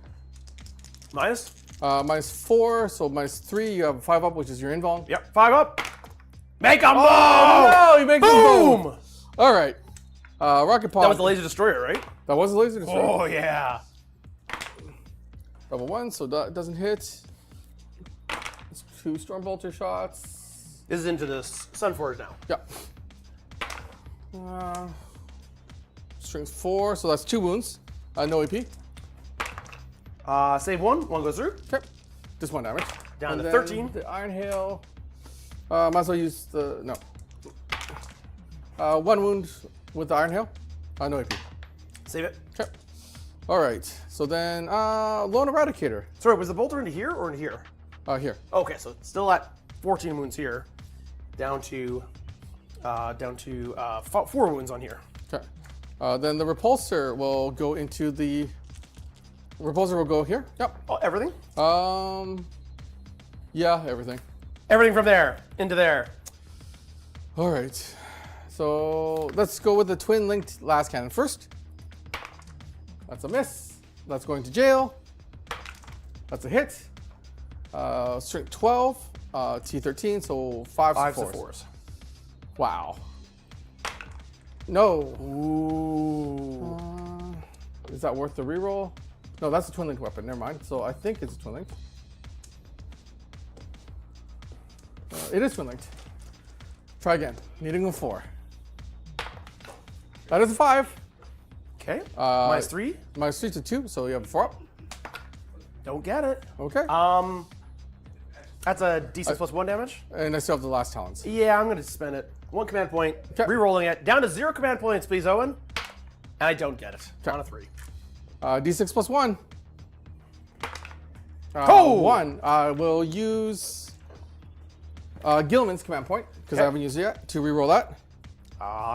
Minus? -4, so -3. You have 5 up, which is your invuln. Yep. 5 up. Make them boom! Oh, you make them Boom! boom! All right. Rocket Pod. That was the laser destroyer, right? That was the laser destroyer. Oh, yeah. Level 1, so that doesn't hit. It's 2 Stormbolter shots. This is into the Sunforge now. Yeah. Strings 4, so that's 2 wounds. No AP. Save 1. 1 goes through. Okay. Just 1 damage. Down And to then 13. The Iron Hail. Might as well use the. No. 1 wound with the Iron Hail. No AP. Save it. Okay. All right. So then, Lone Eradicator. Sorry, was the bolter into here or into here? Here. Okay, so it's still at 14 wounds here. Down to down to 4 wounds on here. Okay. Then the repulsor will go into the. Repulsor will go here. Yep. Oh, everything? Yeah, everything. Everything from there into there. All right. So let's go with the twin linked last cannon first. That's a miss. That's going to jail. That's a hit. Strength 12, T13, so 5 to 4s. Wow. No. Ooh. Is that worth the reroll? No, that's a twin linked weapon. Never mind. So I think it's a twin linked. It is twin linked. Try again. Needing a 4. That is a 5. Okay. -3. -3 to 2, so you have a 4 up. Don't get it. Okay. That's a D6 plus 1 damage. And I still have the last talons. Yeah, I'm going to spend it. 1 command point. Okay. Rerolling it. Down to 0 command points, please, Owen. And I don't get it. Down to 3. D6 plus 1. Oh! 1. I will use Guilliman's command point, because I haven't used it yet, to reroll that.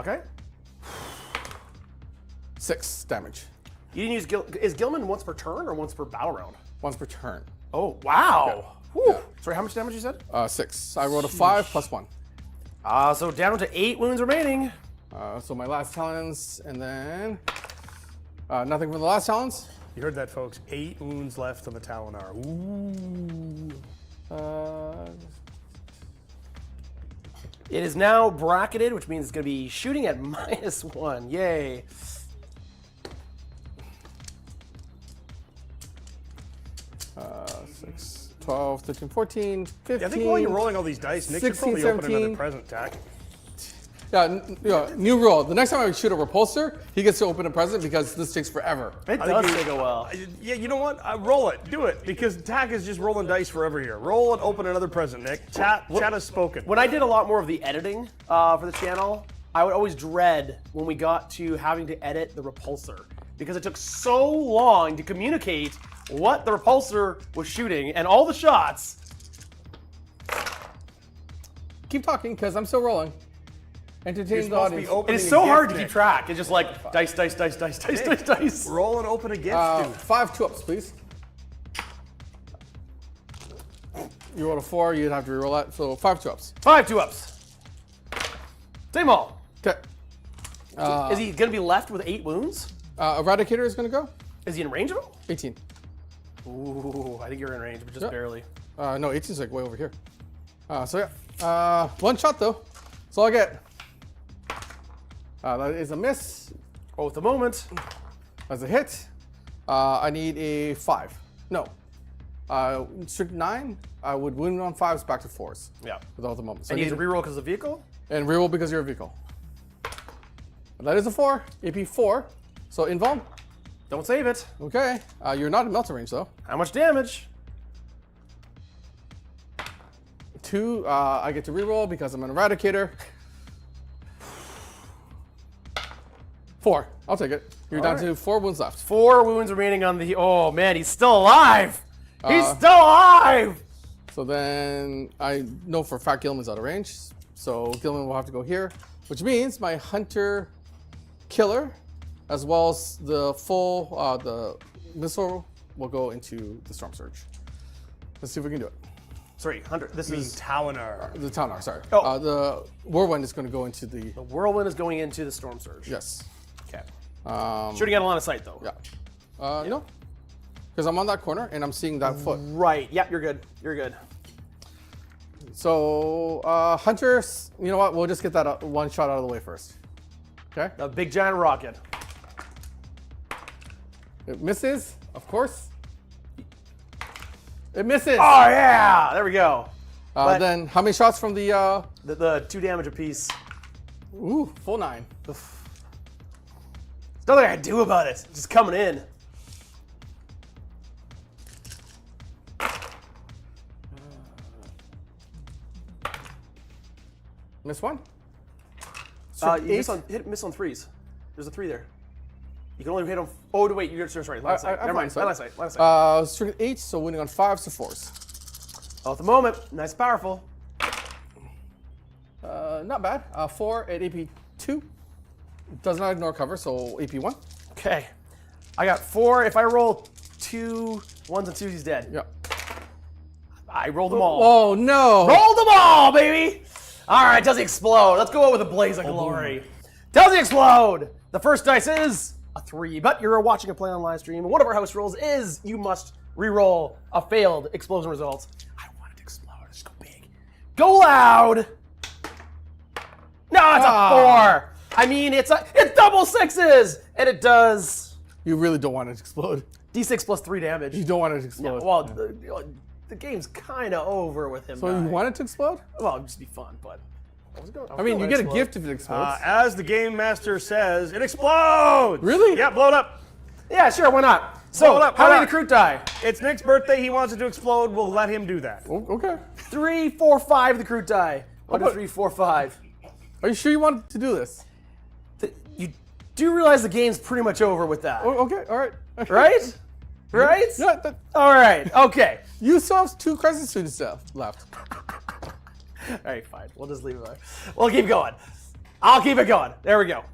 Okay. 6 damage. You didn't use Is Guilliman once per turn or once per battle round? Once per turn. Oh, wow. Whew. Yeah. Sorry, how much damage you said? 6. I rolled a 5 plus 1. So down to 8 wounds remaining. So my last talons, and then nothing from the last talons. You heard that, folks. 8 wounds left on the Talonar. Ooh. It is now bracketed, which means it's going to be shooting at -1. Yay. Uh, 6, 12, 13, 14, 15. I think while you're rolling all these dice, Nick should 16, probably open 17. another present, Tack. Yeah, new rule. The next time I shoot a repulsor, he gets to open a present because this takes forever. It I does think take a while. Yeah, you know what? Roll it. Do it. Because Tack is just rolling dice forever here. Roll and open another present, Nick. Chat has spoken. When I did a lot more of the editing for the channel, I would always dread when we got to having to edit the repulsor because it took so long to communicate what the repulsor was shooting and all the shots. Keep talking, because I'm still rolling. Entertain You're the supposed to be audience. opening It is a so gift, hard to Nick. keep track. It's just like dice, dice, dice, dice, dice, dice, dice. Roll and open a gift, dude. 5 2-ups, please. You rolled a 4, you'd have to reroll that. So 5 2-ups. 5 2-ups. Same all. Okay. Is he going to be left with 8 wounds? Eradicator is going to go. Is he in range at all? 18. Ooh, I think you're in range, but just barely. No, 18 is like way over here. So yeah. 1 shot though. That's all I get. That is a miss. Oh, at the moment. That's a hit. I need a 5. No. Strict 9. I would wound on 5s back to 4s. Yeah. Without the moment. So And I you need have to reroll because of the vehicle? and reroll because you're a vehicle. That is a 4. AP 4. So invuln. Don't save it. Okay. You're not in melter range though. How much damage? 2. I get to reroll because I'm an eradicator. 4. I'll take it. You're down to 4 wounds left. 4 wounds remaining on the. Oh man, he's still alive. He's still alive. So then I know for a fact Guilliman's out of range. So Guilliman will have to go here, which means my hunter killer, as well as the full the missile, will go into the Stormsurge. Let's see if we can do it. Sorry, 100. This is Talonar. The Talonar, sorry. Oh. The Whirlwind is going to go into the. the whirlwind is going into the Stormsurge. Yes. Okay. Um, Shooting at a line of sight though. Yeah. No. Because I'm on that corner and I'm seeing that foot. Right. Yep. You're good. You're good. So hunters, you know what? We'll just get that 1 shot out of the way first. Okay. A big giant rocket. It misses, of course. It misses. Oh yeah. There we go. But- Then how many shots from the? The 2 damage apiece. Ooh, full 9. There's nothing I can do about it. It's just coming in. Miss 1. You miss on 3s. There's a 3 there. You can only hit on. Oh wait, you're sorry. Line of sight. Never mind. Line of sight. Line of sight. Strict 8, so winning on 5s to 4s. Oh, at the moment, nice, powerful. Not bad. 4 at AP 2. Does not ignore cover, so AP 1. Okay. I got 4. If I roll 2 1s and 2s, he's dead. Yeah. I rolled them all. Oh no! Roll them all, baby! All right, does he explode? Let's go out with a blaze of glory. Does he explode? The first dice is a 3, but you're watching a play on live stream. One of our house rules is you must re-roll a failed explosion result. I want it to explode. Just go big. Go loud! No, it's a 4. I mean, it's double 6s, and it does You really don't want it to explode. D6 plus 3 damage. You don't want it to explode. Well, the game's kind of over with him. So you want it to explode? Well, it'd just be fun, but I mean, you get a gift if it explodes. As the game master says, it explodes. Really? Yeah, blow it up. Yeah, sure, why not? So, Hold up, how hold many up. did Kroot die? It's Nick's birthday. He wants it to explode. We'll let him do that. Oh, okay. 3, 4, 5 the Kroot die. 1, 2, about- 3, 4, 5. Are you sure you want to do this? You do realize the game's pretty much over with that, Oh, okay, all right. right? Right? Yeah, All right, okay. you still have 2 crisis students left. All right, fine. We'll just leave it there. We'll keep going. I'll keep it going. There we go.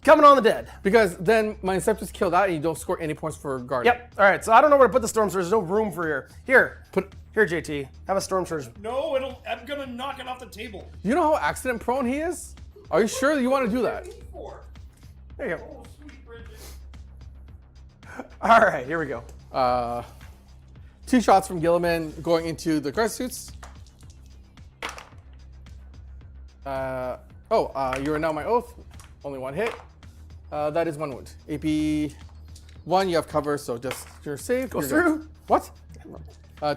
Coming on the dead. Because then my Inceptors kill that and you don't score any points for guarding. Yep. All right, so I don't know where to put the Stormsurge. There's no room for here. Put. Here, JT. Have a Stormsurge. No, I'm gonna knock it off the table. You know how accident prone he is? Are you sure you want to do that? There you go. Oh, sweet Bridget. All right, here we go. 2 shots from Guilliman going into the crisis suits. You are now my oath. Only 1 hit. That is 1 wound. AP 1, you have cover, so just you're safe. Goes You're good. through. What?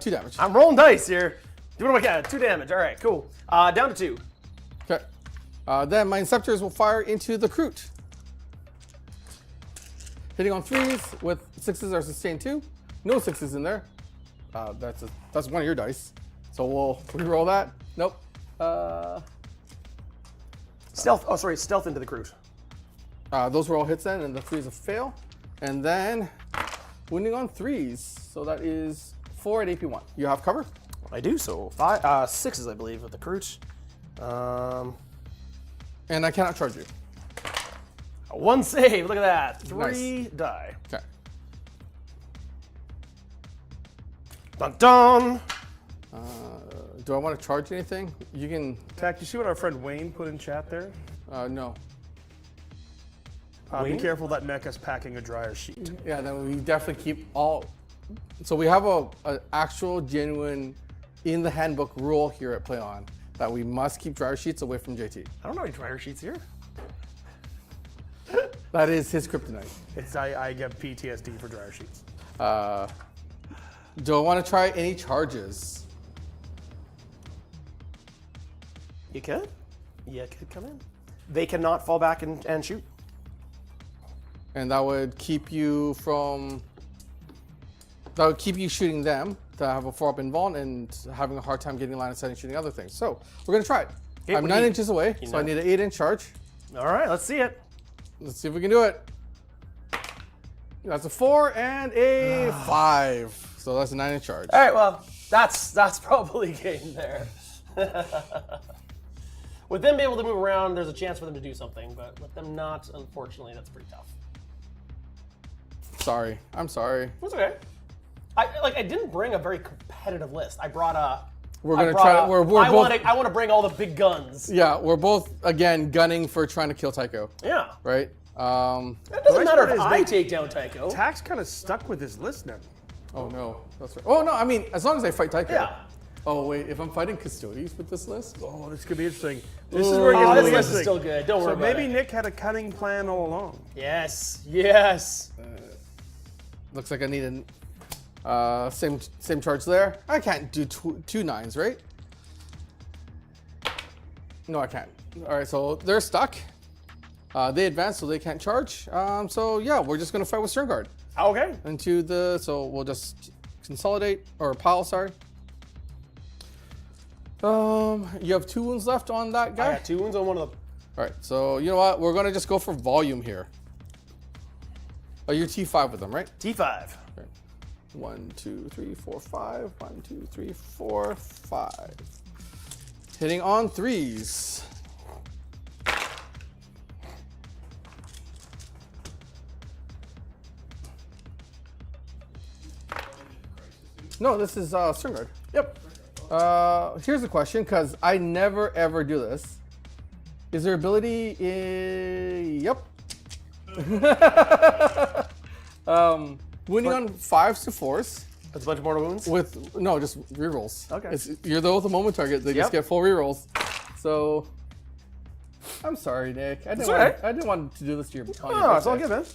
2 damage. I'm rolling dice here. Doing what I can. 2 damage. All right, cool. Down to 2. Okay. Then my Inceptors will fire into the Kroot. Hitting on 3s with 6s are sustained 2. No 6s in there. That's one of your dice. So we'll re-roll that. Nope. Stealth. Oh, sorry. Stealth into the Kroot. Those were all hits then, and the 3s a fail. And then wounding on 3s. So that is 4 at AP 1. You have cover? I do. So 5, 6s, I believe, with the Kroot. And I cannot charge you. 1 save. Look at that. 3 die. Okay. Dun dun. Do I want to charge anything? You can. Tack, you see what our friend Wayne put in chat there? No. Be careful that Mecha's packing a dryer sheet. Yeah, then we definitely keep all. So we have a actual genuine in the handbook rule here at Play On that we must keep dryer sheets away from JT. I don't know any dryer sheets here. That is his kryptonite. I get PTSD for dryer sheets. Do I want to try any charges? You could. You could come in. They cannot fall back and shoot. And that would keep you from. That would keep you shooting them to have a 4-up invuln and having a hard time getting line of sight and shooting other things. So we're gonna try it. Okay, I'm 9 inches away, so I need an 8-inch charge. All right, let's see it. Let's see if we can do it. That's a 4 and a 5. So that's a 9-inch charge. All right, well, that's probably game there. With them being able to move around, there's a chance for them to do something, but with them not, unfortunately, that's pretty tough. Sorry. I'm sorry. That's okay. I didn't bring a very competitive list. I brought a. We're gonna try. We're both. I want to bring all the big guns. Yeah, we're both again gunning for trying to kill Tycho. Yeah. Right. It doesn't matter if I take down Tycho. Tack's kind of stuck with his list now. Oh no, that's right. Oh no, I mean as long as I fight Tycho. Yeah. Oh wait, if I'm fighting Custodes with this list. Oh, this could be interesting. This is where it gets Oh, this really list is interesting. still good. Don't worry So about maybe it. Nick had a cunning plan all along. Yes. Yes. Looks like I need a same charge there. I can't do two 9s, right? No, I can't. All right, so they're stuck. They advance, so they can't charge. So yeah, we're just gonna fight with Stern Guard Okay. into the. So we'll just consolidate or pile. Sorry. You have 2 wounds left on that guy. I got 2 wounds on one of them. All right, so you know what? We're gonna just go for volume here. Oh, you're T5 with them, right? T5. Okay. 1, 2, 3, 4, 5. 1, 2, 3, 4, 5. Hitting on 3s. No, this is Stormsurge. Yep. Here's a question, because I never ever do this. Is there ability Yep. Winning on 5s to 4s. That's a bunch of mortal wounds? With, no, just rerolls. Okay. You're the with a moment target, they just Yep. get full rerolls. So, I'm sorry, Nick. I didn't want to do this to your Oh, it's all good, man.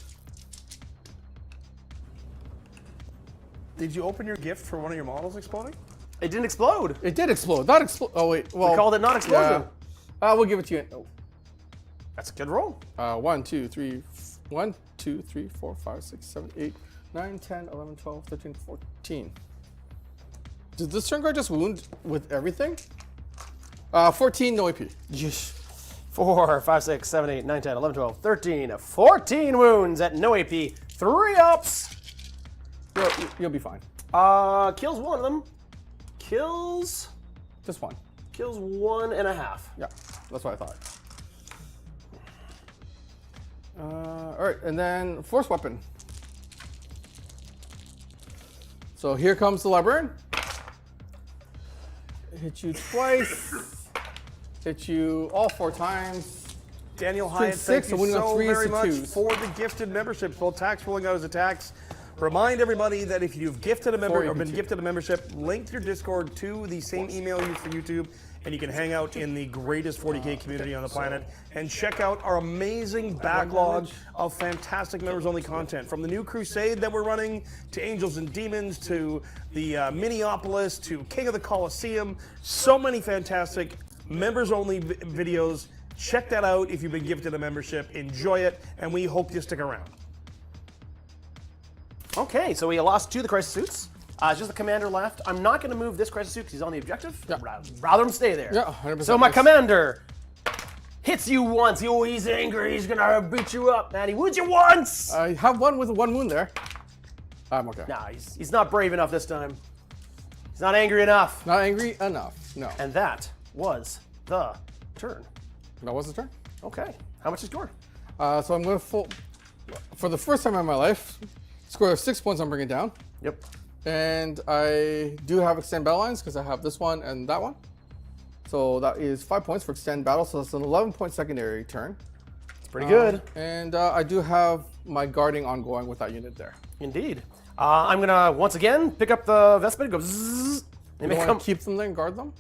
Did you open your gift for one of your models exploding? It didn't explode. It did explode. Not explode. Oh, wait. Well, We called it not explosion. Yeah. We'll give it to you. Oh. That's a good roll. 1, 2, 3, 1, 2, 3, 4, 5, 6, 7, 8, 9, 10, 11, 12, 13, 14. Did this turn guard just wound with everything? 14, no AP. Yeesh. 4, 5, 6, 7, 8, 9, 10, 11, 12, 13, 14 wounds at no AP. 3 ups. You'll be fine. Kills one of them. Kills Just one. 1.5. Yeah, that's what I thought. All right, and then force weapon. So here comes the Librarian. Hit you twice. Hit you all 4 times. Daniel Hyatt, six, thank you so winning on so 3s very to much 2s. for the gifted memberships. Both tax rolling out as attacks. Remind everybody that if you've gifted a member or been gifted a membership, link your Discord to the same email used for YouTube, and you can hang out in the greatest 40K community on the planet and check out our amazing backlog of fantastic members-only content. From the new Crusade that we're running, to Angels and Demons, to the Minneapolis, to King of the Colosseum. So many fantastic members-only videos. Check that out if you've been gifted a membership. Enjoy it, and we hope you stick around. Okay, so we lost 2 of the crisis suits. Just the commander left. I'm not going to move this crisis suit because he's on the objective. Yeah. Rather him stay there. Yeah, 100%. So my commander hits you once. Oh, he's angry. He's going to beat you up, man. He wounds you once. I have one with 1 wound there. I'm okay. Nah, he's not brave enough this time. He's not angry enough. Not angry enough. No. And that was the turn. That was the turn. Okay. How much is scored? So I'm going to for the first time in my life, score of 6 points. I'm bringing it down. Yep. And I do have extend battle lines because I have this one and that one. So that is 5 points for extend battle. So that's an 11-point secondary turn. It's pretty good. And I do have my guarding ongoing with that unit there. Indeed. I'm going to, once again, pick up the Vespid, go zzz. You don't want to keep them there and guard them?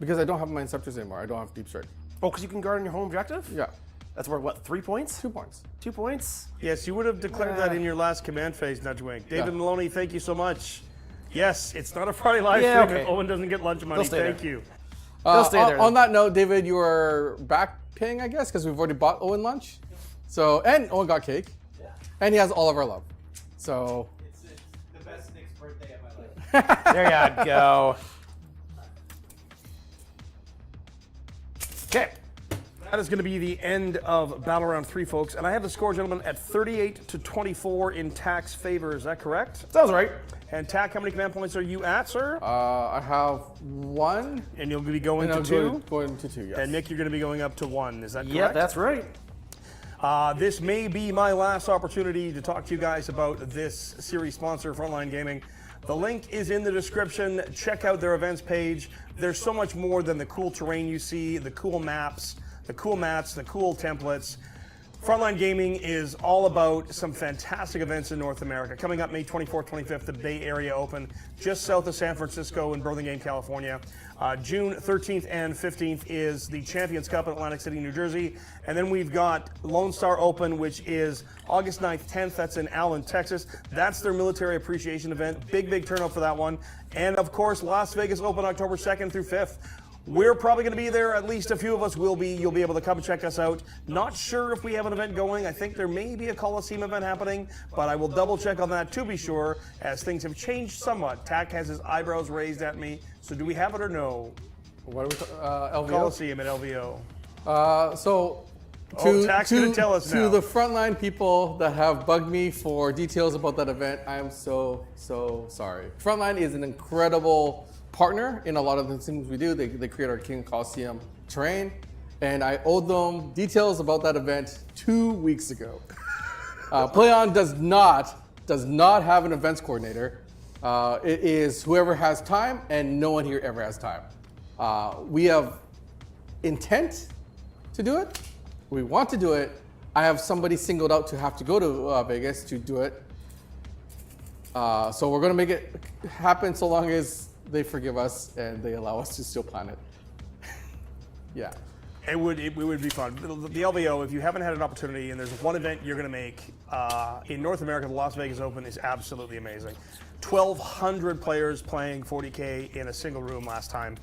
Because I don't have my Inceptors anymore. I don't have Deep Strike. Oh, because you can guard on your home objective? Yeah. That's worth, what, 3 points? 2 points. 2 points? Yes, you would have declared that in your last command phase, Nudgewink. David Maloney, thank you so much. Yes, it's not a Friday live stream if Owen doesn't get lunch money. Thank you. They'll stay there. On that note, David, you are back paying, I guess, because we've already bought Owen lunch. So, and Owen got cake. Yeah. And he has all of our love. So. It's the best Nick's birthday of my life. There you go. Okay. That is going to be the end of Battle Round 3, folks. And I have the score, gentlemen, at 38 to 24 in Tack's favor. Is that correct? Sounds right. And Tack, how many command points are you at, sir? I have 1. And you'll be going And to I'm 2? Going to 2, yes. And Nick, you're going to be going up to 1. Is that correct? Yep, that's right. This may be my last opportunity to talk to you guys about this series sponsor, Frontline Gaming. The link is in the description. Check out their events page. There's so much more than the cool terrain you see, the cool maps, the cool mats, the cool templates. Frontline Gaming is all about some fantastic events in North America. Coming up May 24th, 25th, the Bay Area Open, just south of San Francisco in Burlingame, California. June 13th and 15th is the Champions Cup in Atlantic City, New Jersey. And then we've got Lone Star Open, which is August 9th, 10th. That's in Allen, Texas. That's their military appreciation event. Big, big turnout for that one. And of course, Las Vegas Open, October 2nd through 5th. We're probably going to be there. At least a few of us will be. You'll be able to come and check us out. Not sure if we have an event going. I think there may be a Coliseum event happening, but I will double check on that to be sure, as things have changed somewhat. Tack has his eyebrows raised at me. So do we have it or no? What are we LVO? Coliseum at LVO. Tack's gonna tell us now. To the frontline people that have bugged me for details about that event, I am so sorry. Frontline is an incredible partner in a lot of the things we do. They create our King Coliseum terrain, and I owed them details about that event 2 weeks ago. PlayOn does not have an events coordinator, It is whoever has time, and no one here ever has time. We have intent to do it. We want to do it. I have somebody singled out to have to go to Vegas to do it. So we're going to make it happen so long as they forgive us and they allow us to still plan it. Yeah. It would be fun. The LVO, if you haven't had an opportunity, and there's one event you're going to make in North America, the Las Vegas Open is absolutely amazing. 1,200 players playing 40K in a single room last time.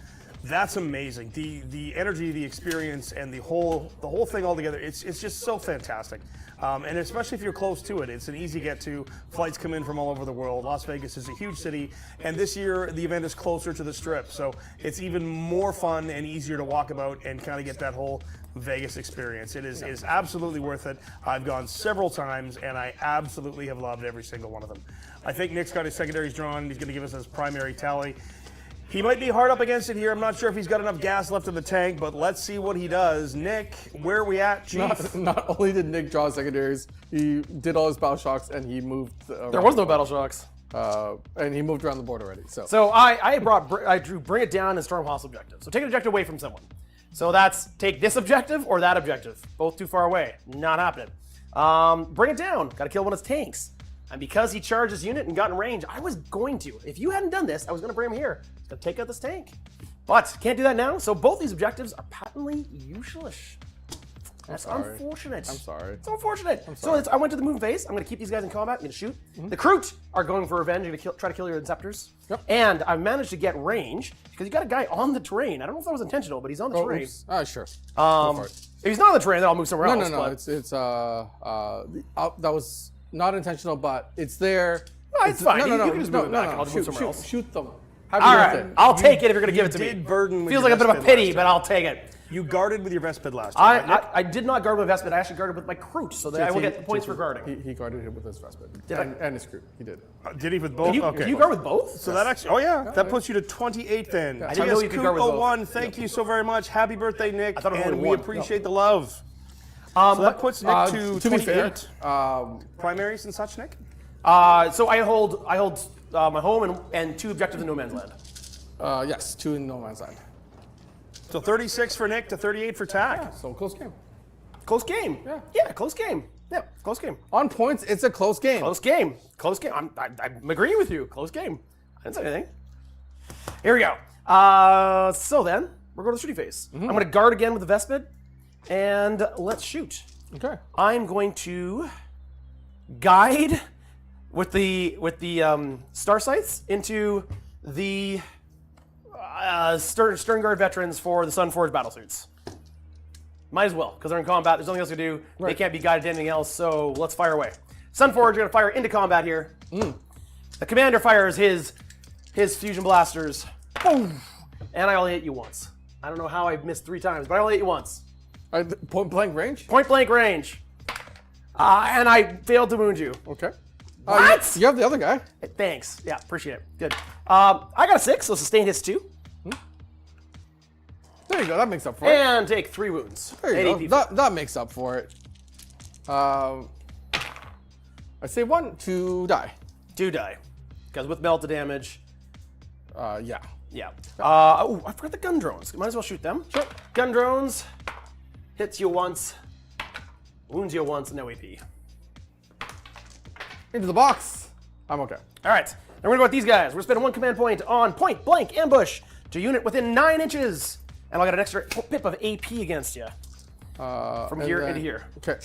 That's amazing. The energy, the experience, and the whole thing all together. It's just so fantastic. And especially if you're close to it, it's an easy get to. Flights come in from all over the world. Las Vegas is a huge city, and this year the event is closer to the Strip, so it's even more fun and easier to walk about and kind of get that whole Vegas experience. It is absolutely worth it. I've gone several times, and I absolutely have loved every single one of them. I think Nick's got his secondaries drawn. He's going to give us his primary tally. He might be hard up against it here. I'm not sure if he's got enough gas left in the tank, but let's see what he does. Nick, where are we at, Chief? Not only did Nick draw secondaries, he did all his battle shocks and he moved. There was no battle shocks. And he moved around the board already. So I drew Bring It Down and Storm House objective. So take an objective away from someone. So that's take this objective or that objective. Both too far away. Not happening. Bring It Down. Got to kill one of his tanks. And because he charged his unit and got in range, I was going to. If you hadn't done this, I was going to bring him here to take out this tank. But can't do that now. So both these objectives are patently useless. That's unfortunate. I'm sorry. It's unfortunate. So I went to the moon phase. I'm going to keep these guys in combat. I'm going to shoot. The Kroot are going for revenge. They're going to try to kill your Inceptors. Yep. And I've managed to get range because you got a guy on the terrain. I don't know if that was intentional, but he's on the terrain. Oops. Sure. If he's not on the terrain, then I'll move somewhere else. No. That was not intentional, but it's there. No, it's fine. No. You can just move it back and I'll move somewhere else. Shoot them. All right. I'll take it if you're going to give it to me. Burden with Feels your like a bit of a Vespid pity, last but time. I'll take it. You guarded with your Vespid last time. right, Nick? I did not guard with Vespid. I actually guarded with my Kroot, so that I will get the points for guarding. He guarded him with his Vespid. Did I? And his Kroot. He did. Did he with both? Can you guard with both? So that actually, that puts you to 28 then. I didn't know you could guard with both. TS01, thank you so very much. Happy birthday, Nick. I thought it was and only we one. appreciate the love. So that puts Nick to to be 28. fair, Primaries and such, Nick? So I hold my home and 2 objectives in no man's land. yes, 2 in no man's land. So 36 for Nick to 38 for Tack. So close game. Close game. Yeah, close game. Yeah, close game. On points, it's a close game. Close game. Close game. I'm agreeing with you. Close game. I didn't say anything. Here we go. So then, we're going to the shooty phase. I'm going to guard again with the Vespid, and let's shoot. Okay. I'm going to guide with the star sights into the Stern Guard veterans for the Sunforged battlesuits. Might as well, because they're in combat. There's nothing else to do. Right. They can't be guided to anything else, so let's fire away. Sunforged are going to fire into combat here. The commander fires his fusion blasters. Boom! And I only hit you once. I don't know how I missed 3 times, but I only hit you once. Point blank range? Point blank range. And I failed to wound you. Okay. What? You have the other guy. Thanks. Yeah, appreciate it. Good. I got a 6, so sustain hits 2. There you go. That makes up for it. And take 3 wounds. There you go. That makes up for it. I say 1 to die. 2 die. Because with melt damage. Yeah. Yeah. Oh, I forgot the gun drones. Might as well shoot them. Sure. Gun drones. Hits you once. Wounds you once. No AP. Into the box. I'm okay. All right. Now we're going to go with these guys. We're going to spend 1 command point on point blank ambush to unit within 9 inches. And I'll get an extra pip of AP against you. From here into here. Okay.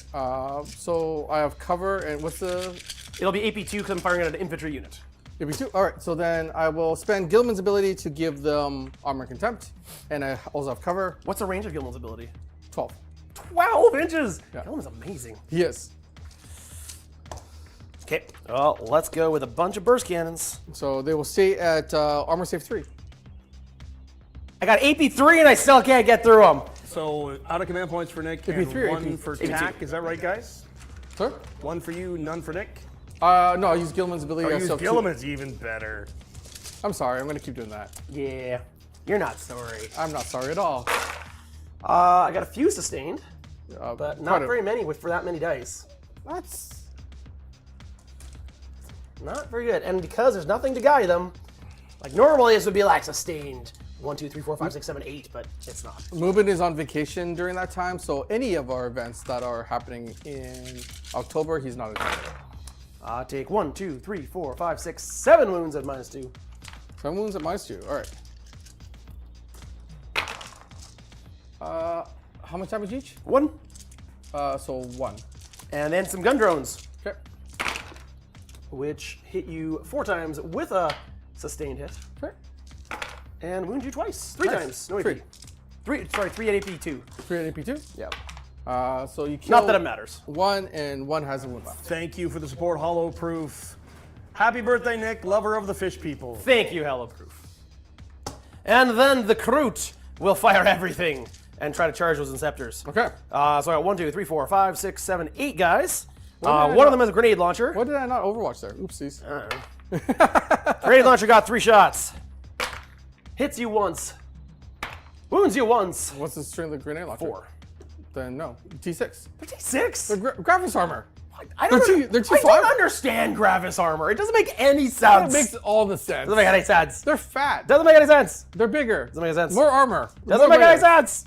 So I have cover, and what's the... It'll be AP2 because I'm firing at an infantry unit. AP2? All right. So then I will spend Guilliman's ability to give them armor contempt. And I also have cover. What's the range of Guilliman's ability? 12. 12 inches! Yeah. Guilliman's amazing. He is. Okay, well, let's go with a bunch of burst cannons. So they will stay at armor save 3. I got AP3 and I still can't get through them. So out of command points for Nick, AP3 and or 1 AP2? for Tack. Is that right, guys? Sir? 1 for you, none for Nick. No, I'll use Guilliman's ability. Or I use still have 2. Guilliman's even better. I'm sorry. I'm going to keep doing that. Yeah, you're not sorry. I'm not sorry at all. I got a few sustained, but not quite a- very many for that many dice. That's... Not very good. And because there's nothing to guide them, like normally this would be like sustained 1, 2, 3, 4, 5, 6, 7, 8, but it's not. Movement is on vacation during that time, so any of our events that are happening in October, he's not attending. Take 1, 2, 3, 4, 5, 6, 7 wounds at -2. 7 wounds at -2. All right. How much damage each? 1. So 1. And then some gun drones, Okay. which hit you 4 times with a sustained hit. Okay. And wound you twice. 3 Nice. times. No AP. 3. 3 at AP 2. 3 at AP 2. Yeah. So you kill Not that it matters. 1, and 1 has a wound left. Thank you for the support, Hollow Proof. Happy birthday, Nick, lover of the fish people. Thank you, Hello Proof. And then the Kroot will fire everything and try to charge those Inceptors. Okay. So I got 1, 2, 3, 4, 5, 6, 7, 8 guys. did I One not- of them has a grenade launcher. What did I not overwatch there? Oopsies. Grenade launcher got 3 shots. Hits you once. Wounds you once. What's the strength of the grenade launcher? 4. Then no. T6. 56? They're Gravis armor. I don't, they're I T5? don't understand Gravis armor. It doesn't make any sense. That makes all the sense. Doesn't make any sense. They're fat. Doesn't make any sense. They're bigger. Doesn't make sense. More armor. Doesn't More make any weight. sense.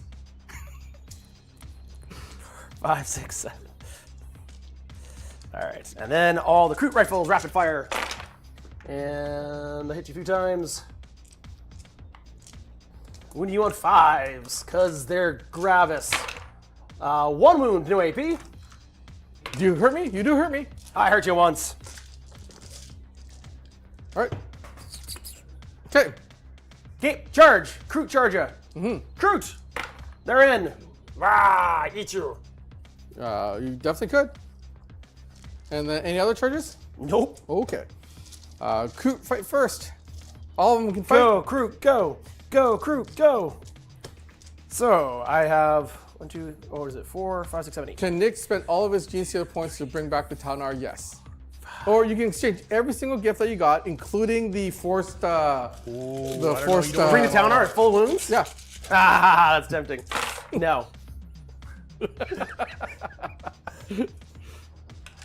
5, 6, 7. All right, and then all the Kroot rifles, rapid fire, and I hit you a few times. Wound you on 5s, cause they're Gravis. 1 wound, no AP. Do you hurt me? You do hurt me. I hurt you once. All right. Okay. Okay, charge. Kroot charge ya. Kroot, they're in. Rah, eat you. You definitely could. And then any other charges? Nope. Okay. Kroot, fight first. All of them can fight. Go, Kroot, go. Go, Kroot, go. So I have 1, 2, what is it? 4, 5, 6, 7, 8. Can Nick spend all of his GCO points to bring back the Talnar? Yes. Or you can exchange every single gift that you got, including the forced. The forced. Bring the town art, full wounds? Yeah. Ah, that's tempting. No.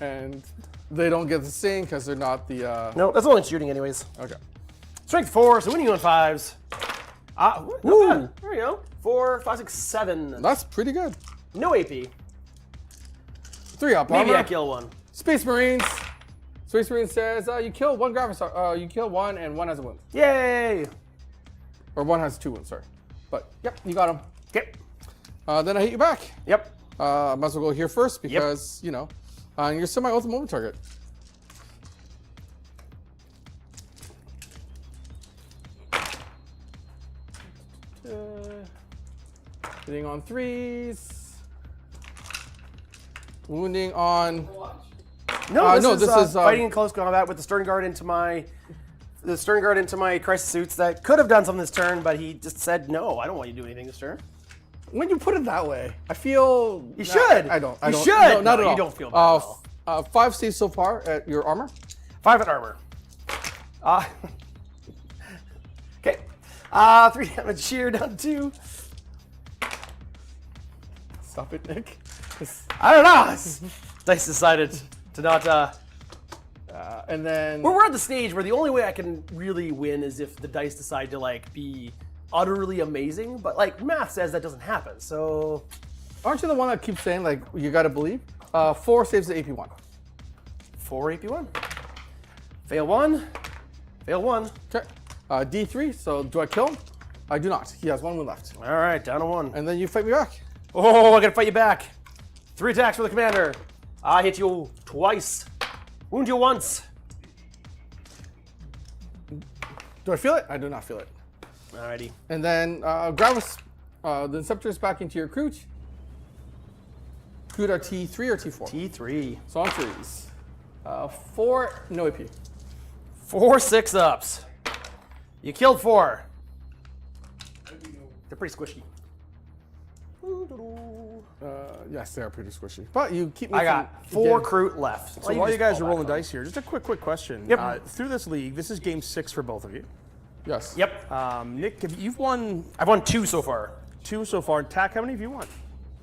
And they don't get the sing because they're not the. No, that's only shooting anyways. Okay. Strength 4, so winning you on 5s. Not bad. There we go. 4, 5, 6, 7. That's pretty good. No AP. 3 up Maybe armor. I kill 1. Space Marines. Space Marine says you kill 1 Gravis. You kill 1 and 1 has a wound. Yay! Or 1 has 2 wounds, sorry. But yep, you got him. Okay. Then I hit you back. Yep. Might as well go here first because, you know, you're semi-ultimate moment target. Hitting on 3s. Wounding on... No, no, this this is is, fighting in close combat with the Stern Guard into my crisis suits that could have done something this turn, but he just said no. I don't want you to do anything this turn. When you put it that way, I feel... You should. I don't. You don't. should. No, not No, at all. you don't feel bad at all. 5 saves so far at your armor. 5 at armor. Okay. 3 damage shear down to 2. Stop it, Nick. I don't know. Dice decided to not. And then... We're at the stage where the only way I can really win is if the dice decide to like be utterly amazing, but like math says that doesn't happen. So Aren't you the one that keeps saying, like, you gotta believe? 4 saves the AP 1. 4 AP1. Fail 1. Fail 1. Okay. D3, so do I kill him? I do not. He has 1 wound left. All right, down to 1. And then you fight me back. Oh, I gotta fight you back. 3 attacks for the commander. I hit you twice. Wound you once. Do I feel it? I do not feel it. Alrighty. And then Gravis, the Inceptors back into your Kroot. Kroot are T3 or T4? T3. So on 3s. 4, no AP. 4 6-ups. You killed 4. They're pretty squishy. Yes, they are pretty squishy. But you keep me I got from 4 getting- Kroot left. So while you guys are rolling dice here, just a quick question. Yep. Through this league, this is game 6 for both of you. Yes. Yep. Nick, you've won I've won 2 so far. 2 so far. Tack, how many have you won?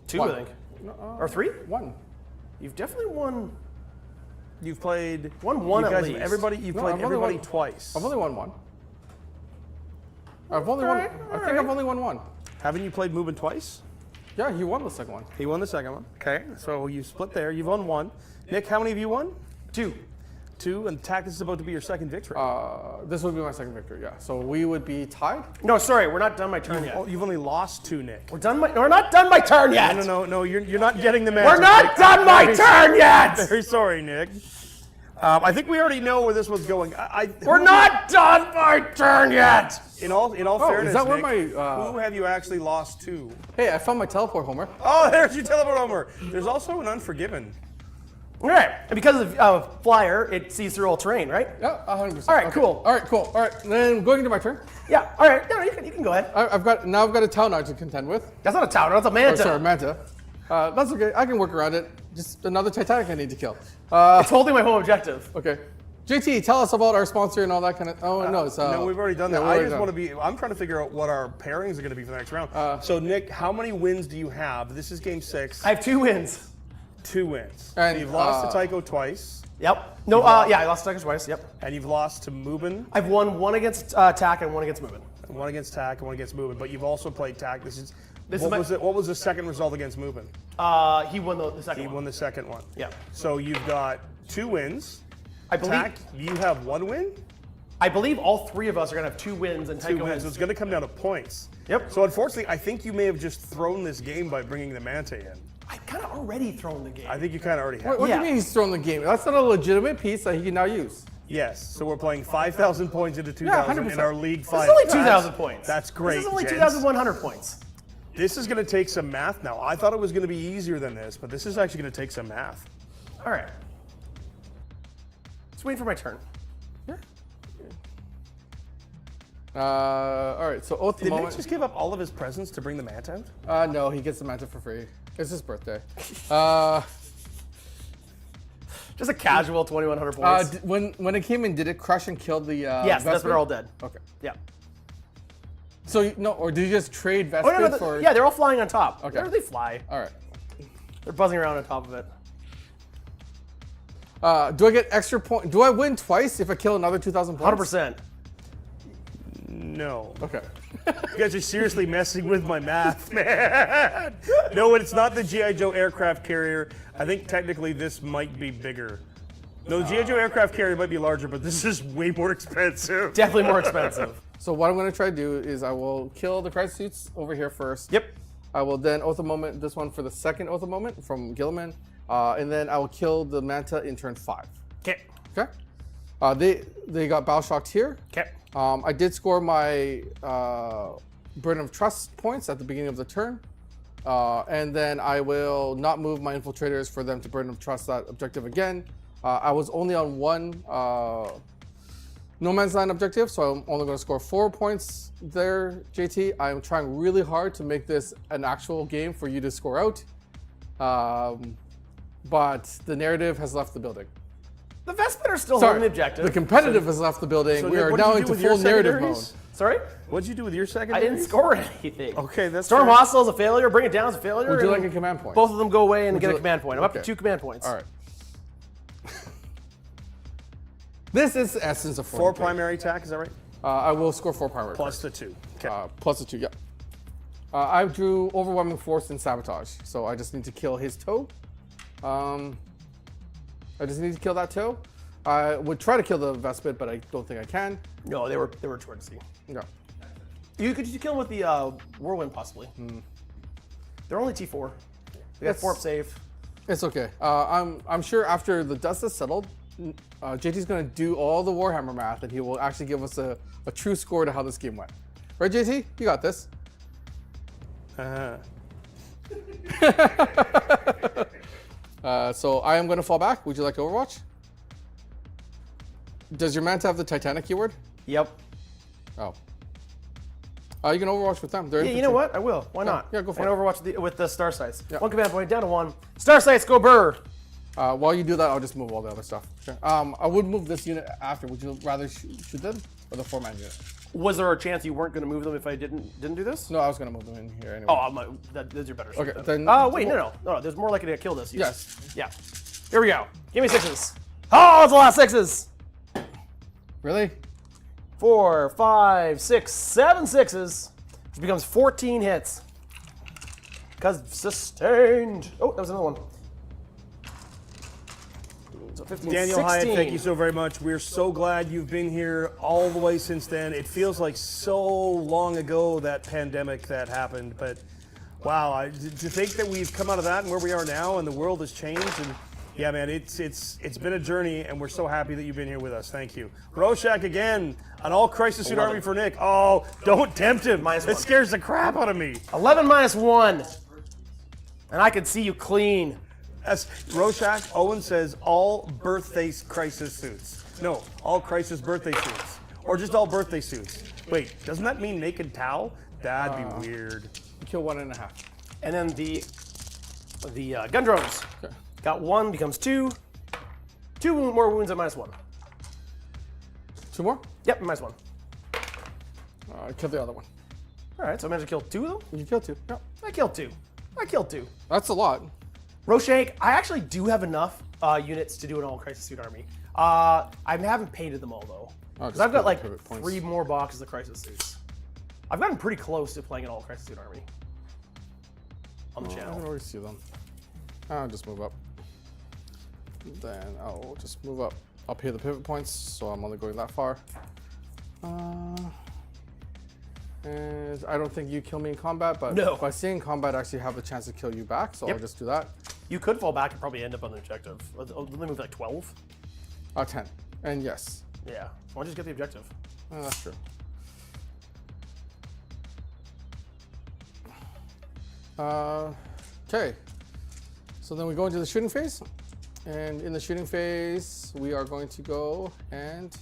2, One. I think. Or 3? 1. You've definitely won. You've played Won you at guys, least. Everybody, you've No, played I've only everybody won- twice. I've only won one. I've only won. I think I've only won one. Haven't you played Mubin twice? Yeah, he won the second one. He won the second one. Okay, so you split there. You've won one. Nick, how many have you won? 2. 2, and Tactics is about to be your second victory. This would be my second victory. Yeah. So we would be tied. No, sorry, we're not done my turn yet. Oh, you've only lost 2, Nick. We're not done my turn yet. No, you're not getting the match. We're not done my turn yet. Very sorry, Nick. I think we already know where this one's going. We're not done my turn yet. In all fairness, is that where Nick, my, who have you actually lost to? Hey, I found my teleport, Homer. Oh, there's your teleport Homer. There's also an Unforgiven. All right, and because of Flyer, it sees through all terrain, right? Yeah, 100%. All right, cool. All right, cool. All right, then going into my turn. Yeah. All right. No, you can go ahead. I've got a town knight to contend with. That's not a tower. That's a manta. Oh, sorry, Manta. That's okay. I can work around it. Just another Titanic I need to kill. It's holding my home objective. Okay. JT, tell us about our sponsor and all that kind of. Oh no, it's No, we've already done yeah, that. we've I already just done. want to be. I'm trying to figure out what our pairings are going to be for the next round. So, Nick, how many wins do you have? This is game 6. I have 2 wins. 2 wins. And, You've lost to Tycho twice, Yep. No. Yeah, I lost to Tycho twice. Yep. and you've lost to Mubin, I've won 1 against attack and 1 against movement. 1 against Tack, and 1 against Mubin. But you've also played Tack. What was the second result against Mubin? He won the second He one. won the second one. Yeah. So you've got 2 wins. I believe. Tack, you have 1 win. I believe all 3 of us are gonna have 2 wins, and 2 Tycho wins. has. So it's going to come down to points. Yep. So unfortunately, I think you may have just thrown this game by bringing the Manta in. I kind of already thrown the game. I think you kind of already have. What do Yeah. you mean he's throwing the game? That's not a legitimate piece that he can now use. Yes. So we're playing 5,000 points into 2,000 in 100%. our League This 5. is only 2,000 points. That's great. This is only gents. 2,100 points. This is going to take some math now. I thought it was going to be easier than this, but this is actually going to take some math. All right. Just waiting for my turn. All right, so oath the Did Nick moment. just give up all of his presents to bring the Manta out? No, he gets the Manta for free. It's his birthday. Just a casual 2,100 points. When it came in, did it crush and kill the? Yes, that's Vespid? they're all dead. Okay. Yeah. So no, or did you just trade Vespid Oh no, for? yeah, they're all flying on top. Okay. They fly. All right. They're buzzing around on top of it. Do I get extra point? Do I win twice if I kill another 2,000 points? 100%. No. Okay. You guys are seriously messing with my math, man. No, it's not the G.I. Joe aircraft carrier. I think technically this might be bigger. No, the G.I. Joe aircraft carrier might be larger, but this is way more expensive. Definitely more expensive. So what I'm going to try to do is I will kill the crisis suits over here first. Yep. I will then oath a moment this one for the second oath a moment from Guilliman, and then I will kill the Manta in turn 5. Okay. Okay. They got battle shocked here. Okay. I did score my Burden of Trust points at the beginning of the turn. And then I will not move my infiltrators for them to Burden of Trust that objective again. I was only on 1 No Man's Land objective, so I'm only going to score 4 points there, JT. I'm trying really hard to make this an actual game for you to score out. But the narrative has left the building. The Vespid are still holding the objective. The competitive has left the building. So we Nick, are what did now you do into with your full narrative mode. secondaries? Sorry? What'd you do with your second? I didn't score anything. Okay, that's Storm fair. Hostile is a failure. Bring it down is a failure. Would you and like a command point? Both of them go away and get a you- command point. I'm up to Okay. 2 command points. All right. This is the essence of 4 40K. primary attack, is that right? I will score 4 primary. Plus the 2. Okay. Plus the 2, yeah. I drew Overwhelming Force and Sabotage, so I just need to kill his toe. I just need to kill that toe. I would try to kill the Vespid, but I don't think I can. No, they were towards sea. No. You could kill them with the Whirlwind, possibly. They're only T4. They got It's- 4 up save. It's okay. I'm sure after the dust has settled, JT's going to do all the Warhammer math, and he will actually give us a true score to how this game went. Right, JT? You got this. So I am going to fall back. Would you like to Overwatch? Does your Manta have the Titanic keyword? Yep. Oh. You can Overwatch with them. They're Yeah, you infantry. know what? I will. Why not? yeah, go for and it. Overwatch with the Star Sights. Yeah. 1 command point, down to 1. Star Sights, go burr! While you do that, I'll just move all the other stuff. Okay. I would move this unit after. Would you rather shoot them or the 4-man unit? Was there a chance you weren't going to move them if I didn't do this? No, I was going to move them in here anyway. Oh, those are better. Okay, then- Oh, wait, no. There's more likely to kill this. Yes. Yeah. Here we go. Give me 6s. Oh, it's a lot of sixes. Really? 4, 5, 6, 7 sixes, which becomes 14 hits. Because sustained. Oh, that was another one. So 15, Daniel 16. Hyatt, thank you so very much. We're so glad you've been here all the way since then. It feels like so long ago, that pandemic that happened, but wow, to think that we've come out of that and where we are now and the world has changed, and yeah, man, it's been a journey, and we're so happy that you've been here with us. Thank you. Roshak again, an all crisis suit army for Nick. Oh, don't tempt him. That scares the crap out of me. 11 minus 1. And I can see you clean. That's Roshak. Owen says all birthday crisis suits. No, all crisis birthday suits. Or just all birthday suits. Wait, doesn't that mean naked towel? That'd be weird. Kill 1.5. And then the gun drones. Okay. Got 1, becomes 2. 2 more wounds at minus 1. 2 more? Yep, minus 1. Kill the other one. All right, so I managed to kill 2 of them? You killed 2. Yep. I killed 2. I killed 2. That's a lot. Roshake, I actually do have enough units to do an all crisis suit army. I haven't painted them all though. Because I've got like 3 more boxes of crisis suits. I've gotten pretty close to playing an all crisis suit army on the I channel. can already see them. I'll just move up. Then I'll just move up here the pivot points, so I'm only going that far. And I don't think you kill me in combat, but No. if I see in combat, I actually have a chance to kill you back, so Yep. I'll just do that. You could fall back and probably end up on the objective. Let me move like 12. 10. And yes. Yeah. Why don't you just get the objective? That's true. Okay. So then we go into the shooting phase. And in the shooting phase, we are going to go and...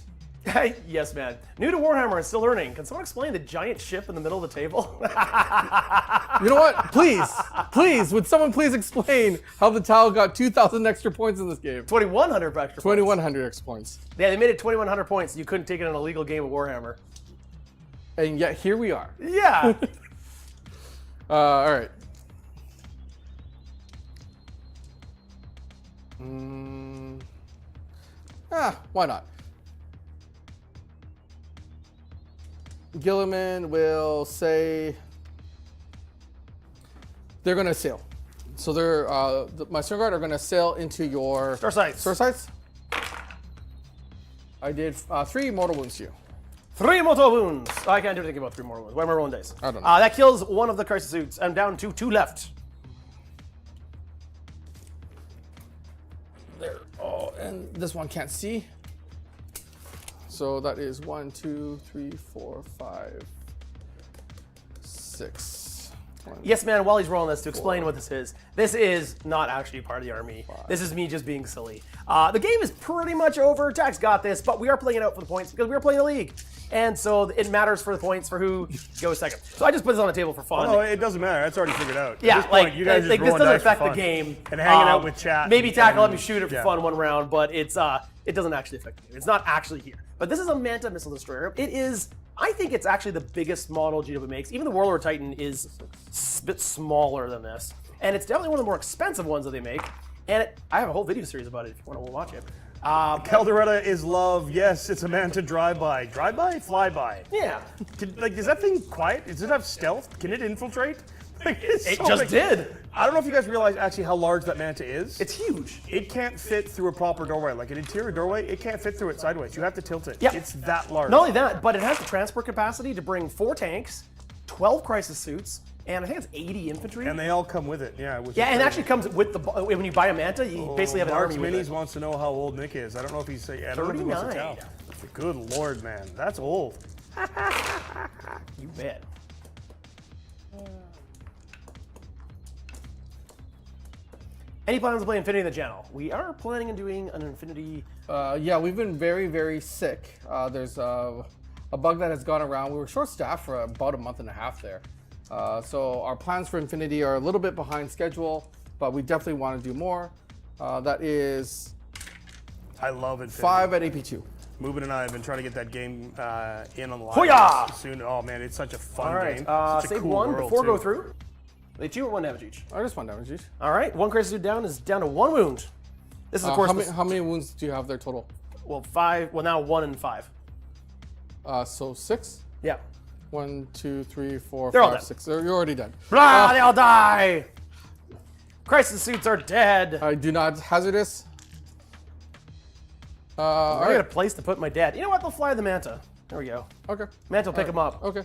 Yes, man. New to Warhammer and still learning. Can someone explain the giant ship in the middle of the table? You know what? Please, would someone please explain how the Tau got 2,000 extra points in this game? 2,100 extra points. 2,100 extra points. Yeah, they made it 2,100 points. You couldn't take it in a legal game of Warhammer. And yet here we are. Yeah. All right. Why not? Guilliman will say they're going to sail. So they're my Stern Guard are going to sail into your Star sights. Star sights. I did 3 mortal wounds to you. 3 mortal wounds. I can't do anything about 3 mortal wounds. What am I rolling dice? I don't know. That kills 1 of the crisis suits. I'm down to 2 left. There. Oh, and this one can't see. So that is 1, 2, 3, 4, 5, 6. Yes, man, while he's rolling this, to explain what this is not actually part of the army. This is me just being silly. The game is pretty much over. Tax got this, but we are playing it out for the points because we are playing the league. And so it matters for the points for who goes second. So I just put this on the table for fun. Oh, it doesn't matter. That's already figured out. Yeah, At this like, point, you guys like just this rolling doesn't dice for affect the fun game. and hanging out with chat. Maybe Tackle let me and- shoot it for yeah. fun 1 round, but it doesn't actually affect the game. It's not actually here. But this is a Manta Missile Destroyer. It is, I think it's actually the biggest model GW makes. Even the Warlord Titan is a bit smaller than this. And it's definitely one of the more expensive ones that they make. And I have a whole video series about it if you want to watch it. Calderetta is love. Yes, it's a Manta drive-by. Drive-by? Fly-by. Yeah. Is that thing quiet? Does it have stealth? Can it infiltrate? It just did. I don't know if you guys realize actually how large that Manta is. It's huge. It can't fit through a proper doorway. Like an interior doorway, it can't fit through it sideways. You have to tilt it. Yeah. It's that large. Not only that, but it has the transport capacity to bring 4 tanks, 12 crisis suits, and I think it's 80 infantry. And they all come with it. Yeah. Yeah, and it actually comes with the, when you buy a Manta, you basically have an Mark's army with Minis it. wants to know how old Nick is. I don't know if he's saying. I don't know if he wants to 39. tell. Good Lord, man. That's old. You bet. Any plans to play Infinity in the channel? We are planning on doing an Infinity. Yeah, we've been very, very sick. There's a bug that has gone around. We were short-staffed for about a month and a half there. So our plans for Infinity are a little bit behind schedule, but we definitely want to do more. That is I love Infinity. 5 at AP2. Mubin and I have been trying to get that game in on the line Hoya! soon. Oh man, it's such a fun All right, game. Such a save cool 1 world, before too. go through. They 2 or 1 damage each. I just want damage each. All right, 1 crisis suit down is down to 1 wound. This is, of course, how many wounds do you have there total? well, 5. Well, now 1 and 5. So 6? Yeah. 1, 2, 3, 4, They're all 5, dead. 6. You're already dead. Blah, they all die! Crisis suits are dead. I do not hazardous. All I got a right. place to put my dead. You know what? They'll fly the Manta. There we go. Okay. Manta will pick them up. Okay.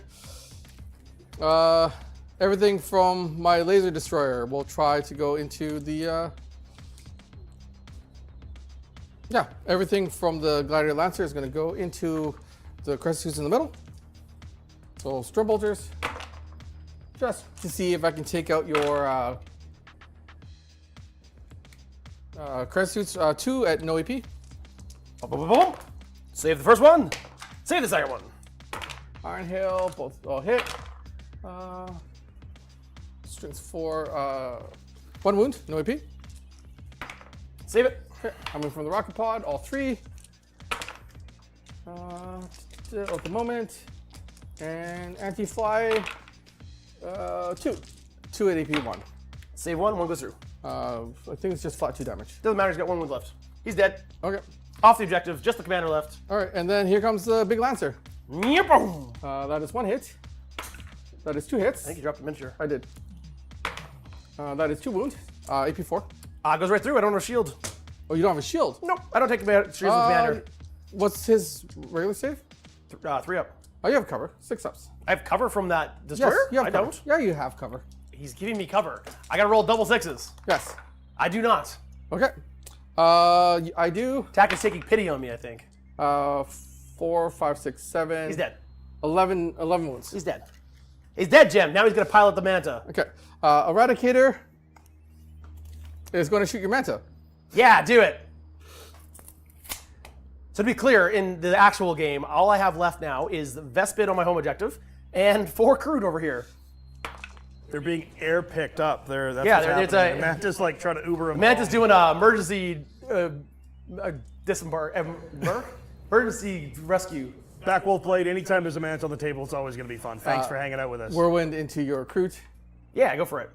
Everything from my laser destroyer will try to go into the. Yeah, everything from the Gladiator Lancer is going to go into the crisis suits in the middle. So Storm Bolters, just to see if I can take out your crisis suits 2 at no AP. Boom, boom, boom, boom. Save the first one. Save the second one. Iron Hail, both all hit. Strength 4, 1 wound, no AP. Save it. Okay, coming from the rocket pod, all 3. At the moment. And anti-fly, 2. 2 at AP 1. Save one goes through. I think it's just flat 2 damage. Doesn't matter, he's got 1 wound left. He's dead. Okay. Off the objective, just the commander left. All right, and then here comes the big Lancer. Boom. That is 1 hit. That is 2 hits. I think you dropped a miniature. I did. That is 2 wounds. AP 4. Goes right through. I don't have a shield. Oh, you don't have a shield? Nope, I don't take shields with commander. What's his regular save? 3 up. Oh, you have cover. 6 ups. I have cover from that destroyer? Yes, you have I cover. don't. Yeah, you have cover. He's giving me cover. I gotta roll double 6s. Yes. I do not. Okay. I do. Tack is taking pity on me, I think. 4, 5, 6, 7. He's dead. 11 wounds. He's dead. He's dead, Jim. Now he's gonna pilot the Manta. Okay. Eradicator is going to shoot your Manta. Yeah, do it. So to be clear, in the actual game, all I have left now is Vespid on my home objective and 4 Kroot over here. They're being air picked up. That's Yeah, what's it's a- happening. Manta's like trying to Uber them. Manta's doing an emergency emergency rescue. Back Wolf Blade. Anytime there's a Manta on the table, it's always going to be fun. Thanks for hanging out with us. Whirlwind into your Kroot. Yeah, go for it.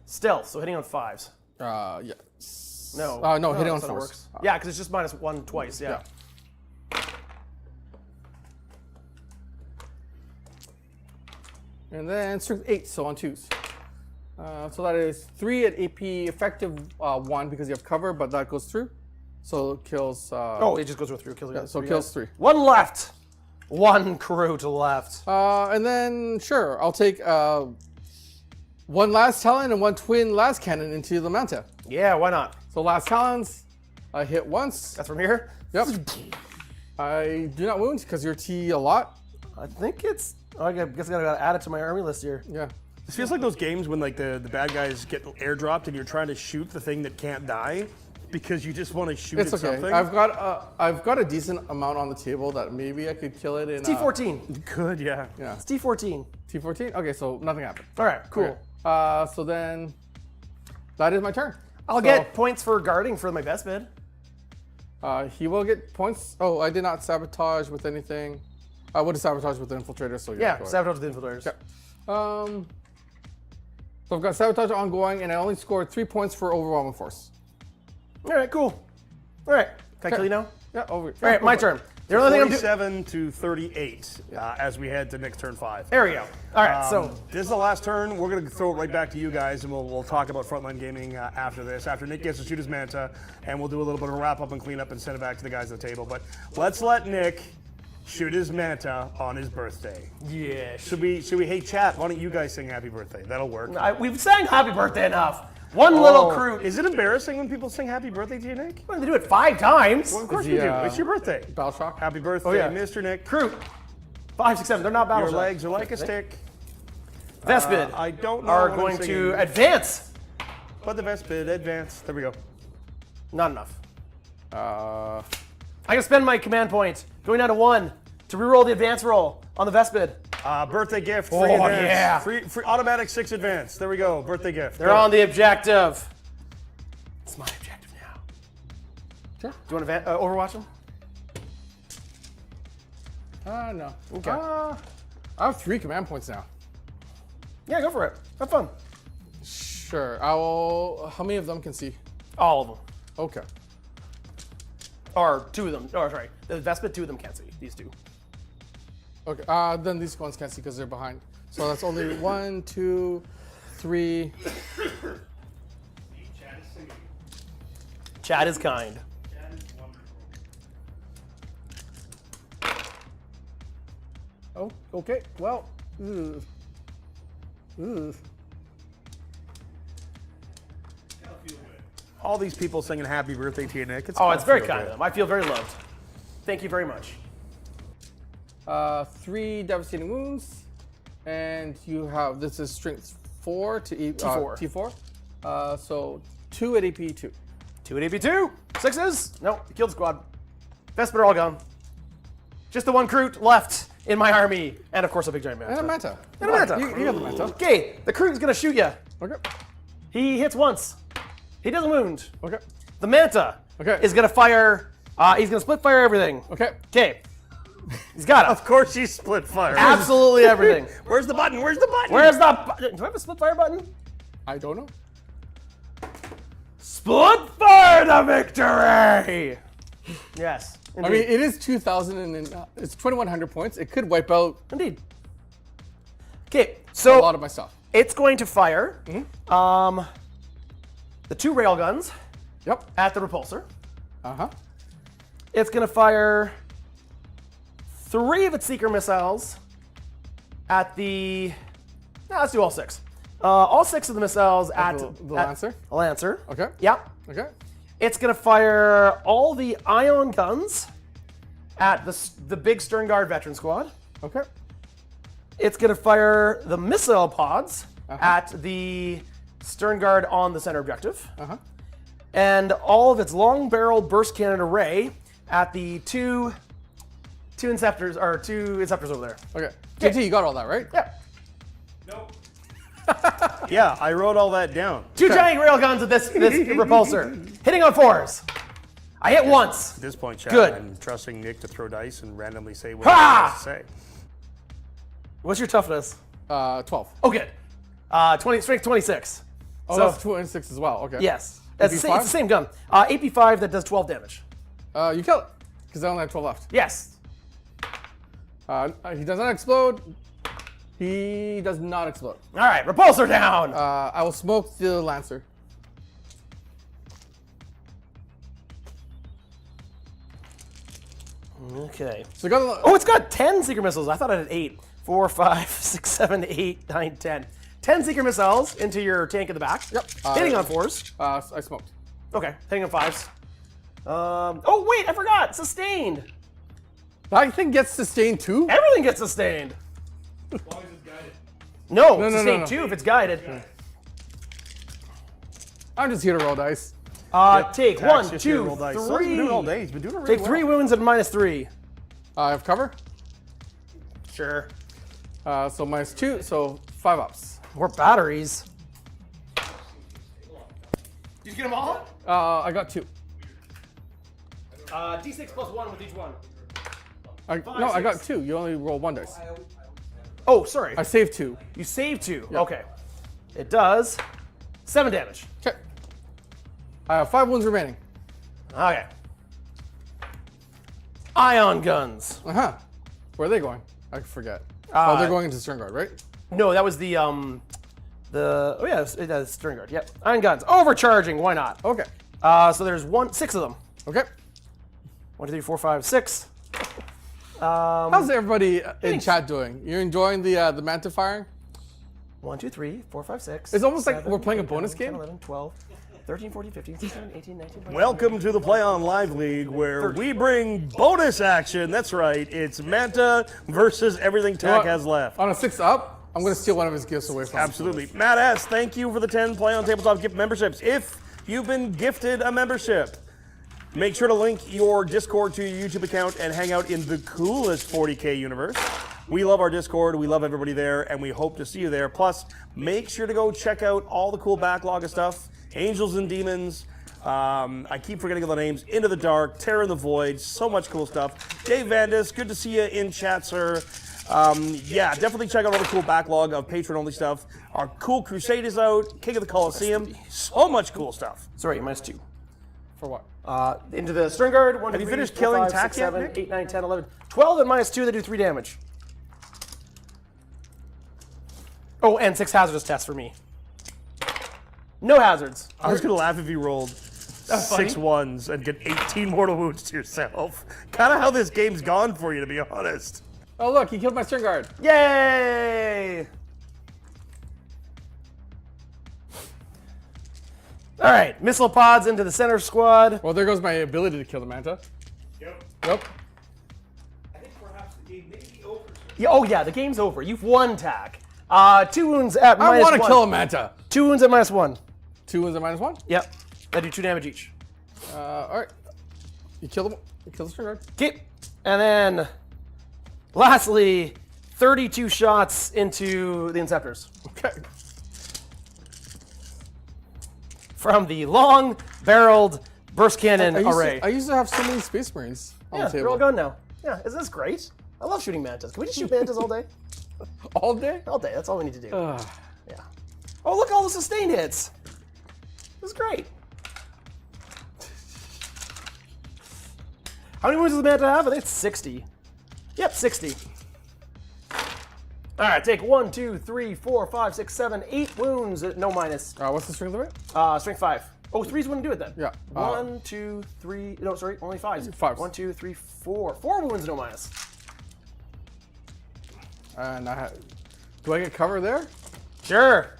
Stealth, so hitting on 5s. Yes. No. No, hitting on that's how it 4s. works. Yeah, because it's just -1 twice. Yeah. And then strength 8, so on 2s. So that is 3 at AP effective 1 because you have cover, but that goes through. So it kills. Oh, it just goes through. Kills. yeah, so it kills 3. 1 left. 1 Kroot left. And then sure, I'll take 1 last talon and 1 twin last cannon into the Manta. Yeah, why not? So last talons, I hit once. That's from here. Yep. I do not wound because you're T a lot. I think it's. Oh, I guess I gotta add it to my army list here. Yeah. This feels like those games when like the bad guys get airdropped and you're trying to shoot the thing that can't die because you just want to shoot It's at okay. something. I've got a decent amount on the table that maybe I could kill it in. T14. Good, yeah. Yeah. It's T14. T14. Okay, so nothing happened. All right, cool. Okay. So then, that is my turn. I'll get points for guarding for my Vespid. He will get points. Oh, I did not sabotage with anything. I would have sabotaged with the infiltrator. So Yeah, go ahead. sabotage the infiltrators. Okay. So I've got sabotage ongoing, and I only scored 3 points for overwhelming force. All right, cool. All right, can I kill you now? Yeah, over. All right, my turn. The only thing I'm doing. 47 to 38 as we head to next turn 5. There we go. All right, so This is the last turn. We're going to throw it right back to you guys, and we'll talk about Frontline Gaming after this. After Nick gets to shoot his Manta, and we'll do a little bit of a wrap up and clean up and send it back to the guys at the table. But let's let Nick shoot his Manta on his birthday. yeah. Should we? Hey, chat. Why don't you guys sing Happy Birthday? That'll work. We've sang Happy Birthday enough. One little Kroot. Is it embarrassing when people sing Happy Birthday to you, Nick? Well, they do it 5 times. Well, of course Is we he, do. It's your birthday. Battle shock. Happy birthday, yeah. Mr. Nick. Kroot. 5, 6, 7. They're not battle Your shock. legs are like a stick. Vespid I don't know are what I'm going to singing. advance. But the Vespid advance. There we go. Not enough. Uh, I can spend my command point going down to 1 to reroll the advance roll on the Vespid. Birthday gift. Free Oh, advance. yeah. Free automatic 6 advance. There we go. Birthday gift. They're on the objective. It's my objective now. Sure. Do you want to overwatch them? No. Okay. I have 3 command points now. Yeah, go for it. Have fun. Sure. I will. How many of them can see? All of them. Okay. Or 2 of them. Oh, sorry. The Vespid, 2 of them can't see. These 2. Okay. Then these ones can't see because they're behind. So that's only 1, 2, 3. Chad is kind. Oh, okay. Well. Ugh. Ugh. All these people singing happy birthday to you, Nick. Oh, it's very kind of them. I feel very loved. Thank you very much. 3 devastating wounds, and you have this is strength 4 to T4. T4. So 2 at AP 2. 2 at AP 2. 6s. No, killed squad. Vespid are all gone. Just the 1 Kroot left in my army, and of course a big giant manta. And a manta. And a manta. You got the manta. Okay, the Kroot is gonna shoot you. Okay. He hits once. He doesn't wound. Okay. The manta is gonna fire. He's gonna split fire everything. Okay. Okay. He's got it. Of course you split fire. Absolutely everything. Where's the button? Where's the button? Where's the? Do I have a split fire button? I don't know. Split fire to victory. Yes. I mean, it is 2,000 and it's 2,100 points. It could wipe out Indeed. Okay, a so lot of my stuff. it's going to fire the 2 railguns Yep. at the repulsor. Uh-huh. It's going to fire 3 of its seeker missiles at the. No, let's do all 6. All 6 of the missiles at the Lancer? Lancer. Okay. Yep. Okay. It's going to fire all the ion guns at the big Stern Guard veteran squad. Okay. It's going to fire the missile pods at the Stern Guard on the center objective. Uh-huh. And all of its long-barreled burst cannon array at the two inceptors over there. Okay. JT, you got all that, right? Yeah. Nope. Yeah, I wrote all that down. 2 giant railguns at this repulsor. Hitting on 4s. I hit once. At this point, Chad, Good. I'm trusting Nick to throw dice and randomly say what Ha! he has to say. What's your toughness? 12. Oh, good. 20, strength 26. Oh, So- that's 26 as well. Okay. Yes. That's AP it's the 5? same gun. AP5 that does 12 damage. You kill it because I only have 12 left. Yes. He does not explode. He does not explode. All right, repulsor down. I will smoke the Lancer. Okay. So got the, Oh, it's got 10 seeker missiles. I thought I had 8. 4, 5, 6, 7, 8, 9, 10. 10 seeker missiles into your tank in the back. Yep. Hitting on 4s. I smoked. Okay. Hitting on 5s. Oh, wait, I forgot. Sustained. That thing gets sustained too? Everything gets sustained. As long as it's guided. No, no, sustained no. 2 if it's guided. I'm just here to roll dice. Take Tax 1, just here to 2, roll dice. So he's been doing it all 3. day. He's been doing it really Take 3 wounds at -3. I have cover. Sure. So -2, so 5 ups. More batteries. Did you get them all? I got 2. D6 plus 1 with each one. No, I got 2. You only roll 1 dice. Oh, sorry. I saved 2. You saved 2. Okay. It does 7 damage. Okay. I have 5 wounds remaining. Okay. Ion guns. Uh-huh. Where are they going? I forget. Oh, they're going into Stern Guard, right? No, that was the oh yeah, it does Stern Guard. Yep. Ion guns. Overcharging. Why not? Okay. So there's 6 of them. Okay. 1, 2, 3, 4, 5, 6. How's everybody in chat doing? You're enjoying the Manta firing? 1, 2, 3, 4, 5, 6. It's almost like we're playing a bonus 10, game. 11, 12, 13, 14, 15, 16, 18, 19, 20. Welcome to the Play On Live League, where we bring bonus action. That's right. It's Manta versus everything Tack has left. On a 6 up, I'm going to steal one of his gifts away from him. Absolutely. Matt S., thank you for the 10 Play On Tabletop gift memberships. If you've been gifted a membership, make sure to link your Discord to your YouTube account and hang out in the coolest 40K universe. We love our Discord. We love everybody there, and we hope to see you there. Plus, make sure to go check out all the cool backlog of stuff. Angels and Demons. I keep forgetting all the names. Into the Dark, Terror in the Void. So much cool stuff. Dave Vandis, good to see you in chat, sir. Yeah, definitely check out all the cool backlog of patron-only stuff. Our cool Crusade is out. King of the Coliseum. So much cool stuff. Sorry, -2. For what? Into the string guard. 1, Have 2, you 3, finished 4, killing 5, tack 6, yet, 7, Nick? 8, 9, 10, 11, 12 and -2, they do 3 damage. Oh, and 6 hazardous tests for me. No hazards. I was gonna laugh if you rolled funny. 6 ones and get 18 mortal wounds to yourself. Kind of how this game's gone for you, to be honest. Oh look, he killed my string guard. Yay! All right, missile pods into the center squad. Well, there goes my ability to kill the Manta. Yep. Yep. I think perhaps the game may be over. Yeah, oh yeah, the game's over. You've won, Tack. 2 wounds at I -1. want to kill a Manta. 2 wounds at -1. 2 wounds at -1. Yep. That do 2 damage each. All right. You kill the string guard. Okay. And then, lastly, 32 shots into the Inceptors. Okay. From the long-barreled burst cannon I array. used to have so many Space Marines on Yeah, the they're all table. gone now. Yeah, isn't this great? I love shooting mantas. Can we just shoot mantas all day? All day? All day, that's all we need to do. Ugh. Yeah. Oh, look, all the sustained hits. This is great. How many wounds does the manta have? I think it's 60. Yep, 60. All right, take 1, 2, 3, 4, 5, 6, 7, 8 wounds at no minus. What's the strength of it? Strength 5. Oh, 3's wouldn't do it then. Yeah. 1, 2, 3. No, sorry, only 5s. 5s. 1, 2, 3, 4. 4 wounds, no minus. And do I get cover there? Sure.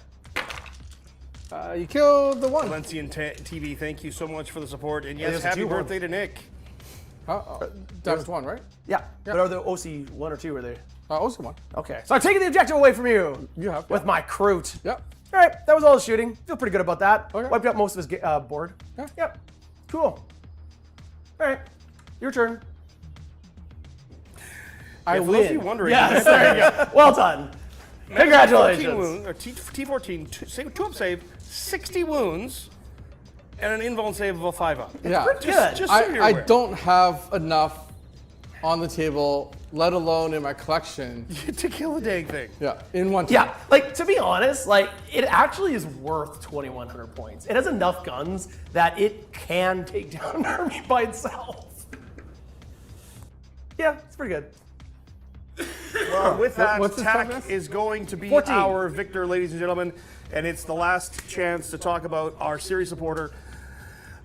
You killed the one. Valencian TV, thank you so much for the support. And yes, there's a happy 2-1. birthday to Nick. That 1, right? Yeah. But are the OC 1 or 2 are they? Also 1. Okay. So I'm taking the objective away from you. You have. With my Kroot. Yep. All right, that was all the shooting. Feel pretty good about that. Okay. Wiped out most of his board. Yeah. Yep. Cool. All right, your turn. I For those of you win. wondering, Yes, there you go. Well done. Congratulations. 14 wounds, or T14, 2-up save, 60 wounds, and an invuln save of a 5-up. Yeah. Good. Just so you're I aware. don't have enough on the table, let alone in my collection. to kill the dang thing. Yeah, in one. Yeah, like to be honest, like it actually is worth 2,100 points. It has enough guns that it can take down an army by itself. Yeah, it's pretty good. Well, with that, what's the TAC toughness? is going to be 14. our victor, ladies and gentlemen, and it's the last chance to talk about our series supporter.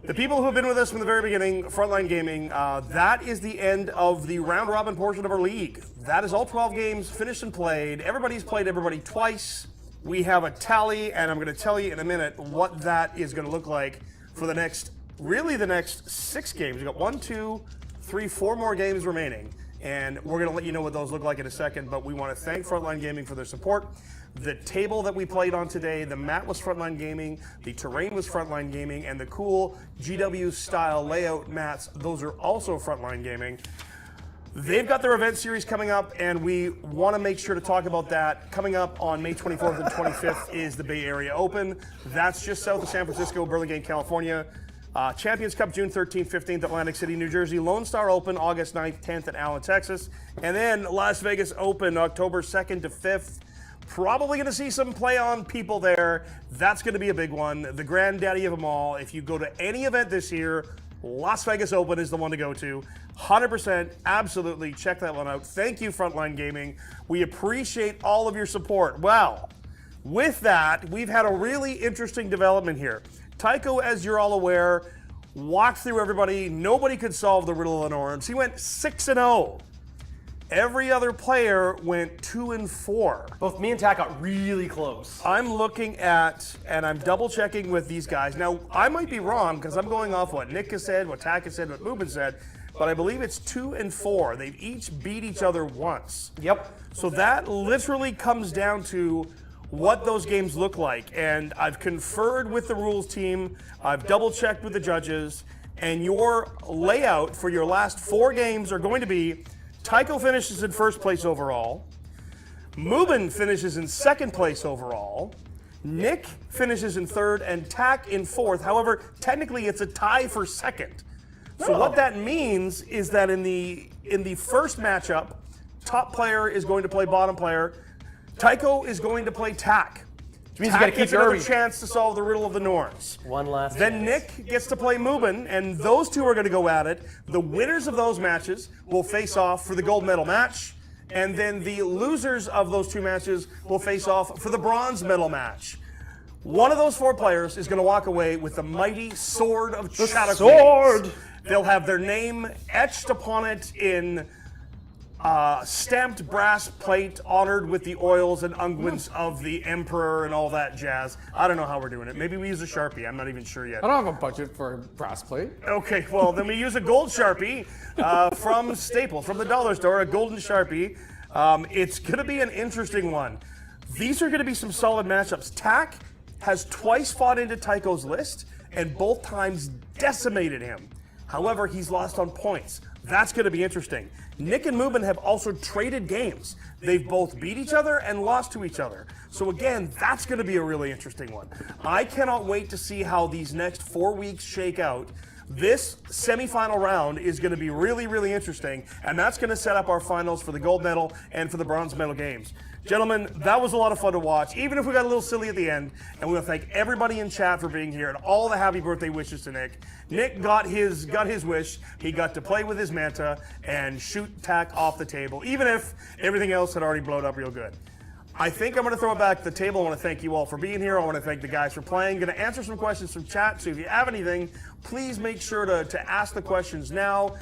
The people who have been with us from the very beginning, Frontline Gaming, that is the end of the round-robin portion of our league. That is all 12 games finished and played. Everybody's played everybody twice. We have a tally, and I'm going to tell you in a minute what that is going to look like for the next 6 games. We've got 1, 2, 3, 4 more games remaining, and we're going to let you know what those look like in a second, but we want to thank Frontline Gaming for their support. The table that we played on today, the mat was Frontline Gaming, the terrain was Frontline Gaming, and the cool GW-style layout mats, those are also Frontline Gaming. They've got their event series coming up, and we want to make sure to talk about that. Coming up on May 24th and 25th is the Bay Area Open. That's just south of San Francisco, Burlingame, California. Champions Cup, June 13th, 15th, Atlantic City, New Jersey. Lone Star Open, August 9th, 10th at Allen, Texas. And then Las Vegas Open, October 2nd to 5th. Probably going to see some play-on people there. That's going to be a big one. The granddaddy of them all. If you go to any event this year, Las Vegas Open is the one to go to. 100%, absolutely, check that one out. Thank you, Frontline Gaming. We appreciate all of your support. Well, with that, we've had a really interesting development here. Tycho, as you're all aware, walked through everybody. Nobody could solve the riddle of the Norns. He went 6-0. Every other player went 2-4. Both me and Tack got really close. I'm looking at, and I'm double checking with these guys. Now, I might be wrong because I'm going off what Nick has said, what Tack has said, what Moobin said, but I believe it's 2-4. They've each beat each other once. Yep. So that literally comes down to what those games look like. And I've conferred with the rules team, I've double checked with the judges, and your layout for your last 4 games are going to be Tycho finishes in first place overall. Moobin finishes in second place overall. Nick finishes in third and Tack in fourth. However, technically it's a tie for second. So what that means is that in the first matchup, top player is going to play bottom player. Tycho is going to play Tack. Which means you got to Tack keep gets your another army. chance to solve the riddle of the Norns. One last Then chance. Nick gets to play Mubin, and those two are going to go at it. The winners of those matches will face off for the gold medal match, and then the losers of those two matches will face off for the bronze medal match. One of those 4 players is going to walk away with the mighty Sword of Shadow sword! Queens. They'll have their name etched upon it in stamped brass plate, honored with the oils and unguents of the Emperor and all that jazz. I don't know how we're doing it. Maybe we use a Sharpie. I'm not even sure yet. I don't have a budget for a brass plate. Okay, well, then we use a gold Sharpie from Staples, from the dollar store, a golden Sharpie. It's going to be an interesting one. These are going to be some solid matchups. Tack has twice fought into Tycho's list, and both times decimated him. However, he's lost on points. That's going to be interesting. Nick and Mubin have also traded games. They've both beat each other and lost to each other. So again, that's going to be a really interesting one. I cannot wait to see how these next 4 weeks shake out. This semifinal round is going to be really, really interesting, and that's going to set up our finals for the gold medal and for the bronze medal games. Gentlemen, that was a lot of fun to watch, even if we got a little silly at the end. And we want to thank everybody in chat for being here and all the happy birthday wishes to Nick. Nick got his wish. He got to play with his Manta and shoot Tack off the table, even if everything else had already blown up real good. I think I'm going to throw it back to the table. I want to thank you all for being here. I want to thank the guys for playing. Going to answer some questions from chat, so if you have anything, please make sure to ask the questions now.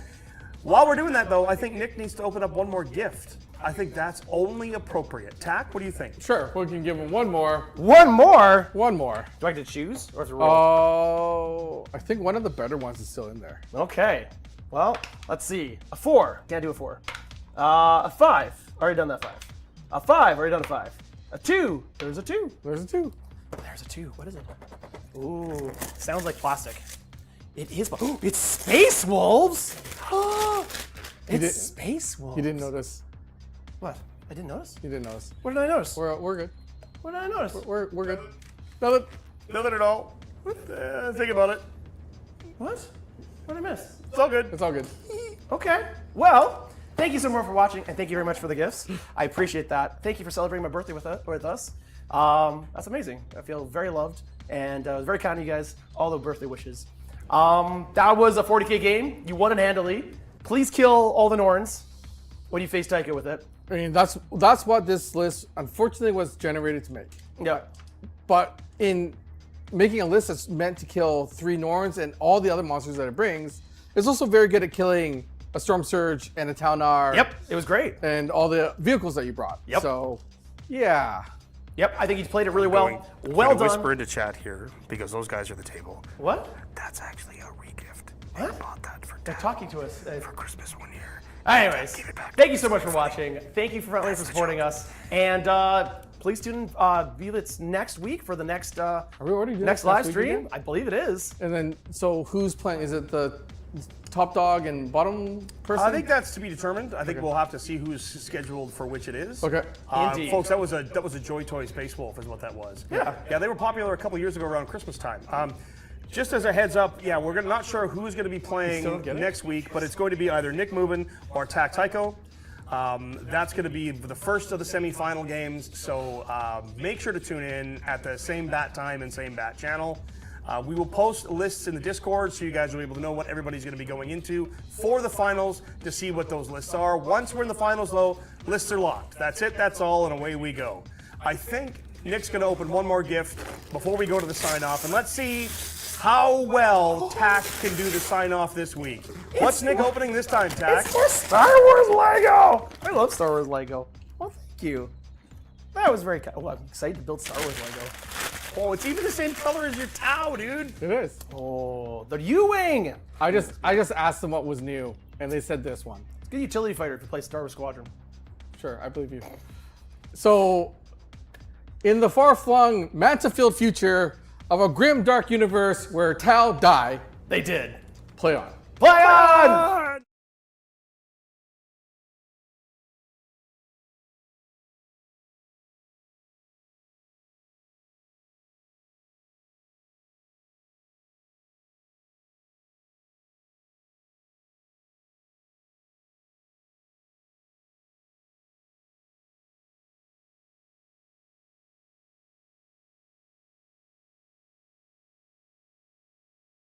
While we're doing that, though, I think Nick needs to open up one more gift. I think that's only appropriate. Tack, what do you think? Sure, we can give him one more. One more? One more. Do I get to choose or to roll? Oh, I think one of the better ones is still in there. Okay. Well, let's see. A 4. Can't do a 4. A 5. Already done that 5. A 5. Already done a 5. A 2. There's a 2. There's a 2. There's a 2. What is it? Ooh. Sounds like plastic. It is. Ooh, it's Space Wolves. It's Space Wolves. You didn't notice. What? I didn't notice? You didn't notice. What did I notice? We're good. What did I notice? We're good. Nothing. Nothing at all. Think about it. What? What did I miss? It's all good. It's all good. Okay. Well, thank you so much for watching, and thank you very much for the gifts. I appreciate that. Thank you for celebrating my birthday with us. That's amazing. I feel very loved, and it was very kind of you guys. All the birthday wishes. That was a 40K game. You won it handily. Please kill all the Norns when you face Tycho with it. I mean, that's what this list unfortunately was generated to make. Yeah. But in making a list that's meant to kill 3 Norns and all the other monsters that it brings, it's also very good at killing a Stormsurge and a Taunar. Yep. It was great. And all the vehicles that you brought. Yep. So, yeah. Yep. I think you played it really well. Well done. Whisper into chat here because those guys are the table. What? That's actually a regift. What? I bought that for They're talking to us. for Christmas one year. Anyways, thank you so much for watching. Thank you for supporting us. And please tune in be it's next week for the next Are we already doing next this live week stream. again? I believe it is. And then, so who's playing? Is it the top dog and bottom person? I think that's to be determined. I think we'll have to see who's scheduled for which it is. Okay. Indeed. Folks, that was a Joy Toy Space Wolf is what that was. Yeah. Yeah, they were popular a couple years ago around Christmas time. Just as a heads up, yeah, we're not sure who's going to be playing next week, but it's going to be either Nick Mubin or Tack Tycho. That's going to be the first of the semifinal games, so make sure to tune in at the same bat time and same bat channel. We will post lists in the Discord so you guys will be able to know what everybody's going to be going into for the finals to see what those lists are. Once we're in the finals, though, lists are locked. That's it, that's all, and away we go. I think Nick's going to open one more gift before we go to the sign-off, and let's see how well Tack can do the sign-off this week. What's Nick opening this time, Tack? It's for Star Wars Lego. I love Star Wars Lego. Well, thank you. That was very kind. Oh, I'm excited to build Star Wars Lego. Oh, it's even the same color as your Tau, dude. It is. Oh, the U-Wing. I just asked them what was new, and they said this one. It's a good utility fighter if you play Star Wars Squadron. Sure, I believe you. So, in the far-flung Manta-filled future of a grim, dark universe where Tau die, They did. play on. Play on!